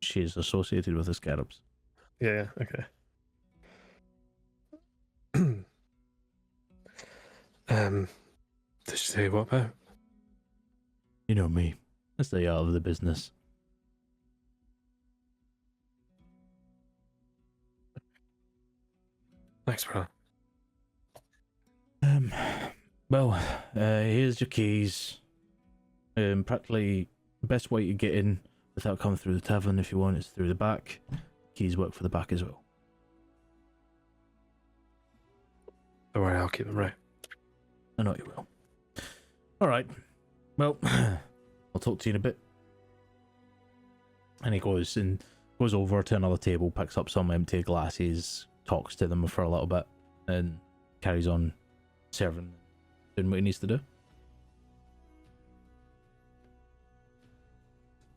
She is associated with the Scarabs.
Yeah, okay. Did she say what about?
You know me. I stay out of the business.
Thanks, bro.
Well, here's your keys. Practically the best way to get in without coming through the tavern if you want is through the back. Keys work for the back as well.
Don't worry, I'll keep them right.
I know you will. Alright. Well, I'll talk to you in a bit. And he goes over to another table, picks up some empty glasses, talks to them for a little bit, and carries on serving, doing what he needs to do.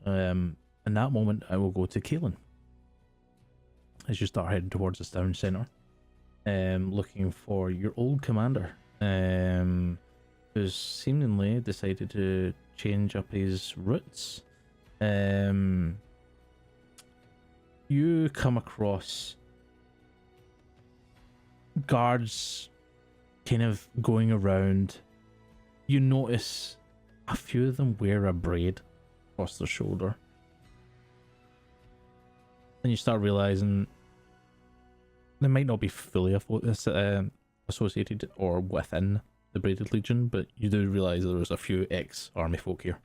In that moment, I will go to Kaelin. As you start heading towards the town centre, looking for your old commander, who's seemingly decided to change up his routes. You come across guards kind of going around. You notice a few of them wear a braid across their shoulder. And you start realizing they might not be fully associated or within the Braided Legion, but you do realize there's a few ex-army folk here.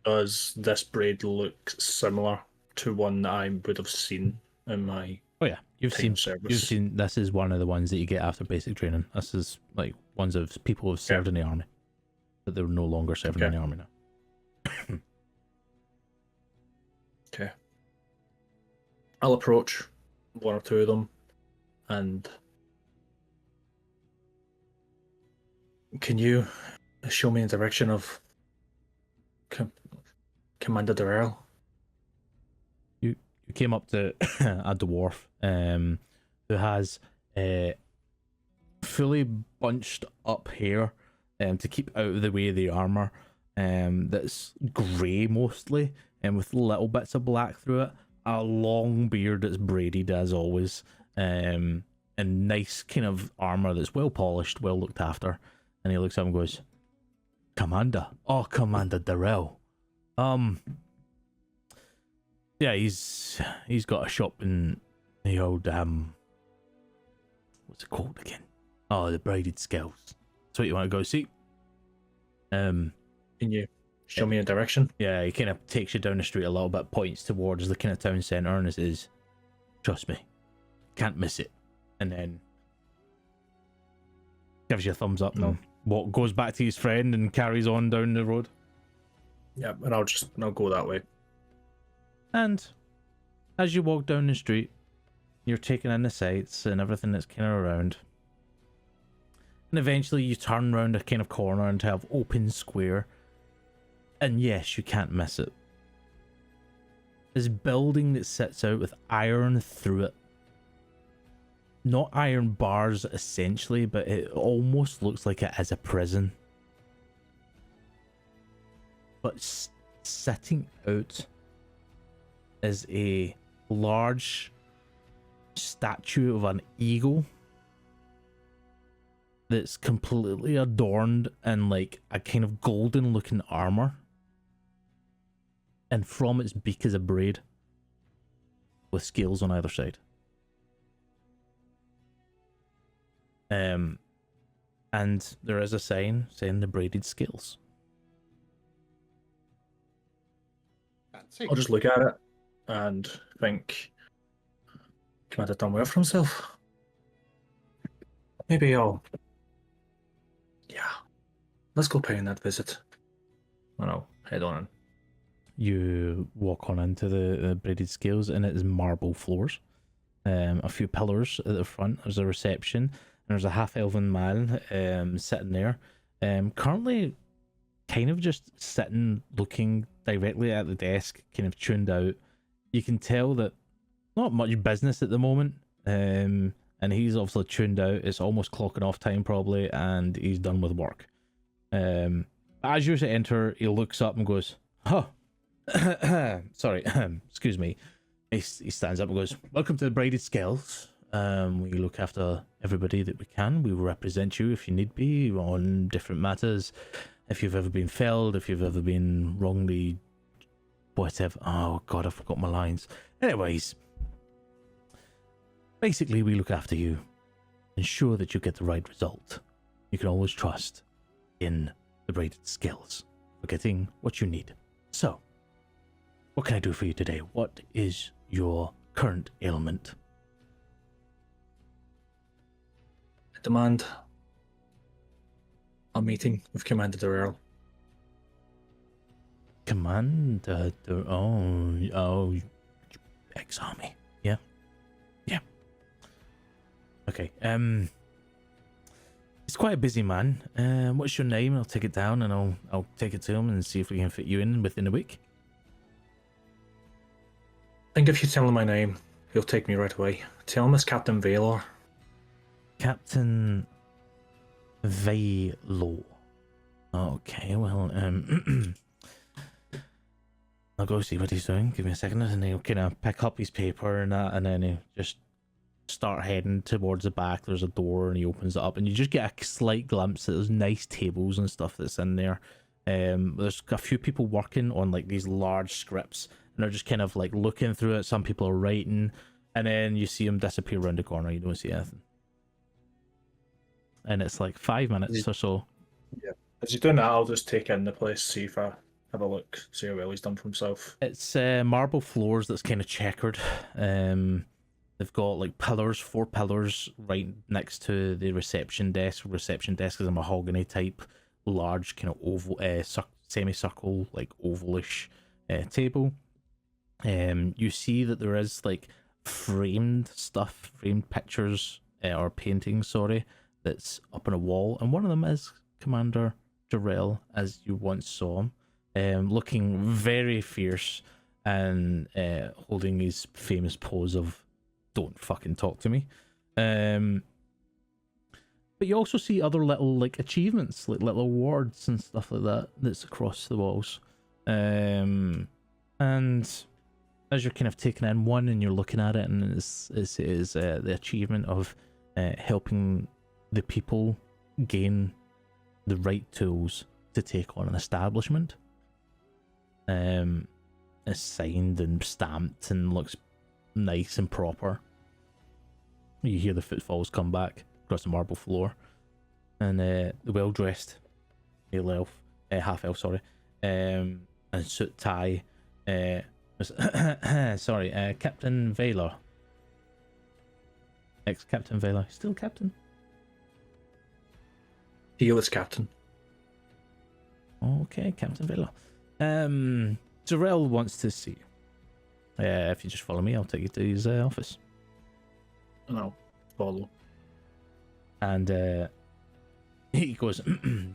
Does this braid look similar to one that I would have seen in my
Oh yeah, you've seen
service?
this is one of the ones that you get after basic training. This is like ones of people who've served in the army, but they're no longer serving in the army now.
Okay. I'll approach one or two of them and can you show me the direction of Commander Darrell?
You came up to a dwarf who has fully bunched up hair to keep out of the way of the armor, that's grey mostly, and with little bits of black through it, a long beard that's braided as always, and nice kind of armor that's well polished, well looked after. And he looks up and goes, Commander? Oh, Commander Darrell. Yeah, he's got a shop in the old, what's it called again? Oh, the Braided Scales. That's what you want to go see.
Can you show me a direction?
Yeah, he kind of takes you down the street a little bit, points towards the kind of town centre, and it says, trust me, can't miss it. And then gives you a thumbs up and goes back to his friend and carries on down the road.
Yeah, and I'll go that way.
And as you walk down the street, you're taking in the sights and everything that's kind of around. And eventually you turn around a kind of corner and have open square. And yes, you can't miss it. This building that sits out with iron through it. Not iron bars essentially, but it almost looks like it is a prison. but sitting out is a large statue of an eagle that's completely adorned in like a kind of golden looking armor, and from its beak is a braid with scales on either side. And there is a sign saying the braided scales.
Fancy.
I'll just look at it and think Commander done well for himself. Maybe let's go paying that visit. And I'll head on in.
You walk on into the braided scales, and it is marble floors. A few pillars at the front. There's a reception, and there's a half-elven man sitting there. Currently, kind of just sitting, looking directly at the desk, kind of tuned out. You can tell that not much business at the moment, and he's obviously tuned out. It's almost clocking off time probably, and he's done with work. As you enter, he looks up and goes, "Huh, sorry, excuse me." He stands up and goes, "Welcome to the Braided Scales. We look after everybody that we can. We will represent you if you need be on different matters. If you've ever been felled, if you've ever been wrongly, whatever." Oh God, I forgot my lines. Anyways, basically, we look after you, ensure that you get the right result. You can always trust in the Braided Scales for getting what you need. So, what can I do for you today? What is your current ailment?
I demand a meeting with Commander Darrell.
Commander, oh, ex-army, yeah. Okay, he's quite a busy man. What's your name? I'll take it down and I'll take it to him and see if we can fit you in within a week.
I think if you tell him my name, he'll take me right away. Tell him it's Captain Valor.
Captain Valo. Okay, well, I'll go see what he's doing. Give me a second, and he'll kind of pick up his paper and that, and then he'll just start heading towards the back. There's a door, and he opens it up, and you just get a slight glimpse at those nice tables and stuff that's in there. There's a few people working on like these large scripts, and they're just kind of like looking through it. Some people are writing, and then you see him disappear around the corner. You don't see anything, and it's like 5 minutes or so.
Yeah. As he's doing that, I'll just take in the place, see if I have a look, see how well he's done for himself.
It's marble floors that's kind of checkered. They've got like pillars, 4 pillars right next to the reception desk. Reception desk is a mahogany type, large kind of oval, semicircle, like ovalish table. You see that there is like framed stuff, framed pictures or paintings, sorry, that's up on a wall, and one of them is Commander Darrell, as you once saw him, looking very fierce and holding his famous pose of "Don't fucking talk to me." But you also see other little like achievements, like little awards and stuff like that that's across the walls. And as you're kind of taking in one and you're looking at it, and it's the achievement of helping the people gain the right tools to take on an establishment. It's signed and stamped and looks nice and proper. You hear the footfalls come back across the marble floor, and the well-dressed half elf, sorry, and suit tie. Sorry, Captain Valor. Ex-Captain Valor, still Captain.
Heal is Captain.
Okay, Captain Valor. Darrell wants to see you. If you just follow me, I'll take you to his office.
And I'll follow.
And he goes,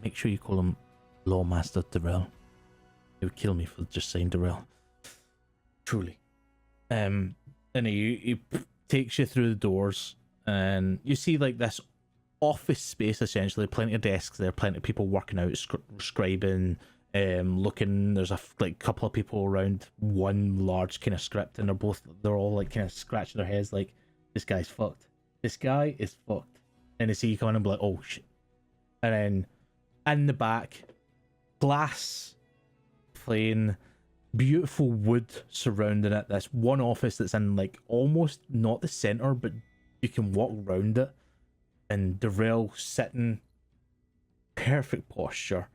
"Make sure you call him Lawmaster Darrell. He would kill me for just saying Darrell. Truly." And he takes you through the doors, and you see like this office space, essentially. Plenty of desks there, plenty of people working out, scribing, looking. There's a like couple of people around one large kind of script, and they're all like kind of scratching their heads like, this guy's fucked. This guy is fucked. And they see you coming and be like, oh shit. And then in the back, glass, plain, beautiful wood surrounding it. This one office that's in like almost not the center, but you can walk around it. And Darrell sitting, perfect posture,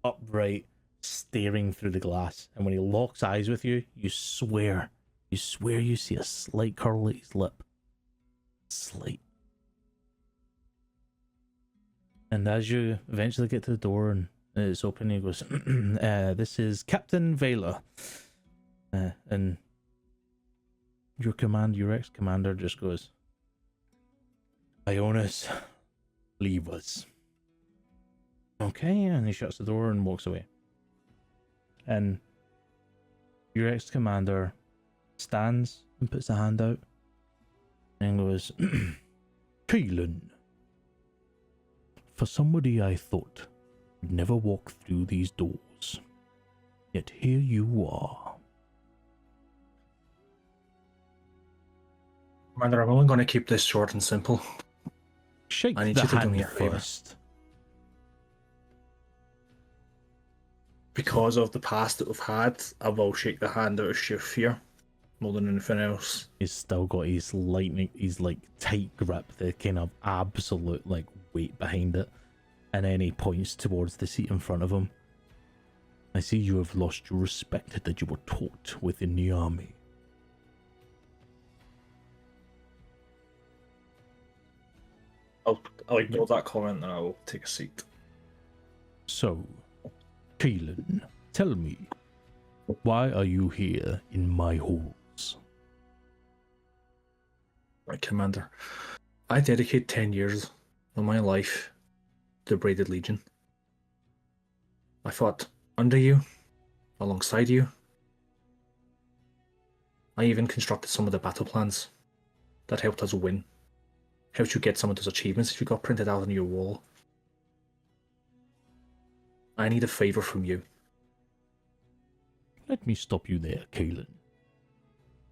upright, staring through the glass. And when he locks eyes with you, you swear you see a slight curl at his lip. Slight. And as you eventually get to the door and it's open, he goes, this is Captain Vela. And your ex-commander just goes, Ionis, leave us. Okay, and he shuts the door and walks away. And your ex-commander stands and puts a hand out and goes, Keelan, for somebody I thought would never walk through these doors, yet here you are.
Commander, I'm only going to keep this short and simple.
Shake
I need
the
you to do
hand
me a favor.
first.
Because of the past that we've had, I will shake the hand out of sheer fear more than anything else.
He's still got his like tight grip, the kind of absolute like weight behind it, and then he points towards the seat in front of him. I see you have lost your respect that you were taught within the army.
I'll ignore that comment and I'll take a seat.
So, Keelan, tell me, why are you here in my halls?
Right, Commander. I dedicate 10 years of my life to the Braided Legion. I fought under you, alongside you. I even constructed some of the battle plans that helped us win. Helped you get some of those achievements that you got printed out on your wall. I need a favor from you.
Let me stop you there, Keelan.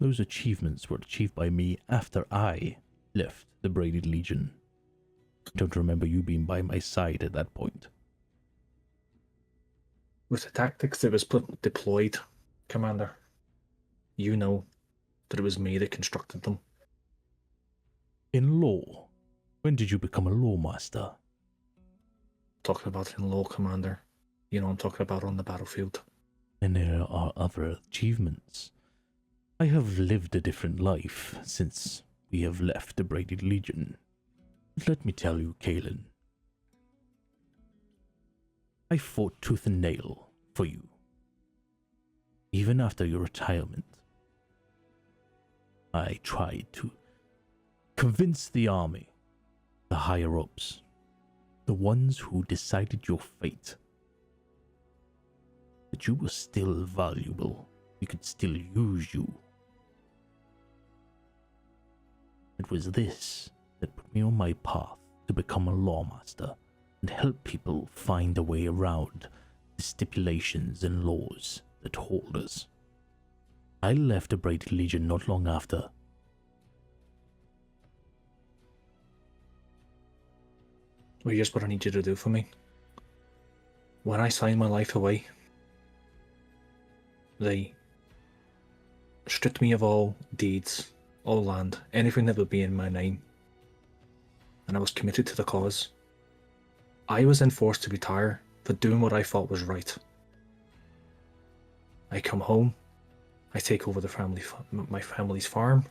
Those achievements were achieved by me after I left the Braided Legion. I don't remember you being by my side at that point.
With the tactics that was deployed, Commander, you know that it was me that constructed them.
In law? When did you become a lawmaster?
Talking about in law, Commander. You know I'm talking about on the battlefield.
And there are other achievements. I have lived a different life since we have left the Braided Legion. But let me tell you, Keelan, I fought tooth and nail for you. Even after your retirement, I tried to convince the army, the higher-ups, the ones who decided your fate, that you were still valuable. We could still use you. It was this that put me on my path to become a lawmaster and help people find a way around the stipulations and laws that hold us. I left the Braided Legion not long after.
Well, here's what I need you to do for me. When I sign my life away, they stripped me of all deeds, all land, anything that would be in my name. And I was committed to the cause. I was then forced to retire for doing what I thought was right. I come home, I take over my family's farm.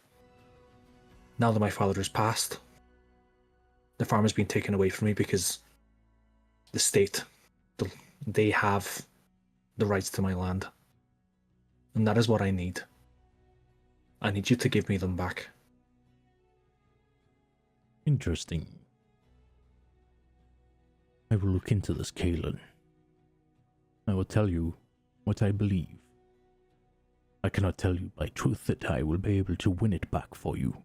Now that my father has passed, the farm has been taken away from me because the state, they have the rights to my land. And that is what I need. I need you to give me them back.
Interesting. I will look into this, Keelan. I will tell you what I believe. I cannot tell you by truth that I will be able to win it back for you.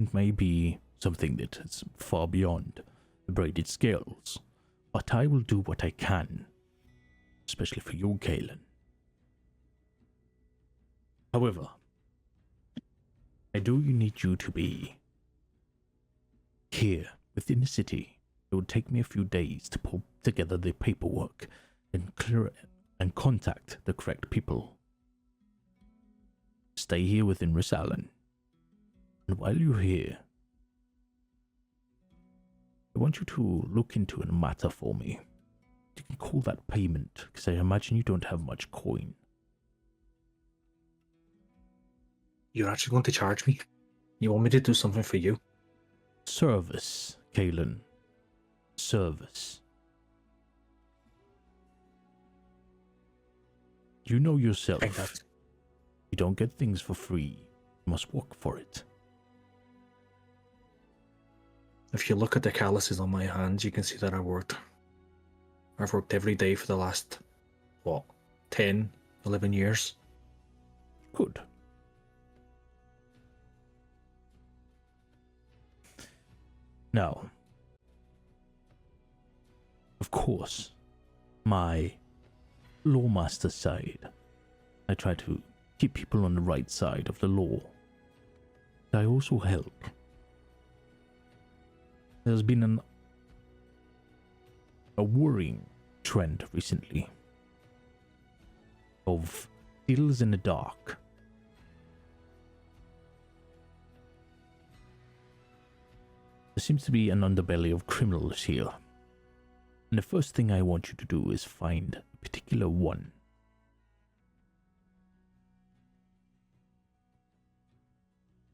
It may be something that is far beyond the braided scales, but I will do what I can. especially for you, Kalen. However, I do need you to be here within the city. It would take me a few days to pull together the paperwork and clear it and contact the correct people. Stay here within Risalan. And while you're here, I want you to look into a matter for me. You can call that payment, because I imagine you don't have much coin.
You're actually going to charge me? You want me to do something for you?
Service, Kalen. Service. You know yourself.
I think that's-
You don't get things for free. You must work for it.
If you look at the calluses on my hands, you can see that I've worked every day for the last, 10, 11 years.
Good. Now, of course, my lawmaster side, I try to keep people on the right side of the law. But I also help. There's been a worrying trend recently of deals in the dark. There seems to be an underbelly of criminals here. And the first thing I want you to do is find a particular one.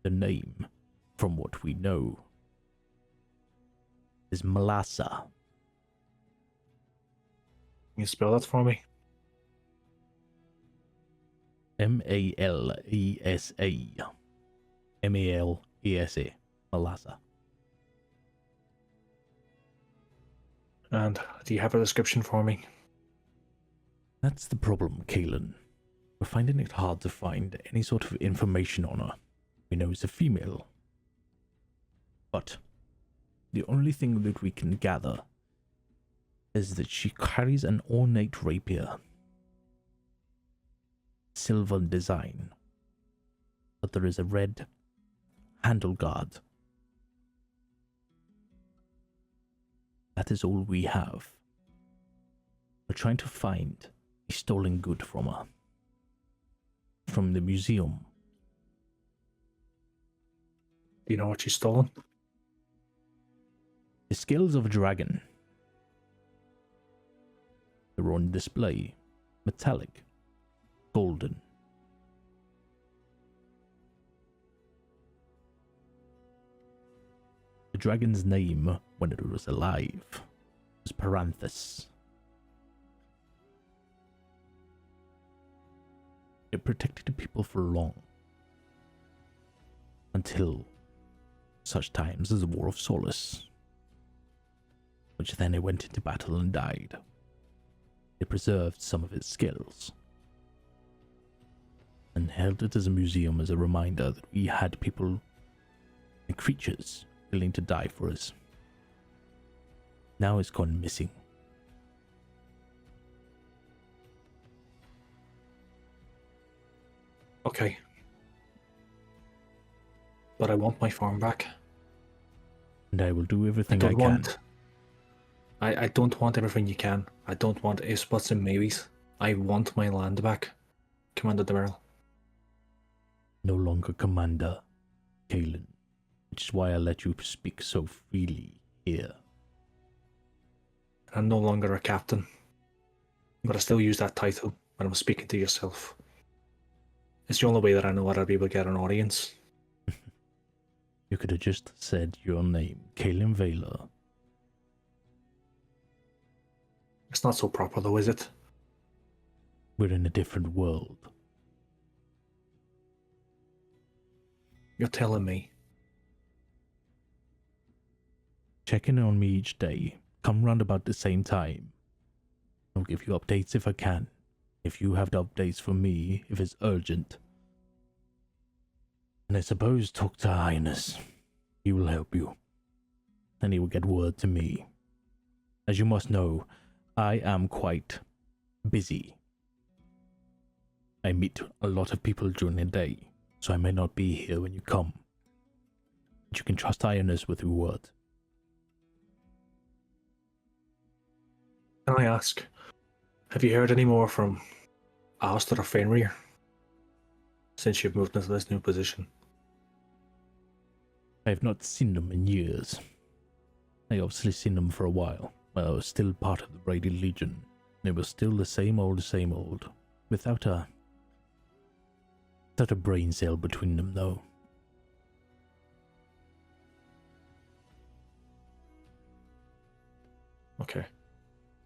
The name, from what we know, is Malasa.
Can you spell that for me?
Malesa. Malesa. Malasa.
And do you have a description for me?
That's the problem, Kalen. We're finding it hard to find any sort of information on her. We know it's a female. But the only thing that we can gather is that she carries an ornate rapier. Silver design. But there is a red handle guard. That is all we have. We're trying to find a stolen good from her. From the museum.
Do you know what she's stolen?
The scales of a dragon. They're on display. Metallic. Golden. The dragon's name, when it was alive, was Paranthus. It protected the people for long. Until such times as the War of Solace, which then it went into battle and died. It preserved some of its skills, and held it as a museum as a reminder that we had people and creatures willing to die for us. Now it's gone missing.
Okay. But I want my farm back.
And I will do
I
everything I
don't
can.
want. I don't want everything you can. I don't want ifs, buts, and maybes. I want my land back, Commander Demeril.
No longer Commander, Kalen, which is why I let you speak so freely here.
I'm no longer a captain, but I still use that title when I'm speaking to yourself. It's the only way that I know how to be able to get an audience.
You could have just said your name, Kalen Vela.
It's not so proper though, is it?
We're in a different world.
You're telling me.
Check in on me each day. Come round about the same time. I'll give you updates if I can. If you have the updates for me, if it's urgent. And I suppose talk to Highness. He will help you. And he will get word to me. As you must know, I am quite busy. I meet a lot of people during the day, so I may not be here when you come. But you can trust Ionis with your word.
Can I ask, have you heard any more from Alistair or Fenrir since you've moved into this new position?
I have not seen them in years. I obviously seen them for a while, while I was still part of the Brady Legion. They were still the same old, without a brain cell between them, though.
Okay.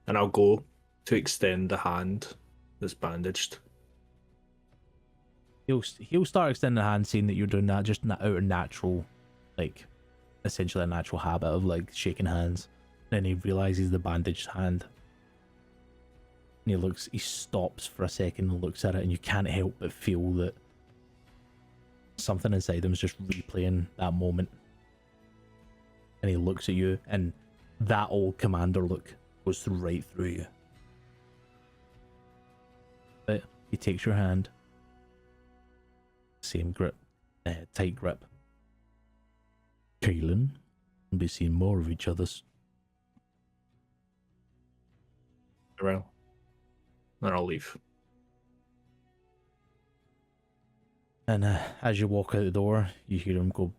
And I'll go to extend the hand that's bandaged.
He'll start extending the hand, seeing that you're doing that just out of natural, like, essentially a natural habit of, like, shaking hands. Then he realizes the bandaged hand. And he stops for a second and looks at it, and you can't help but feel that something inside him is just replaying that moment. And he looks at you, and that old commander look goes right through you. But he takes your hand. Same grip. Tight grip. Kaelin, we'll be seeing more of each other's.
Well, then I'll leave.
And as you walk out the door, you hear him go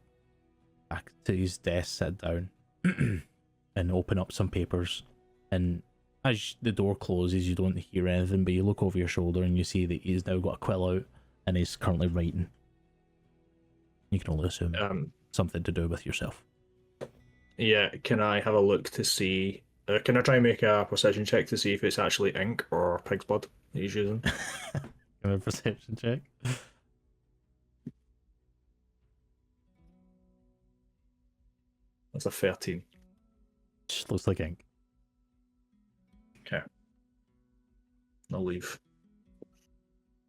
back to his desk, sit down, and open up some papers. And as the door closes, you don't hear anything, but you look over your shoulder and you see that he's now got a quill out and he's currently writing. You can only assume something to do with yourself.
Yeah, can I have a look to see... can I try and make a perception check to see if it's actually ink or pig's blood that he's using?
Give me a perception check.
That's a 13.
Just looks like ink.
Okay. I'll leave.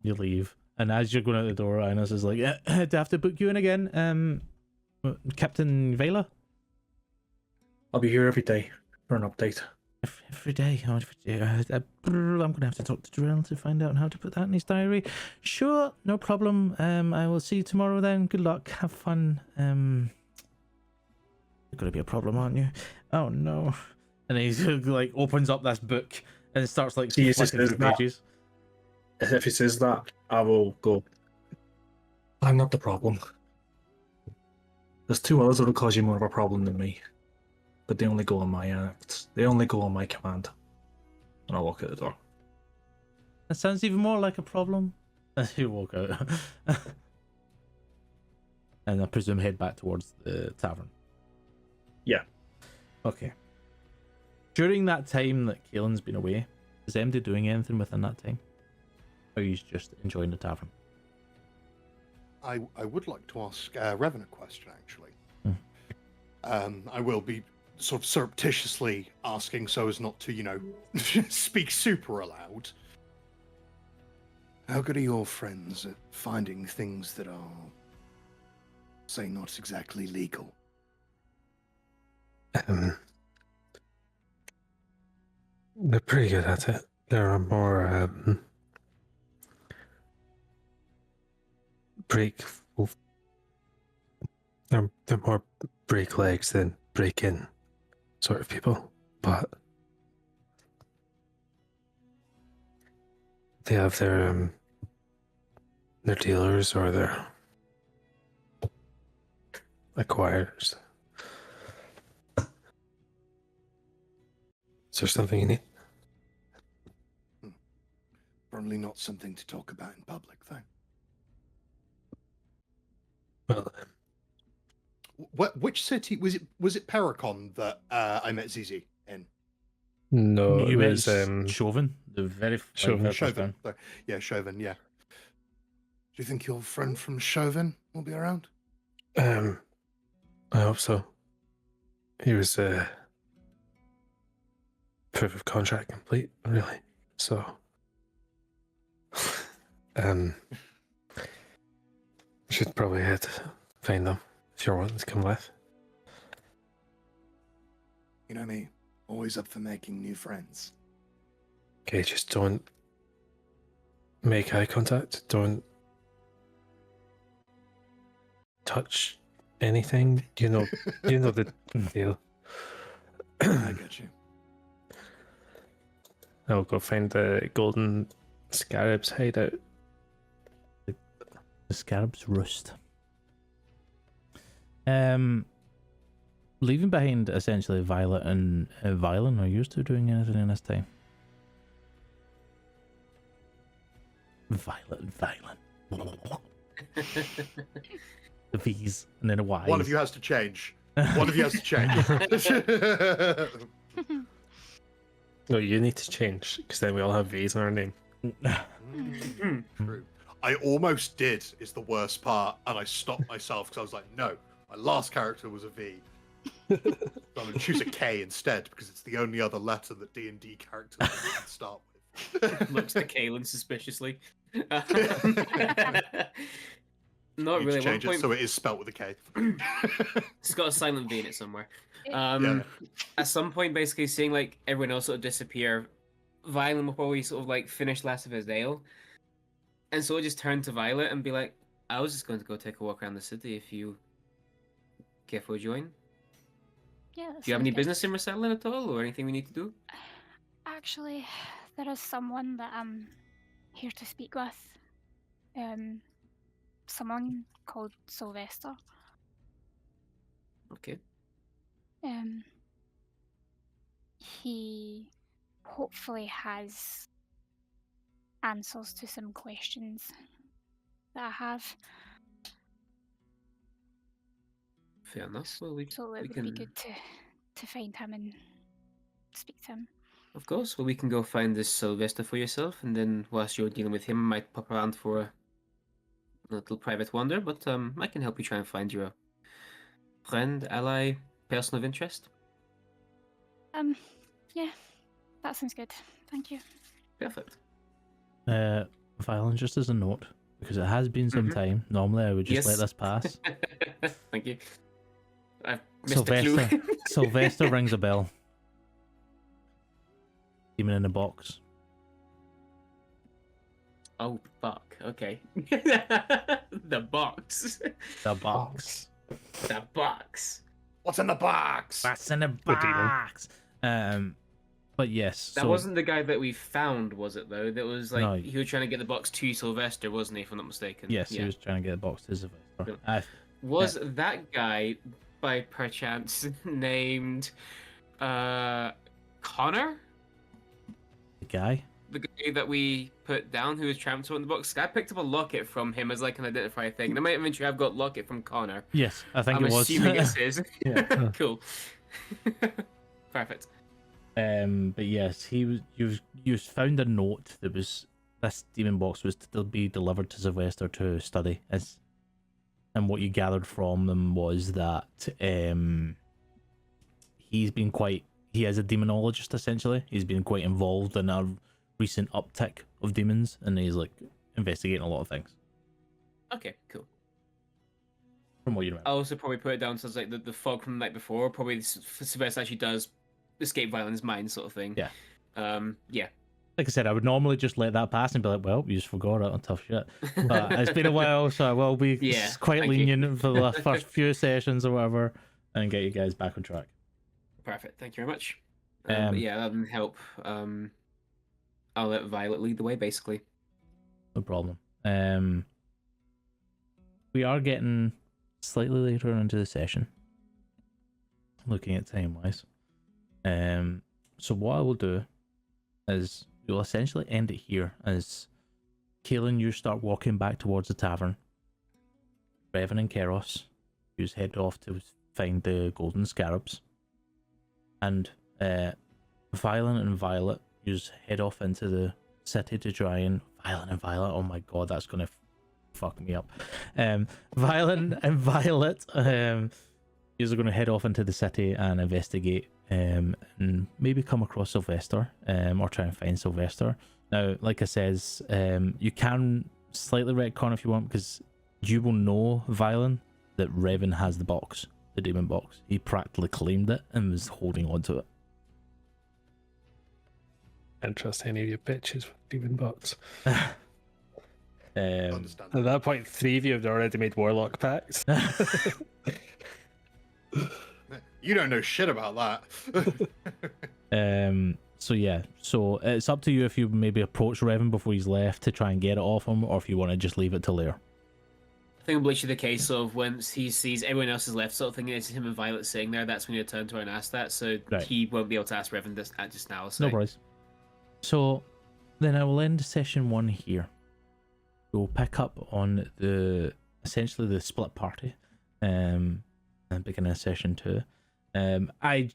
You leave. And as you're going out the door, Ines is like, do I have to book you in again? Captain Vela?
I'll be here every day for an update.
Every day. I'm going to have to talk to Drell to find out how to put that in his diary. Sure, no problem. I will see you tomorrow then. Good luck. Have fun. You're going to be a problem, aren't you? Oh, no. And he like opens up this book and it starts like
See,
flicking through pages.
If he says that, I will go, I'm not the problem. There's two others that will cause you more of a problem than me. But they only go on my they only go on my command. And I'll walk out the door.
That sounds even more like a problem. As you walk out. And I presume head back towards the tavern.
Yeah.
Okay. During that time that Kaelin's been away, is MD doing anything within that time? Or are you just enjoying the tavern?
I would like to ask Revan a question, actually.
Hmm.
I will be sort of surreptitiously asking so as not to, speak super aloud. How good are your friends at finding things that are, say, not exactly legal?
They're pretty good at it. There are more they're more break legs than break in sort of people, but they have their dealers or their acquirers. Is there something you need?
Probably not something to talk about in public, though.
Well,
Which city was it? Was it Paracon that I met Zizi in?
no,
You
it
met
was
Chauvin, the very
Chauvin.
very first
Chauvin.
time.
Sorry. Yeah, Chauvin. Yeah. Do you think your friend from Chauvin will be around?
I hope so. He was proof of contract complete, really. So should probably head to find them if you're wanting to come with.
You know me, always up for making new friends.
Okay, just don't make eye contact. Don't touch anything. You know the deal.
I get you.
I'll go find the golden scarab's hideout.
The scarab's roost. Leaving behind essentially Violet and Violin, are you two doing anything in this time? Violet and Violin. The V's and then a Y.
One of you has to change. One of you has to change.
No, you need to change because then we all have V's in our name.
True. I almost did, is the worst part, and I stopped myself because I was like, no, my last character was a V. So I'm going to choose a K instead because it's the only other letter that D&D characters can start with.
Looks at Kaelin suspiciously. Not
You
really.
need to change it so it is spelt with a K.
It's got a silent V in it somewhere.
Yeah.
At some point, basically seeing like everyone else sort of disappear, Violin will probably sort of like finish last of his ale, and so just turn to Violet and be like, "I was just going to go take a walk around the city. If you care for a join,
Yeah.
do you have any business in resettling at all, or anything we need to do?"
Actually, there is someone that I'm here to speak with. Someone called Sylvester.
Okay.
He hopefully has answers to some questions that I have.
Fair enough. Well, we
So it would
can,
be good to find him and speak to him.
of course. Well, we can go find this Sylvester for yourself, and then whilst you're dealing with him, I might pop around for a little private wander. But I can help you try and find your friend, ally, person of interest.
Yeah, that sounds good. Thank you.
Perfect.
Violin, just as a note, because it has been some time. Normally, I would just let
Yes.
this pass.
Thank you. I've missed a clue.
Sylvester rings a bell. Demon in a box.
Oh, fuck. Okay. The box.
The box.
The box.
What's in the box?
That's in a
demon.
box. But yes.
That
so,
wasn't the guy that we found, was it, though? That was like,
No.
he was trying to get the box to Sylvester, wasn't he, if I'm not mistaken?
Yes,
Yeah.
he was trying to get a box to Sylvester.
Brilliant. Was that guy, by perchance, named Connor?
The guy?
The guy that we put down who was trapped in the box? I picked up a locket from him as like an identifier thing. And I might eventually have got locket from Connor.
Yes, I think
I'm
it was.
assuming it's his.
Yeah.
Cool. Perfect.
But yes, you found a note that was this demon box was to be delivered to Sylvester to study. And what you gathered from them was that he is a demonologist essentially. He's been quite involved in a recent uptick of demons, and he's like investigating a lot of things.
Okay, cool.
From what you remember.
I also probably put it down to like the fog from the night before. Probably Sylvester actually does escape Violin's mind, sort of thing.
Yeah.
Yeah.
Like I said, I would normally just let that pass and be like, well, you just forgot it on tough shit. But it's been a while, so I will be
Yeah,
quite
thank you.
lenient for the first few sessions or whatever and get you guys back on track.
Perfect. Thank you very much.
Um,
But yeah, that didn't help. I'll let Violet lead the way, basically.
No problem. We are getting slightly later into the session, looking at time-wise. So what I will do is we'll essentially end it here as Kaelin, you start walking back towards the tavern. Revan and Keros, you head off to find the golden scarabs. And Violin and Violet, you head off into the city to try and... Violin and Violet, oh my god, that's gonna fuck me up. Violin and Violet, you're going to head off into the city and investigate and maybe come across Sylvester or try and find Sylvester. Now, like I says, you can slightly retcon if you want, because you will know, Violin, that Revan has the box, the demon box. He practically claimed it and was holding on to it.
Can't trust any of your bitches with demon box.
Understand.
At that point, 3 of you had already made warlock pacts.
You don't know shit about that.
So yeah, so it's up to you if you maybe approach Revan before he's left to try and get it off him, or if you want to just leave it till later.
I think it'll literally the case of once he sees everyone else is left sort of thing, it's him and Violet sitting there, that's when he'll turn to her and ask that, so
Right.
he won't be able to ask Revan just now. So.
No worries. So then I will end session 1 here. We'll pick up on essentially the split party, and beginning of session 2. I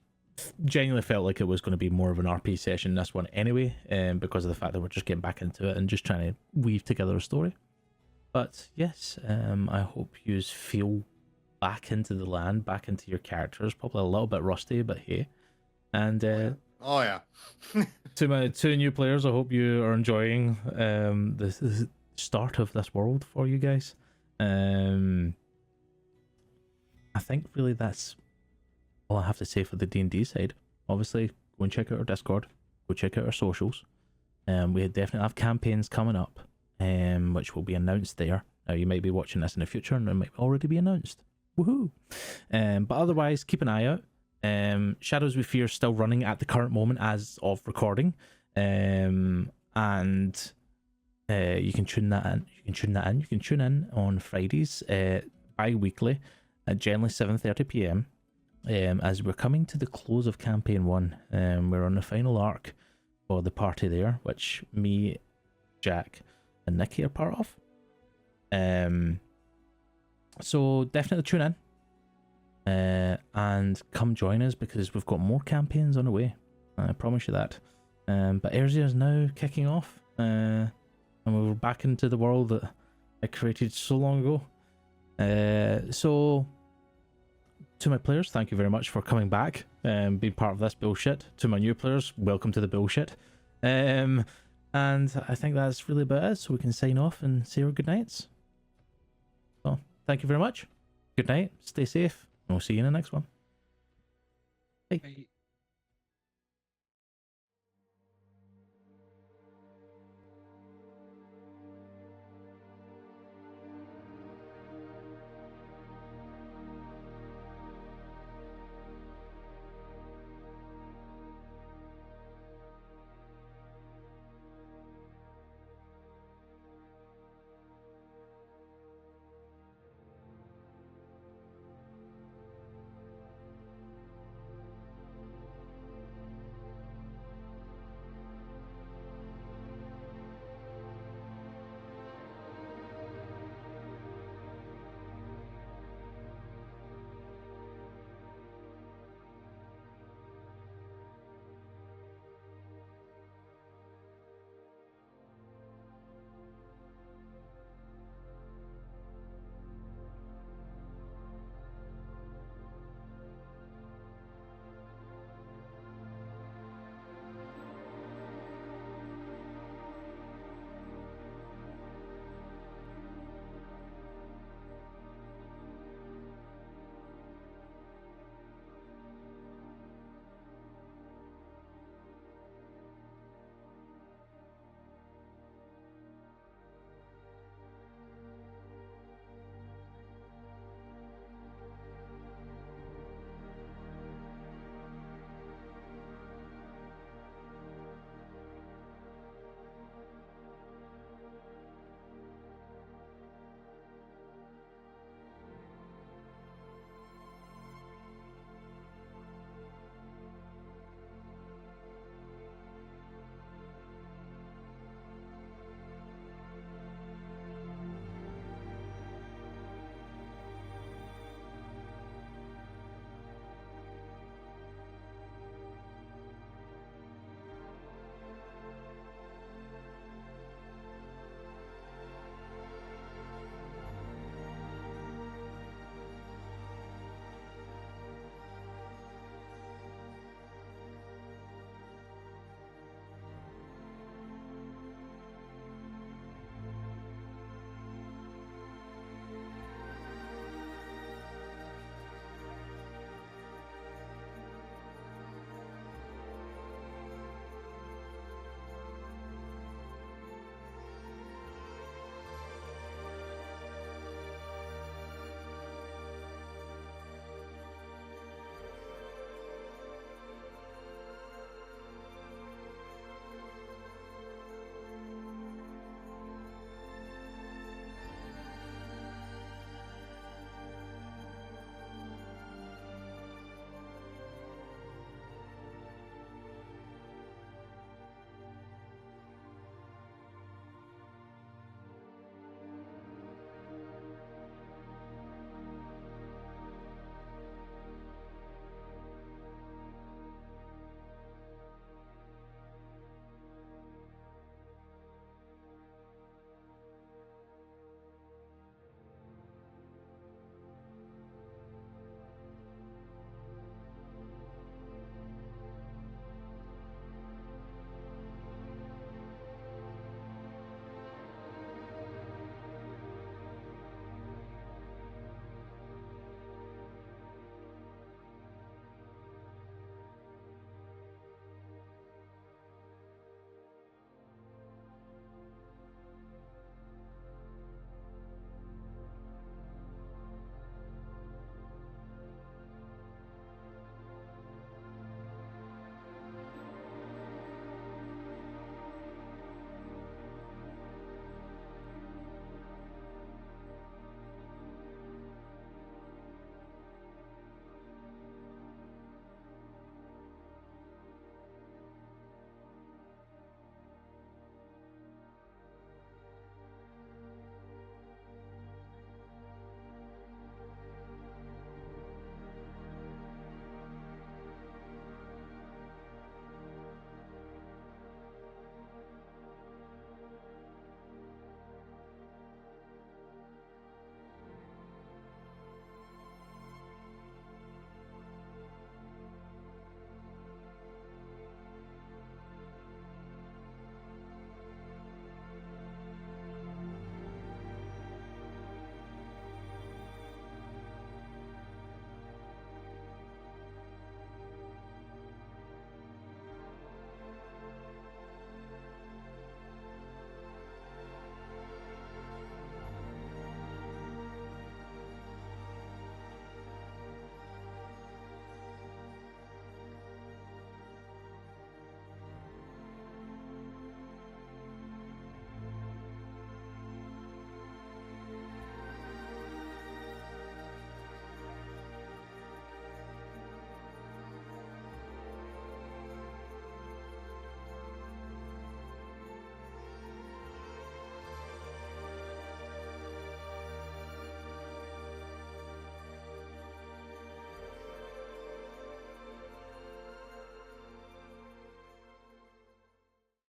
genuinely felt like it was going to be more of an RP session this one anyway, because of the fact that we're just getting back into it and just trying to weave together a story. But yes, I hope you feel back into the land, back into your characters. Probably a little bit rusty, but hey. And
Oh yeah.
to my 2 new players, I hope you are enjoying the start of this world for you guys. I think really that's all I have to say for the D&D side. Obviously, go and check out our Discord, go check out our socials. We definitely have campaigns coming up, which will be announced there. Now, you might be watching this in the future and it might already be announced. Woohoo! But otherwise, keep an eye out. Shadows We Fear is still running at the current moment as of recording. And you can tune that in. You can tune in on Fridays, bi-weekly at generally 7:30 p.m. As we're coming to the close of campaign 1. We're on the final arc for the party there, which me, Jack, and Nikki are part of. So definitely tune in. And come join us because we've got more campaigns on the way. I promise you that. But Ersia is now kicking off. And we're back into the world that I created so long ago. So to my players, thank you very much for coming back and being part of this bullshit. To my new players, welcome to the bullshit. And I think that's really about it, so we can sign off and say our good nights. So thank you very much. Good night, stay safe, and we'll see you in the next one. Bye.
Bye.